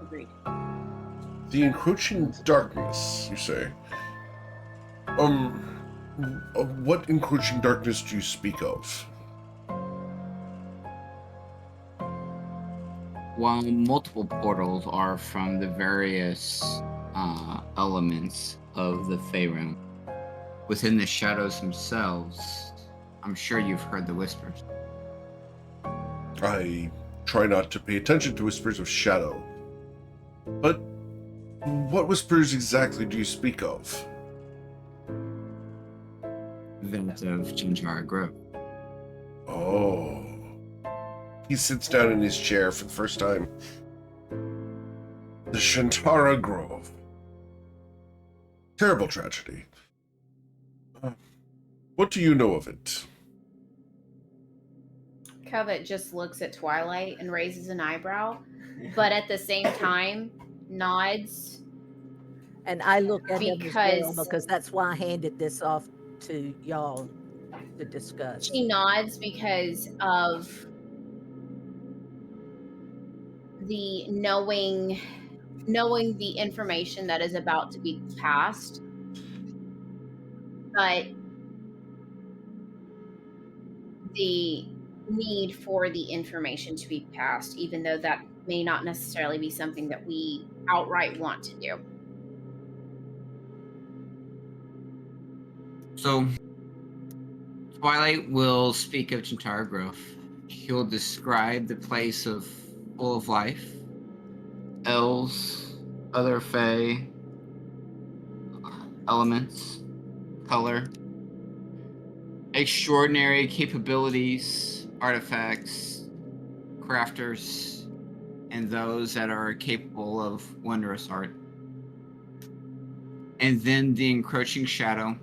agreed. The encroaching darkness, you say? What encroaching darkness do you speak of? While multiple portals are from the various elements of the Fey realm, within the shadows themselves, I'm sure you've heard the whispers. I try not to pay attention to whispers of shadow. But what whispers exactly do you speak of? That of Jinjara Grove. Oh. He sits down in his chair for the first time. The Shantara Grove. Terrible tragedy. What do you know of it? Covet just looks at Twilight and raises an eyebrow, but at the same time nods. And I look at him as well Because- because that's why I handed this off to y'all to discuss. She nods because of the knowing the information that is about to be passed, but the need for the information to be passed, even though that may not necessarily be something that we outright want to do. So, Twilight will speak of Chintara Grove. He'll describe the place full of life, elves, other fae, elements, color, extraordinary capabilities, artifacts, crafters, and those that are capable of wondrous art. And then the encroaching shadow,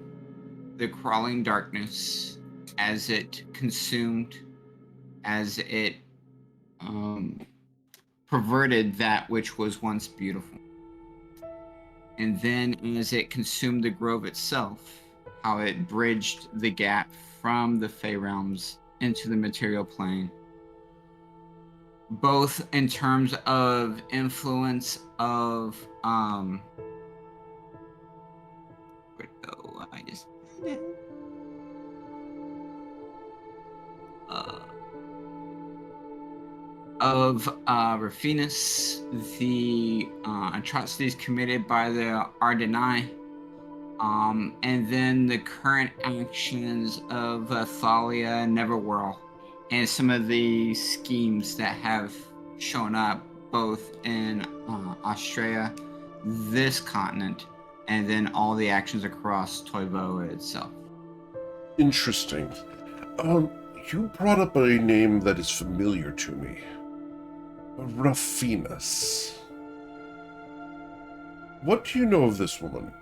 the crawling darkness, as it consumed, as it perverted that which was once beautiful. And then as it consumed the grove itself, how it bridged the gap from the Fey realms into the material plane, both in terms of influence of Rufinus, the atrocities committed by the Ardenai, and then the current actions of Thalia and Neverwhirl, and some of the schemes that have shown up both in Australia, this continent, and then all the actions across Toivoa itself. Interesting. You brought up a name that is familiar to me. Rufinus. What do you know of this woman?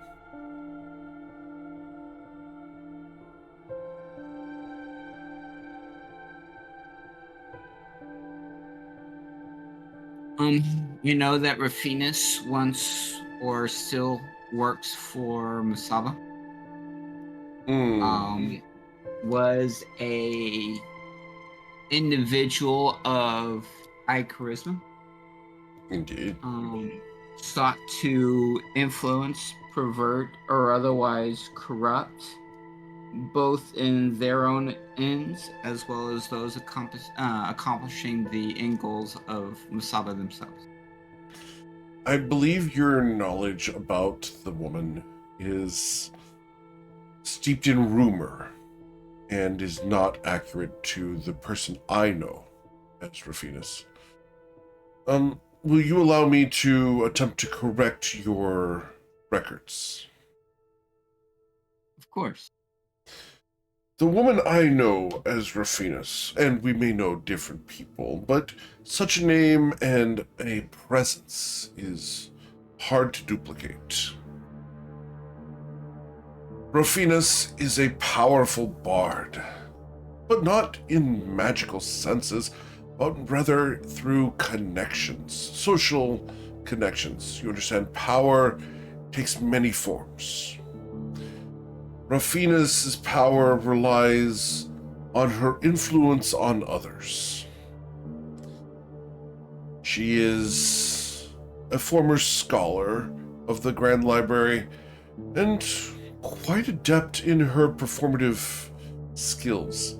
You know that Rufinus once or still works for Masaba. Was a individual of high charisma. Indeed. Sought to influence, pervert, or otherwise corrupt, both in their own ends as well as those accomplishing the end goals of Masaba themselves. I believe your knowledge about the woman is steeped in rumor and is not accurate to the person I know as Rafinus. Will you allow me to attempt to correct your records? Of course. The woman I know as Rafinus, and we may know different people, but such a name and a presence is hard to duplicate. Rafinus is a powerful bard, but not in magical senses, but rather through connections, social connections. You understand, power takes many forms. Rafinus's power relies on her influence on others. She is a former scholar of the Grand Library and quite adept in her performative skills.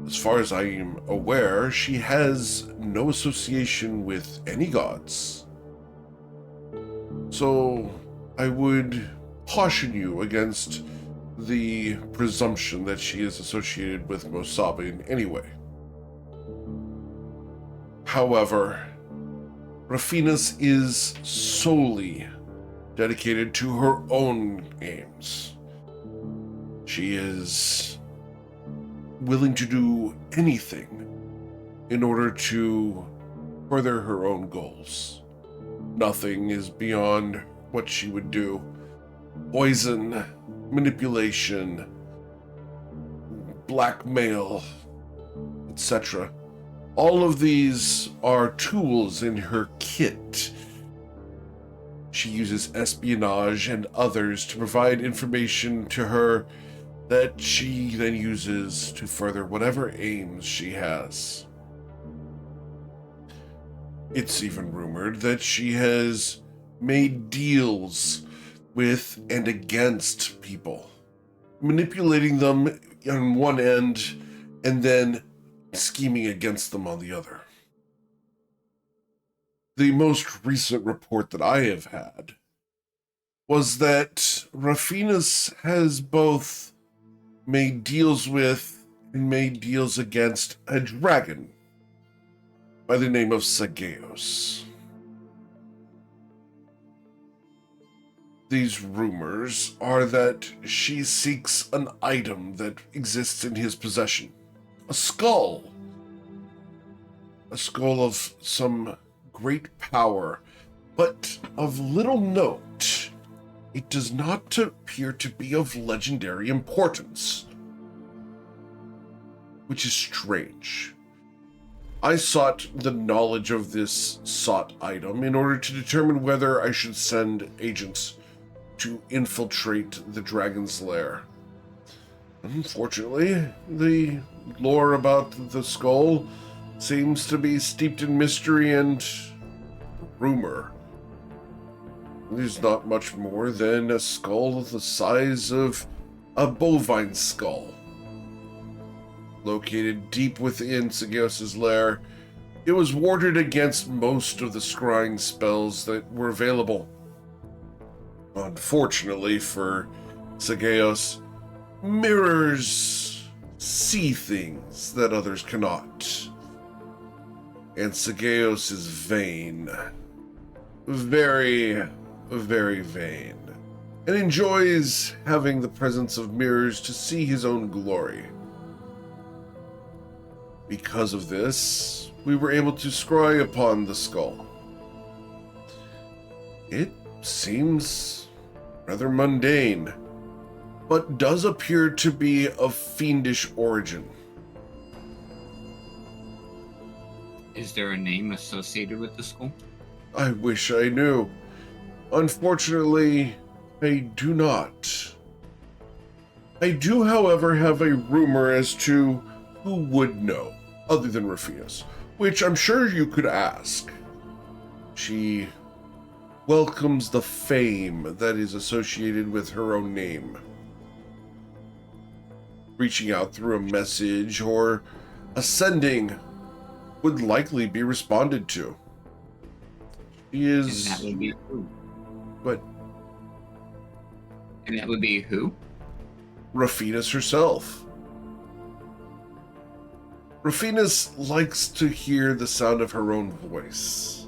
As far as I am aware, she has no association with any gods. So I would caution you against the presumption that she is associated with Mosaba in any way. However, Rafinus is solely dedicated to her own aims. She is willing to do anything in order to further her own goals. Nothing is beyond what she would do. Poison, manipulation, blackmail, etc. All of these are tools in her kit. She uses espionage and others to provide information to her that she then uses to further whatever aims she has. It's even rumored that she has made deals with and against people, manipulating them on one end and then scheming against them on the other. The most recent report that I have had was that Rafinus has both made deals with and made deals against a dragon by the name of Sageos. These rumors are that she seeks an item that exists in his possession. A skull. A skull of some great power, but of little note. It does not appear to be of legendary importance, which is strange. I sought the knowledge of this sought item in order to determine whether I should send agents to infiltrate the dragon's lair. Unfortunately, the lore about the skull seems to be steeped in mystery and rumor. It is not much more than a skull the size of a bovine skull. Located deep within Sageos' lair, it was warded against most of the scrying spells that were available. Unfortunately for Sageos, mirrors see things that others cannot. And Sageos is vain. Very, very vain. And enjoys having the presence of mirrors to see his own glory. Because of this, we were able to scry upon the skull. It seems rather mundane, but does appear to be of fiendish origin. Is there a name associated with the skull? I wish I knew. Unfortunately, I do not. I do, however, have a rumor as to who would know, other than Rafinus, which I'm sure you could ask. She welcomes the fame that is associated with her own name. Reaching out through a message or ascending would likely be responded to. He And that is. would be who? But And that would be who? Rafinas herself. Rafinas likes to hear the sound of her own voice.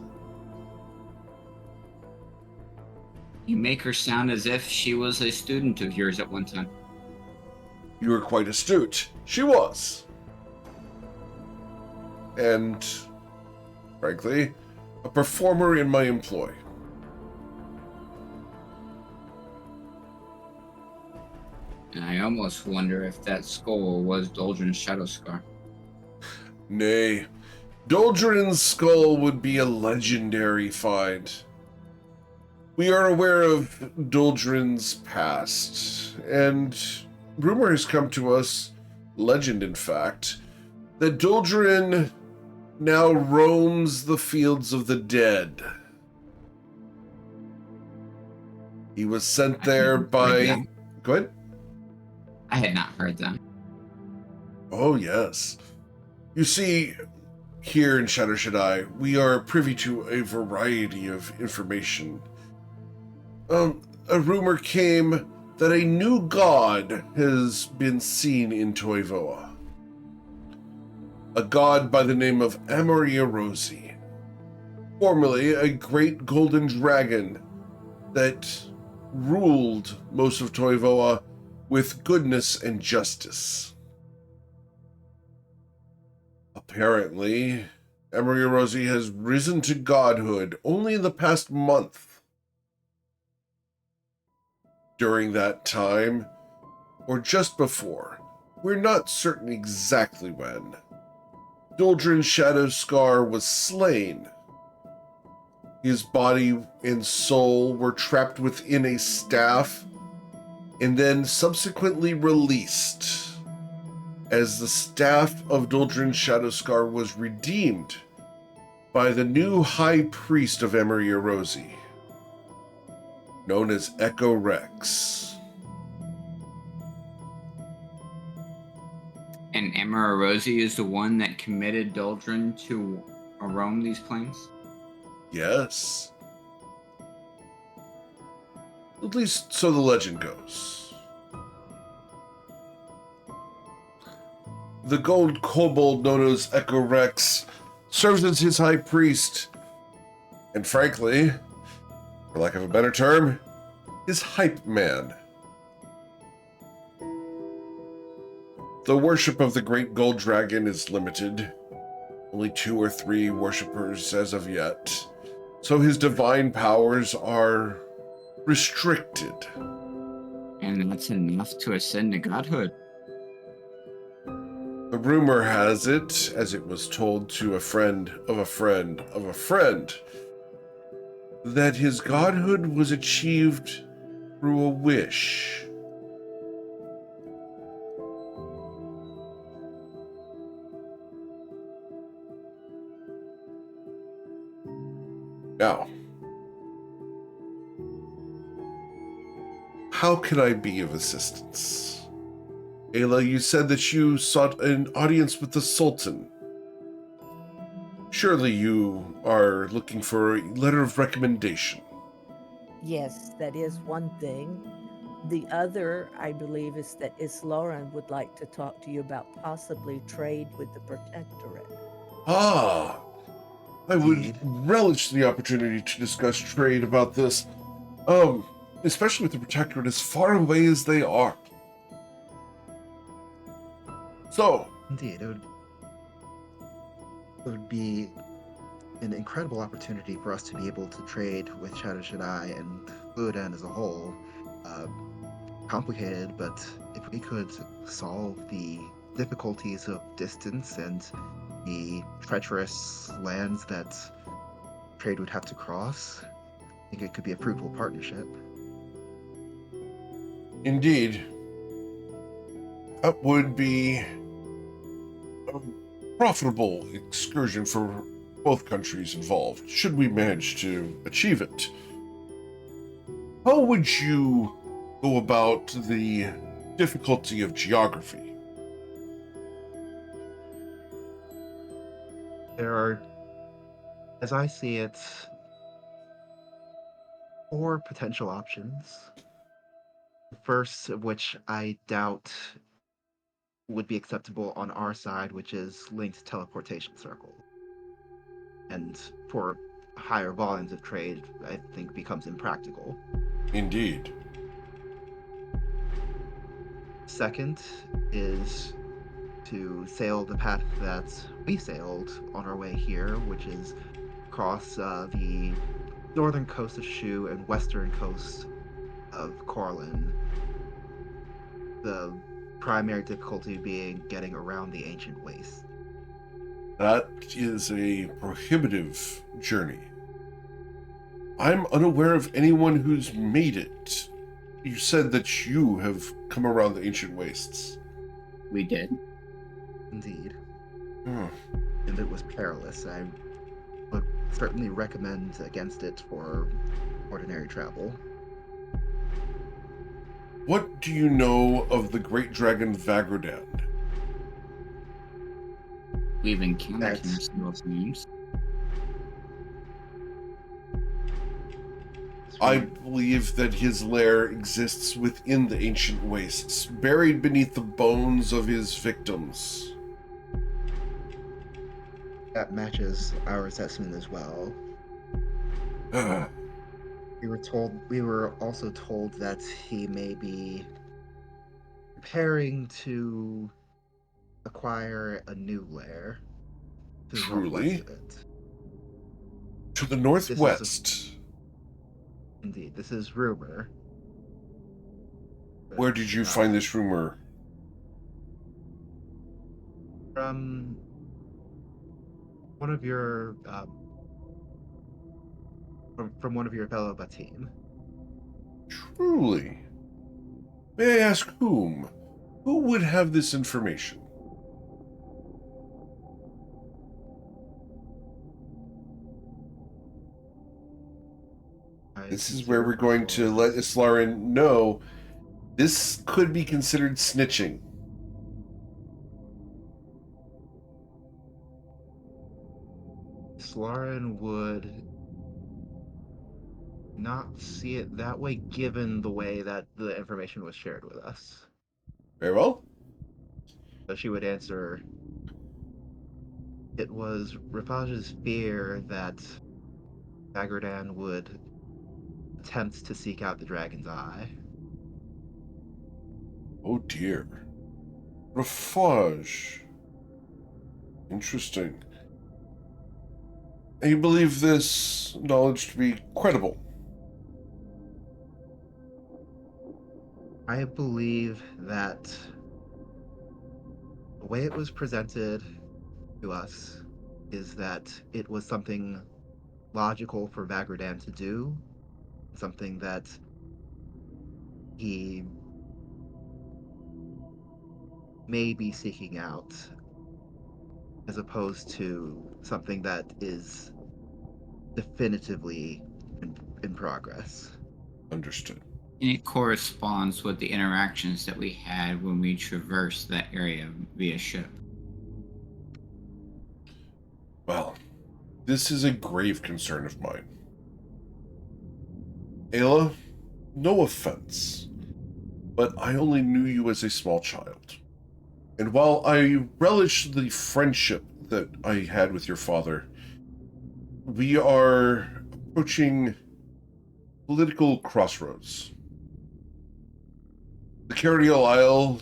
You make her sound as if she was a student of yours at one time. You were quite astute. She was. And, frankly, a performer in my employ. And I almost wonder if that skull was Doldrin's shadow scar. Nay, Doldrin's skull would be a legendary find. We are aware of Doldrin's past, and rumor has come to us, legend in fact, that Doldrin now roams the fields of the dead. He was sent there by... Go ahead. I had not heard that. Oh, yes. You see, here in Shadow Shaddai, we are privy to a variety of information. A rumor came that a new god has been seen in Toivoa. A god by the name of Amaria Rosi. Formerly a great golden dragon that ruled most of Toivoa with goodness and justice. Apparently, Amaria Rosi has risen to godhood only in the past month. During that time, or just before, we're not certain exactly when, Doldrin's shadow scar was slain. His body and soul were trapped within a staff and then subsequently released, as the staff of Doldrin's shadow scar was redeemed by the new high priest of Amaria Rosi, known as Echo Rex. And Emera Rosie is the one that committed Doldrin to roam these plains? Yes. At least so the legend goes. The gold kobold known as Echo Rex serves as his high priest, and frankly, for lack of a better term, his hype man. The worship of the great gold dragon is limited. Only 2 or 3 worshippers as of yet. So his divine powers are restricted. And that's enough to ascend to godhood. The rumor has it, as it was told to a friend of a friend of a friend, that his godhood was achieved through a wish. Now, how can I be of assistance? Ayla, you said that you sought an audience with the Sultan. Surely you are looking for a letter of recommendation. Yes, that is one thing. The other, I believe, is that Islauren would like to talk to you about possibly trade with the Protectorate. Ah, I would Indeed. relish the opportunity to discuss trade about this. Especially with the Protectorate as far away as they are. So, Indeed, it would be an incredible opportunity for us to be able to trade with Shadow Shaddai and Luodan as a whole. Complicated, but if we could solve the difficulties of distance and the treacherous lands that trade would have to cross, I think it could be a fruitful partnership. indeed, that would be a profitable excursion for both countries involved, should we manage to achieve it. How would you go about the difficulty of geography? There are, as I see it, 4 potential options. The first of which I doubt would be acceptable on our side, which is linked teleportation circle. And for higher volumes of trade, I think becomes impractical. Indeed. Second is to sail the path that we sailed on our way here, which is across the northern coast of Shu and western coast of Corlin. The primary difficulty being getting around the ancient waste. That is a prohibitive journey. I'm unaware of anyone who's made it. You said that you have come around the ancient wastes. We did. Indeed. Hmm. And it was perilous. I would certainly recommend against it for ordinary travel. What do you know of the great dragon Vagrodan? We've encountered him That's- several times. I believe that his lair exists within the ancient wastes, buried beneath the bones of his victims. That matches our assessment as well. We were also told that he may be preparing to acquire a new lair to the Truly? northwest of it. To the This northwest. Indeed, this is rumor. Where did you find this rumor? From one of your from one of your fellow Batim. Truly? May I ask whom? Who would have this information? This is where we're going to let Islarin know this could be considered snitching. Slarin would not see it that way, given the way that the information was shared with us. Very well. So she would answer, it was Rapage's fear that Agradan would attempt to seek out the Dragon's Eye. Oh dear. Rafage. Interesting. And you believe this knowledge to be credible? I believe that the way it was presented to us is that it was something logical for Vagradan to do, something that he may be seeking out, as opposed to something that is definitively in progress. Understood. And it corresponds with the interactions that we had when we traversed that area via ship. Well, this is a grave concern of mine. Ayla, no offense, but I only knew you as a small child. And while I relish the friendship that I had with your father, we are approaching political crossroads. The Cariel Isle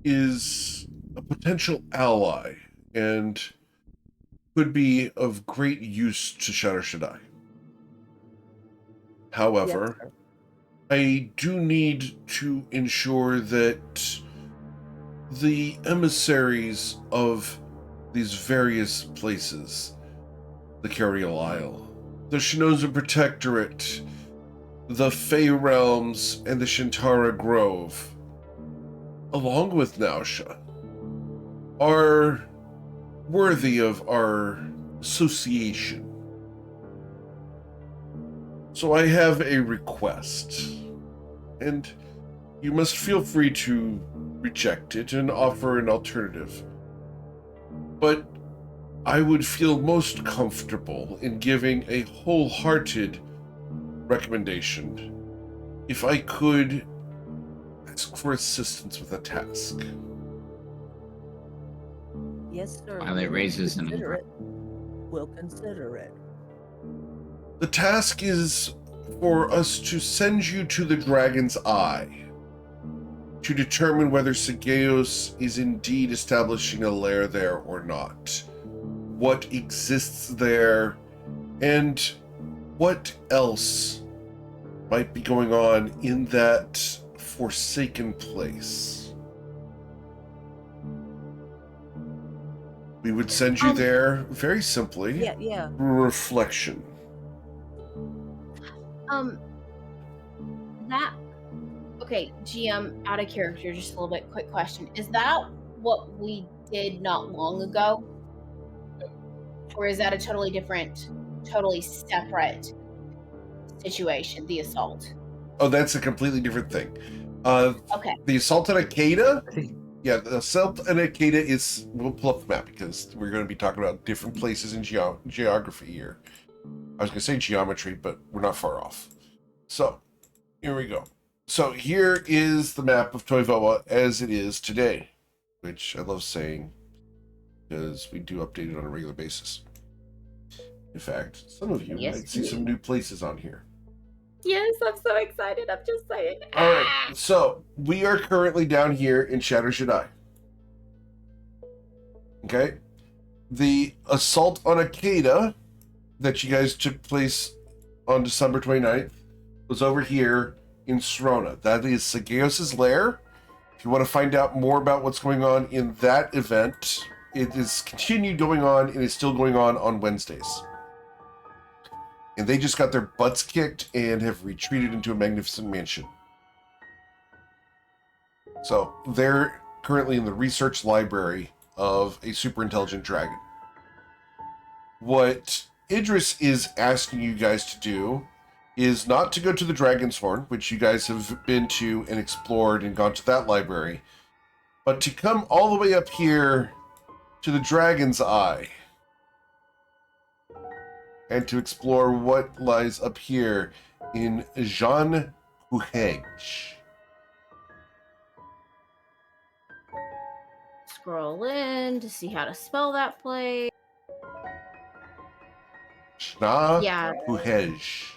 is a potential ally and could be of great use to Shadow Shaddai. However, Yes, sir. I do need to ensure that the emissaries of these various places, the Cariel Isle, the Shinoza Protectorate, the Fey Realms, and the Shintara Grove, along with Nausha, are worthy of our association. So I have a request, and you must feel free to reject it and offer an alternative. But I would feel most comfortable in giving a wholehearted recommendation. If I could ask for assistance with a task. Yes, sir. Twilight raises an consider eyebrow. it. We'll consider it. The task is for us to send you to the Dragon's Eye to determine whether Sageos is indeed establishing a lair there or not, what exists there, and what else might be going on in that forsaken place. We would send you there very simply. Yeah. Reflection. That okay, GM, out of character, just a little bit quick question. Is that what we did not long ago? Or is that a totally different, totally separate situation, the assault? Oh, that's a completely different thing. Okay. The assault on Akeda? I think Yeah, the assault on Akeda is... We'll pull up the map because we're going to be talking about different places in geography here. I was going to say geometry, but we're not far off. So, here we go. So, here is the map of Toivoa as it is today, which I love saying because we do update it on a regular basis. In fact, some of you Yes, might see some new places on here. Yes, I'm so excited. I'm just saying. All right, so we are currently down here in Shadow Shaddai. Okay? The assault on Akeda that you guys took place on December 29th was over here in Srona. That is Sageos' lair. If you want to find out more about what's going on in that event, it is continued going on and is still going on Wednesdays. And they just got their butts kicked and have retreated into a magnificent mansion. So they're currently in the research library of a super intelligent dragon. What Idris is asking you guys to do is not to go to the Dragon's Horn, which you guys have been to and explored and gone to that library, but to come all the way up here to the Dragon's Eye and to explore what lies up here in Jean Huhej. Scroll in to see how to spell that place. Shna Yeah. Huhej.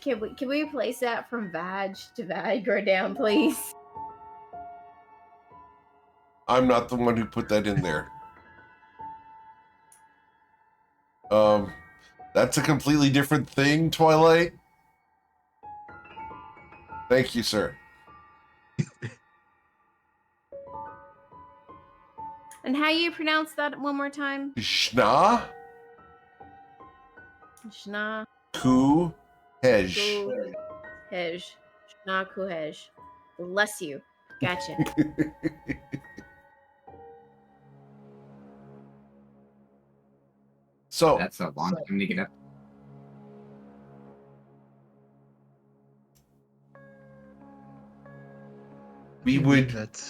Can we replace that from Vag to Viagra down, please? I'm not the one who put that in there. That's a completely different thing, Twilight. Thank you, sir. And how you pronounce that one more time? Shna Shna Kuhej. Kuhej. Shna Kuhej. Bless you. Gotcha. So That's a long time to get up. we would that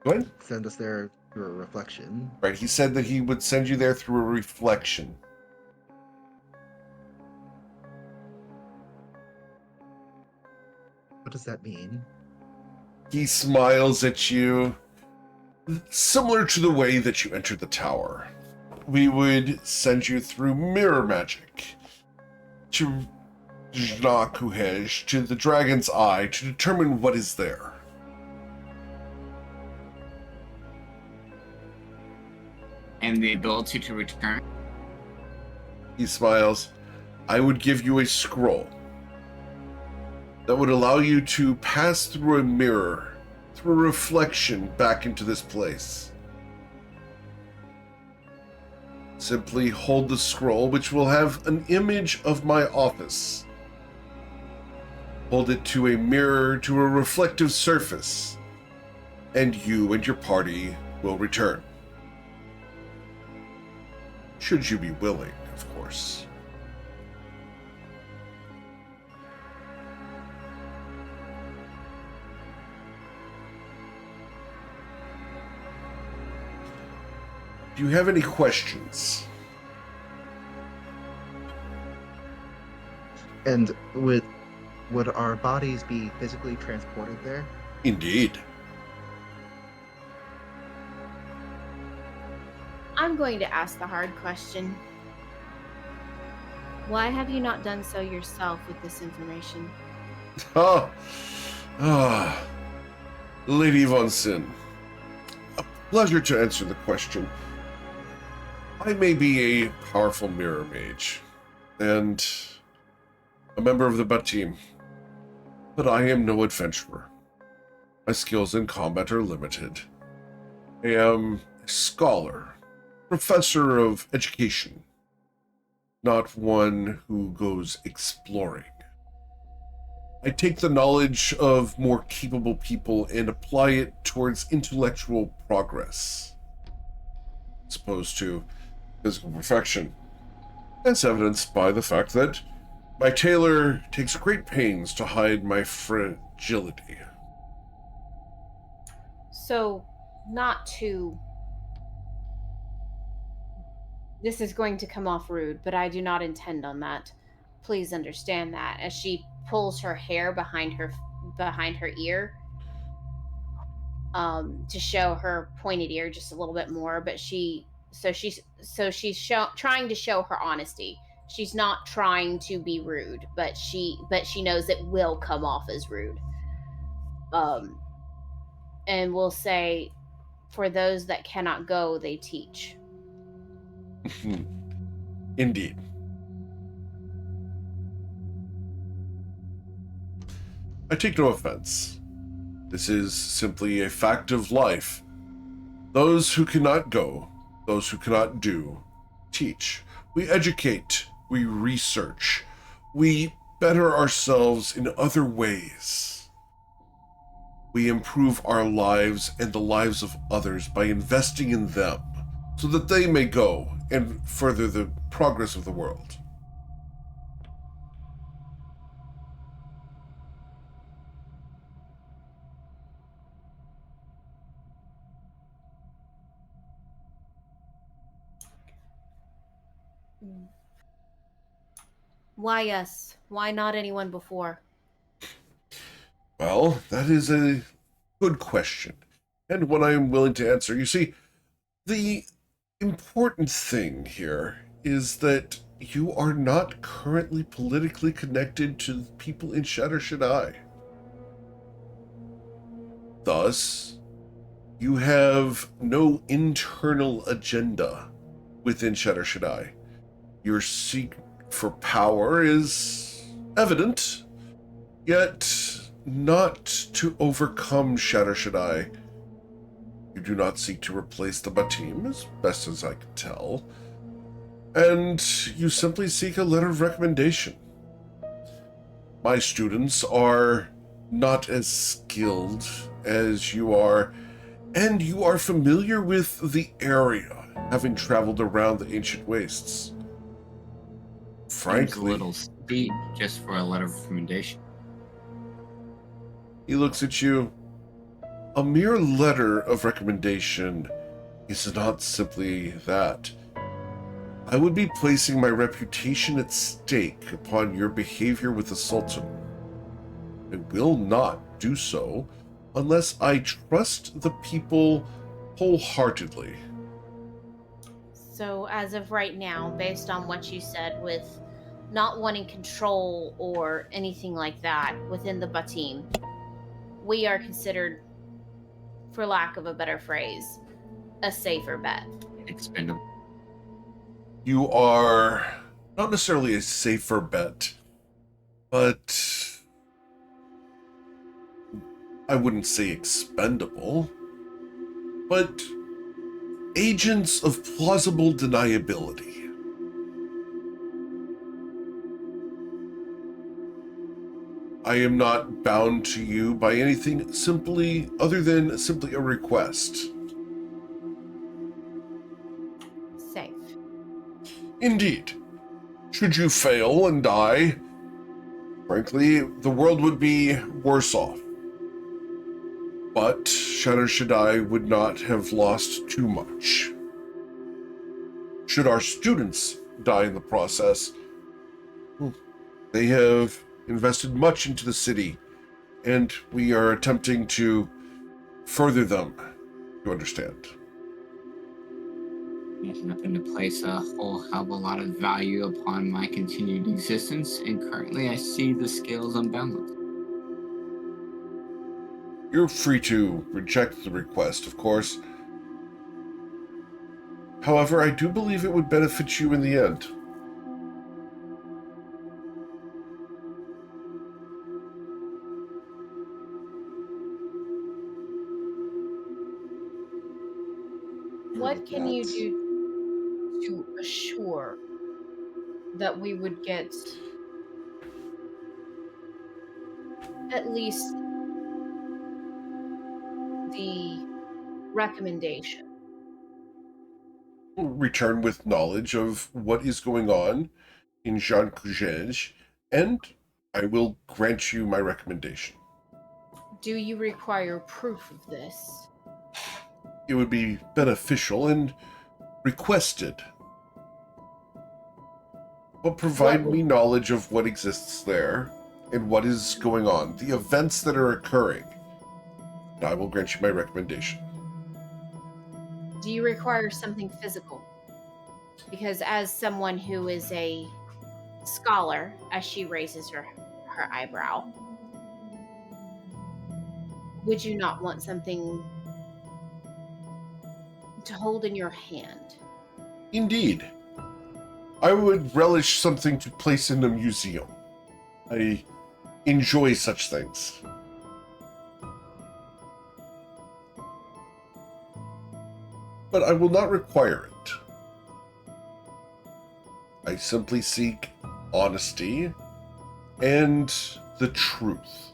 go ahead. send us there through a reflection. Right, he said that he would send you there through a reflection. What does that mean? He smiles at you, similar to the way that you entered the tower. We would send you through mirror magic to Jna Kuhej, to the Dragon's Eye, to determine what is there. And the ability to return. He smiles. I would give you a scroll that would allow you to pass through a mirror, through a reflection back into this place. Simply hold the scroll, which will have an image of my office. Hold it to a mirror, to a reflective surface, and you and your party will return. Should you be willing, of course. Do you have any questions? And would our bodies be physically transported there? Indeed. I'm going to ask the hard question. Why have you not done so yourself with this information? Ah, Lady Von Sin. A pleasure to answer the question. I may be a powerful mirror mage, and a member of the Butt team, but I am no adventurer. My skills in combat are limited. I am a scholar, professor of education, not one who goes exploring. I take the knowledge of more capable people and apply it towards intellectual progress, as opposed to physical perfection, as evidenced by the fact that my tailor takes great pains to hide my fragility. So, not to. This is going to come off rude, but I do not intend on that. Please understand that. As she pulls her hair behind her ear, to show her pointed ear just a little bit more, but she's trying to show her honesty. She's not trying to be rude, but she knows it will come off as rude. And we'll say, for those that cannot go, they teach. Indeed. I take no offense. This is simply a fact of life. Those who cannot go, those who cannot do, teach. We educate, we research, we better ourselves in other ways. We improve our lives and the lives of others by investing in them, so that they may go and further the progress of the world. Why us? Why not anyone before? Well, that is a good question, and one I am willing to answer. You see, the important thing here is that you are not currently politically connected to people in Shatter Shaddai. Thus, you have no internal agenda within Shatter Shaddai. Your seek for power is evident, yet not to overcome Shatter Shaddai. You do not seek to replace the Batim, as best as I can tell, and you simply seek a letter of recommendation. My students are not as skilled as you are, and you are familiar with the area, having traveled around the ancient wastes. Seems a Frankly, little steep just for a letter of recommendation. he looks at you. A mere letter of recommendation is not simply that. I would be placing my reputation at stake upon your behavior with the Sultan. I will not do so unless I trust the people wholeheartedly. So, as of right now, based on what you said, with not wanting control or anything like that within the Batim, we are considered, for lack of a better phrase, a safer bet. Expendable. You are not necessarily a safer bet, but I wouldn't say expendable, but agents of plausible deniability. I am not bound to you by anything simply other than simply a request. Safe. Indeed. Should you fail and die, frankly, the world would be worse off. But Shatter Shaddai would not have lost too much. should our students die in the process. They have invested much into the city, and we are attempting to further them, you understand. I happen to place a whole hell of a lot of value upon my continued existence, and currently I see the scales unbalanced. You're free to reject the request, of course. However, I do believe it would benefit you in the end. What can you That. do to assure that we would get at least the recommendation? Return with knowledge of what is going on in Jean Cougege, and I will grant you my recommendation. Do you require proof of this? It would be beneficial and requested, but provide me knowledge of what exists there and what is going on, the events that are occurring, and I will grant you my recommendation. Do you require something physical? Because as someone who is a scholar, as she raises her eyebrow, would you not want something to hold in your hand? Indeed. I would relish something to place in a museum. I enjoy such things. But I will not require it. I simply seek honesty and the truth.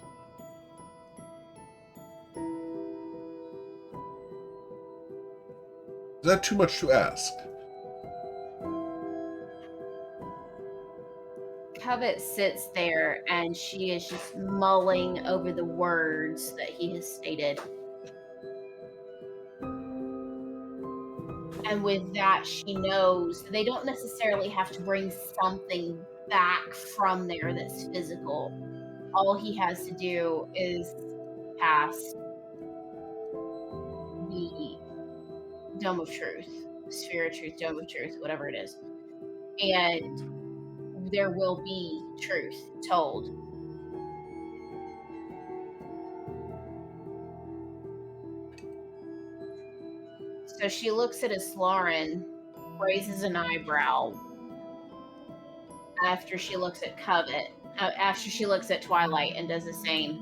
Is that too much to ask? Covet sits there and she is just mulling over the words that he has stated. And with that, she knows they don't necessarily have to bring something back from there that's physical. All he has to do is pass the Dome of Truth, Sphere of Truth, Dome of Truth, whatever it is. And there will be truth told. So she looks at Islaren, raises an eyebrow. After she looks at Covet, after she looks at Twilight and does the same,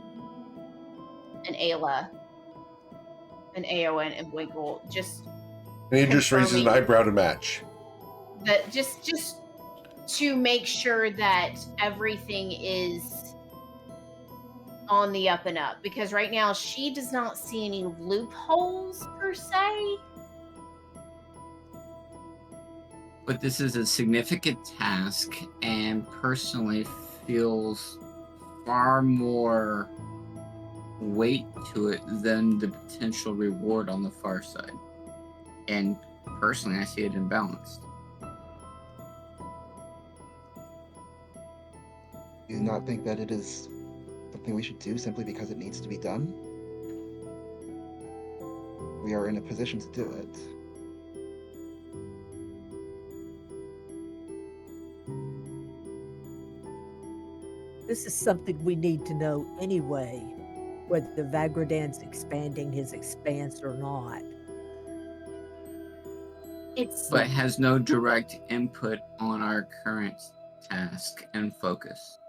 and Ayla, and Aowen, and Winkle, just And he just raises an confirming eyebrow to match. that just to make sure that everything is on the up and up, because right now she does not see any loopholes per se. But this is a significant task and personally feels far more weight to it than the potential reward on the far side. And personally, I see it imbalanced. Do you not think that it is something we should do simply because it needs to be done? We are in a position to do it. This is something we need to know anyway, whether Vagradan's expanding his expanse or not. But has no direct input on our current task and focus.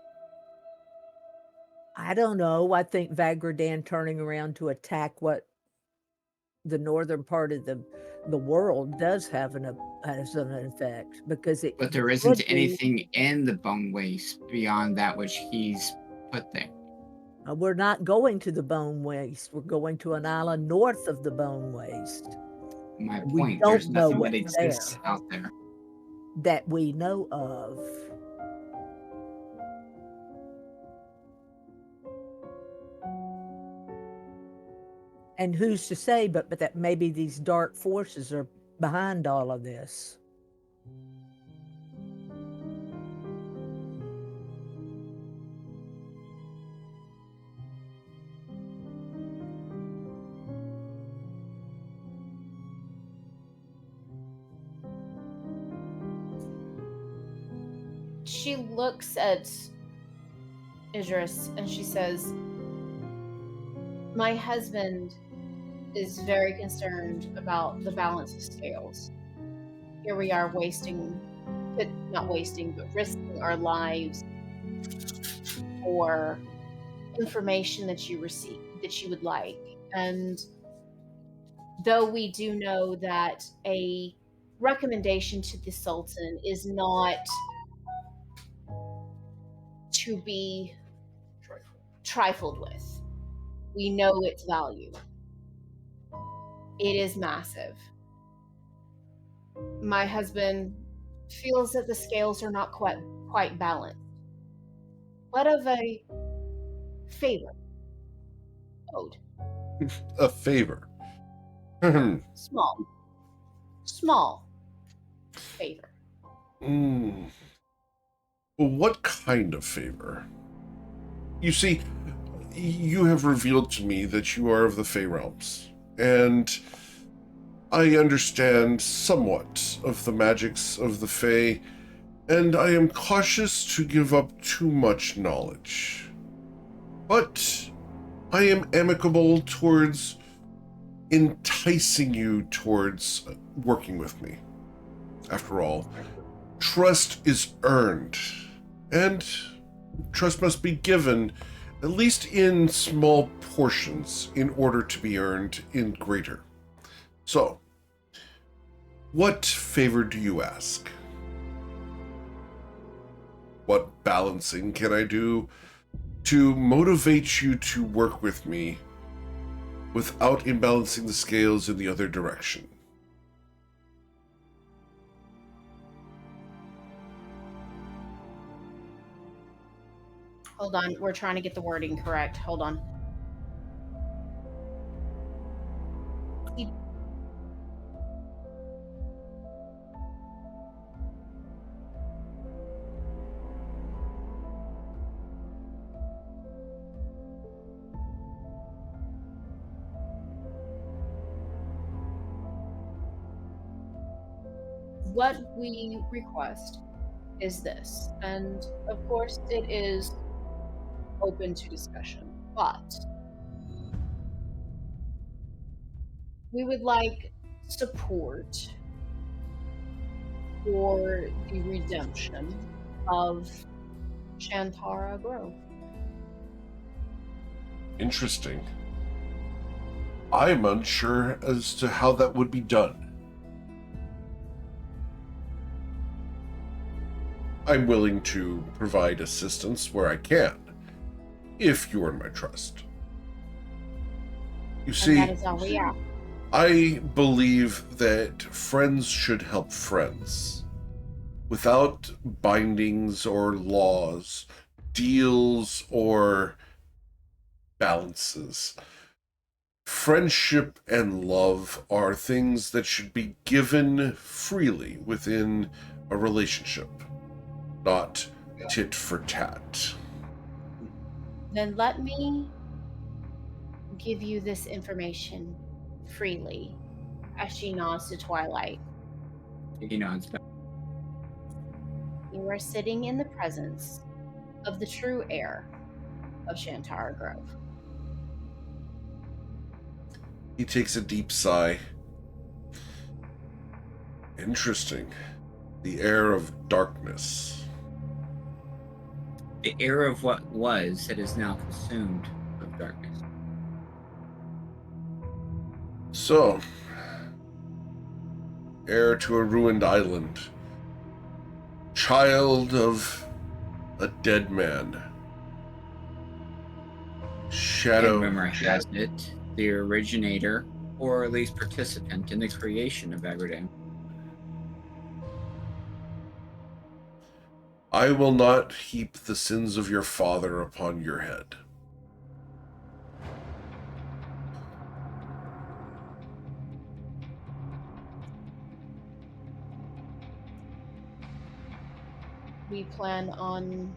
I don't know. I think Vagradan turning around to attack what the northern part of the world does have has an effect, because it. But there isn't anything in the bone waste beyond that which he's put there. We're not going to the bone waste. We're going to an island north of the bone waste. My We point, don't there's know nothing that what's exists there. out there. That we know of. And who's to say but that maybe these dark forces are behind all of this? She looks at Idris and she says, "My husband is very concerned about the balance of scales. Here we are not wasting, but risking our lives for information that you would like. And though we do know that a recommendation to the Sultan is not to be trifled with, we know its value. It is massive. My husband feels that the scales are not quite balanced. What of a favor owed? A favor. Small favor. What kind of favor? You see, you have revealed to me that you are of the Fey realms, and I understand somewhat of the magics of the Fey, and I am cautious to give up too much knowledge. But I am amicable towards enticing you towards working with me. After all, trust is earned, and trust must be given, at least in small portions, in order to be earned in greater. So, what favor do you ask? What balancing can I do to motivate you to work with me without imbalancing the scales in the other direction? Hold on, we're trying to get the wording correct. Hold on. What we request is this, and of course it is open to discussion, but we would like support for the redemption of Shantara Grove. Interesting. I'm unsure as to how that would be done. I'm willing to provide assistance where I can, if you earn my trust. You see, And that is all we ask. I believe that friends should help friends. Without bindings or laws, deals or balances. Friendship and love are things that should be given freely within a relationship, not tit for tat. Then let me give you this information freely, as she nods to Twilight. He nods. You are sitting in the presence of the true heir of Shantara Grove. He takes a deep sigh. Interesting. The heir of darkness. The heir of what was that is now consumed of darkness. So, heir to a ruined island. Child of a dead man. Shadow. And rumor has it, the originator, or at least participant in the creation of Aberdeen. I will not heap the sins of your father upon your head. We plan on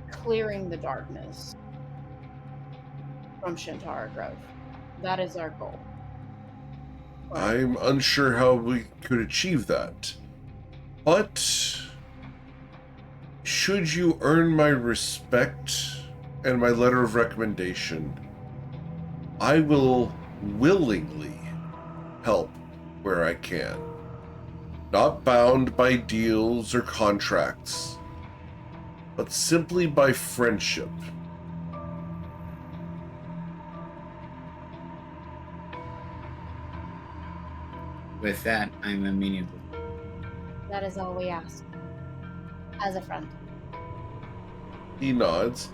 clearing the darkness from Shantara Grove. That is our goal. I'm unsure how we could achieve that. But should you earn my respect and my letter of recommendation, I will willingly help where I can. Not bound by deals or contracts, but simply by friendship. With that, I'm amenable. That is all we ask. As a friend. He nods.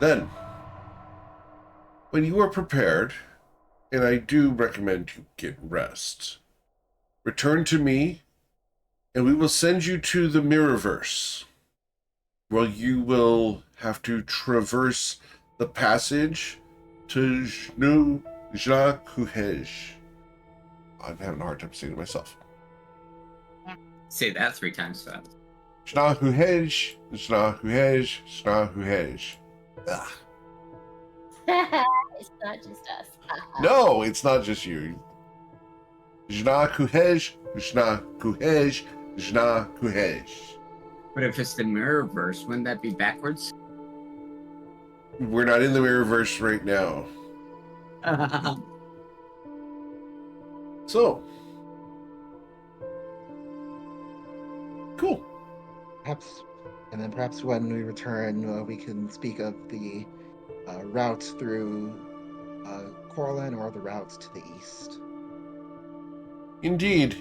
Then, when you are prepared, and I do recommend you get rest, return to me, and we will send you to the Mirrorverse, where you will have to traverse the passage to Jnu Jnakuhej. I'm having a hard time saying it myself. Say that 3 times fast. Jnakuhej, Jnakuhej, Jnakuhej. Ugh. It's not just us. No, it's not just you. Jnakuhej, Jnakuhej, Jnakuhej. But if it's the Mirrorverse, wouldn't that be backwards? We're not in the Mirrorverse right now. So. Cool. Perhaps when we return, we can speak of the route through Corlin or the route to the east. Indeed.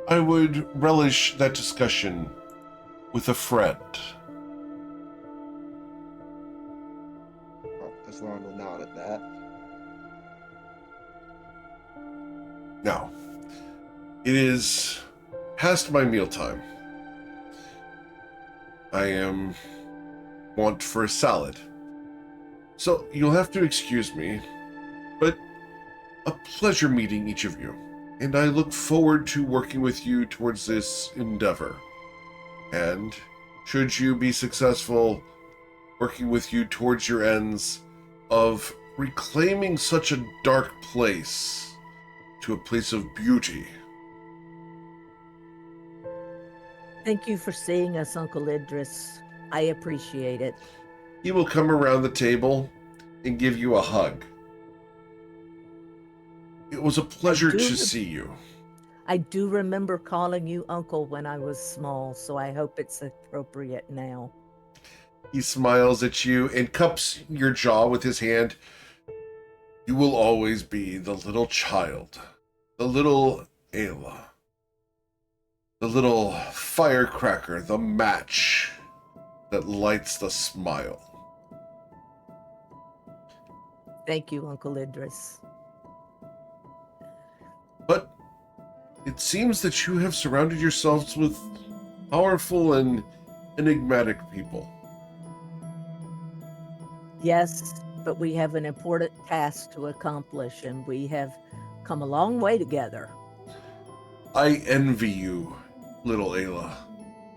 I would relish that discussion with a friend. Well, Aslan will nod at that. Now, it is past my mealtime. I am want for a salad. So you'll have to excuse me, but a pleasure meeting each of you, and I look forward to working with you towards this endeavor. And should you be successful, working with you towards your ends of reclaiming such a dark place to a place of beauty. Thank you for seeing us, Uncle Idris. I appreciate it. He will come around the table and give you a hug. It was a pleasure to see you. I do remember calling you Uncle when I was small, so I hope it's appropriate now. He smiles at you and cups your jaw with his hand. You will always be the little child, the little Ayla, the little firecracker, the match that lights the smile. Thank you, Uncle Idris. But it seems that you have surrounded yourselves with powerful and enigmatic people. Yes, but we have an important task to accomplish, and we have come a long way together. I envy you, little Ayla.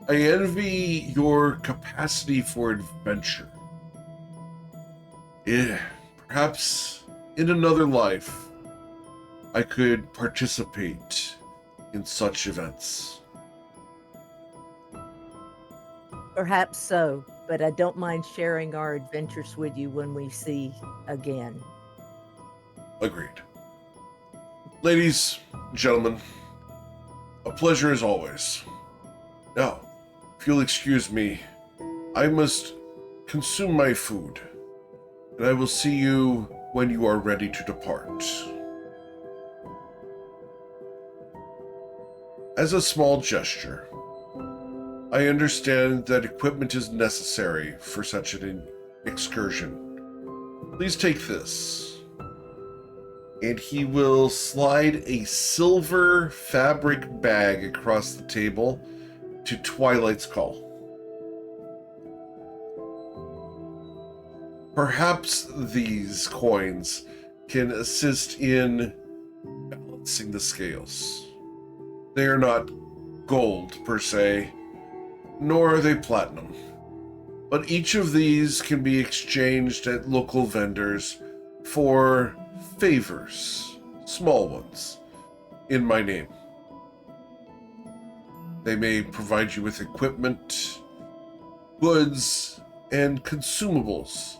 I envy your capacity for adventure. Perhaps in another life, I could participate in such events. Perhaps so, but I don't mind sharing our adventures with you when we see again. Agreed. Ladies, gentlemen, a pleasure as always. Now, if you'll excuse me, I must consume my food, and I will see you when you are ready to depart. As a small gesture, I understand that equipment is necessary for such an excursion. Please take this. And he will slide a silver fabric bag across the table to Twilight's call. Perhaps these coins can assist in balancing the scales. They are not gold per se, nor are they platinum. But each of these can be exchanged at local vendors for favors, small ones, in my name. They may provide you with equipment, goods, and consumables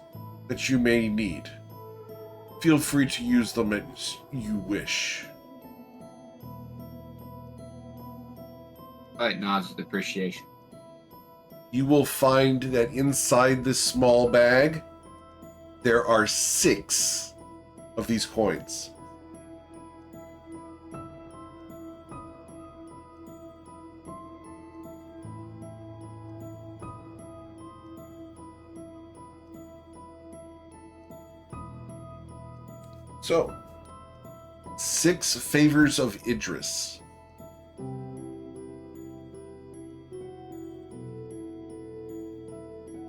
that you may need. Feel free to use them as you wish. But nods with appreciation. You will find that inside this small bag, there are 6 of these coins. So, 6 favors of Idris.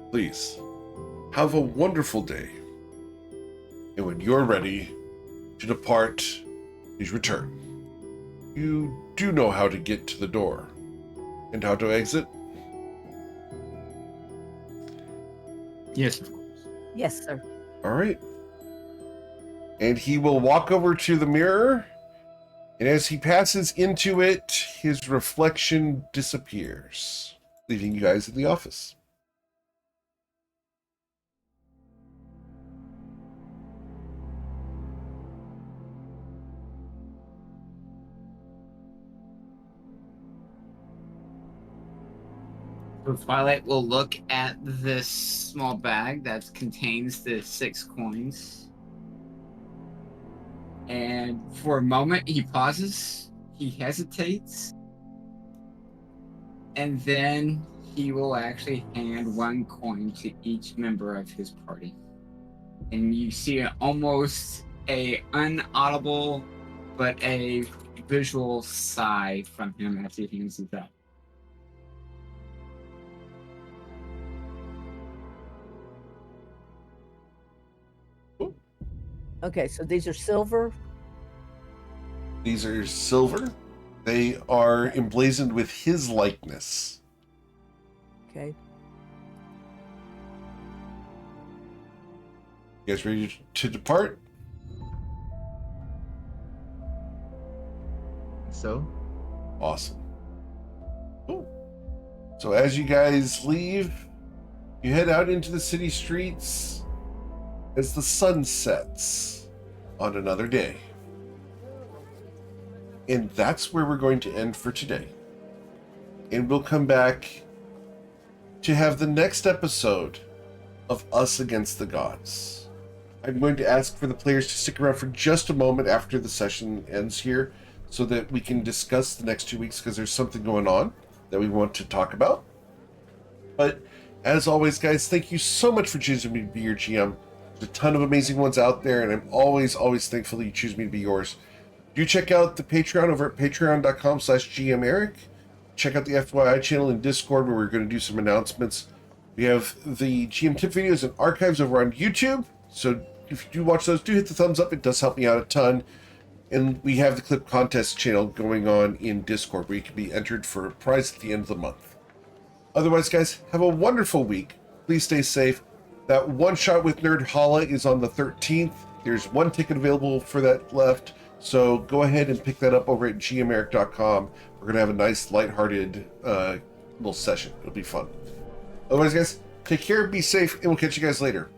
Please, have a wonderful day. And when you're ready to depart, please return. You do know how to get to the door and how to exit? Yes, of course. Yes, sir. All right. And he will walk over to the mirror, and as he passes into it, his reflection disappears, leaving you guys in the office. So Twilight will look at this small bag that contains the 6 coins. And for a moment, he pauses, he hesitates, and then he will actually hand 1 coin to each member of his party. And you see almost a unaudible, but a visual sigh from him as he hands it up. Okay, so these are silver. These are silver. They are emblazoned with his likeness. Okay. You guys ready to depart? So, Awesome. Cool. So as you guys leave, you head out into the city streets as the sun sets on another day. And that's where we're going to end for today. And we'll come back to have the next episode of Us Against the Gods. I'm going to ask for the players to stick around for just a moment after the session ends here so that we can discuss the next 2 weeks, because there's something going on that we want to talk about. But as always, guys, thank you so much for choosing me to be your GM. There's a ton of amazing ones out there, and I'm always thankful that you choose me to be yours. Do check out the Patreon over at patreon.com/GMEric. Check out the FYI channel in Discord, where we're going to do some announcements. We have the GM tip videos and archives over on YouTube. So if you do watch those, do hit the thumbs up. It does help me out a ton. And we have the clip contest channel going on in Discord, where you can be entered for a prize at the end of the month. Otherwise, guys, have a wonderful week. Please stay safe. That one shot with Nerd Holla is on the 13th. There's 1 ticket available for that left. So go ahead and pick that up over at gmeric.com. We're going to have a nice, lighthearted little session. It'll be fun. Otherwise, guys, take care, be safe, and we'll catch you guys later.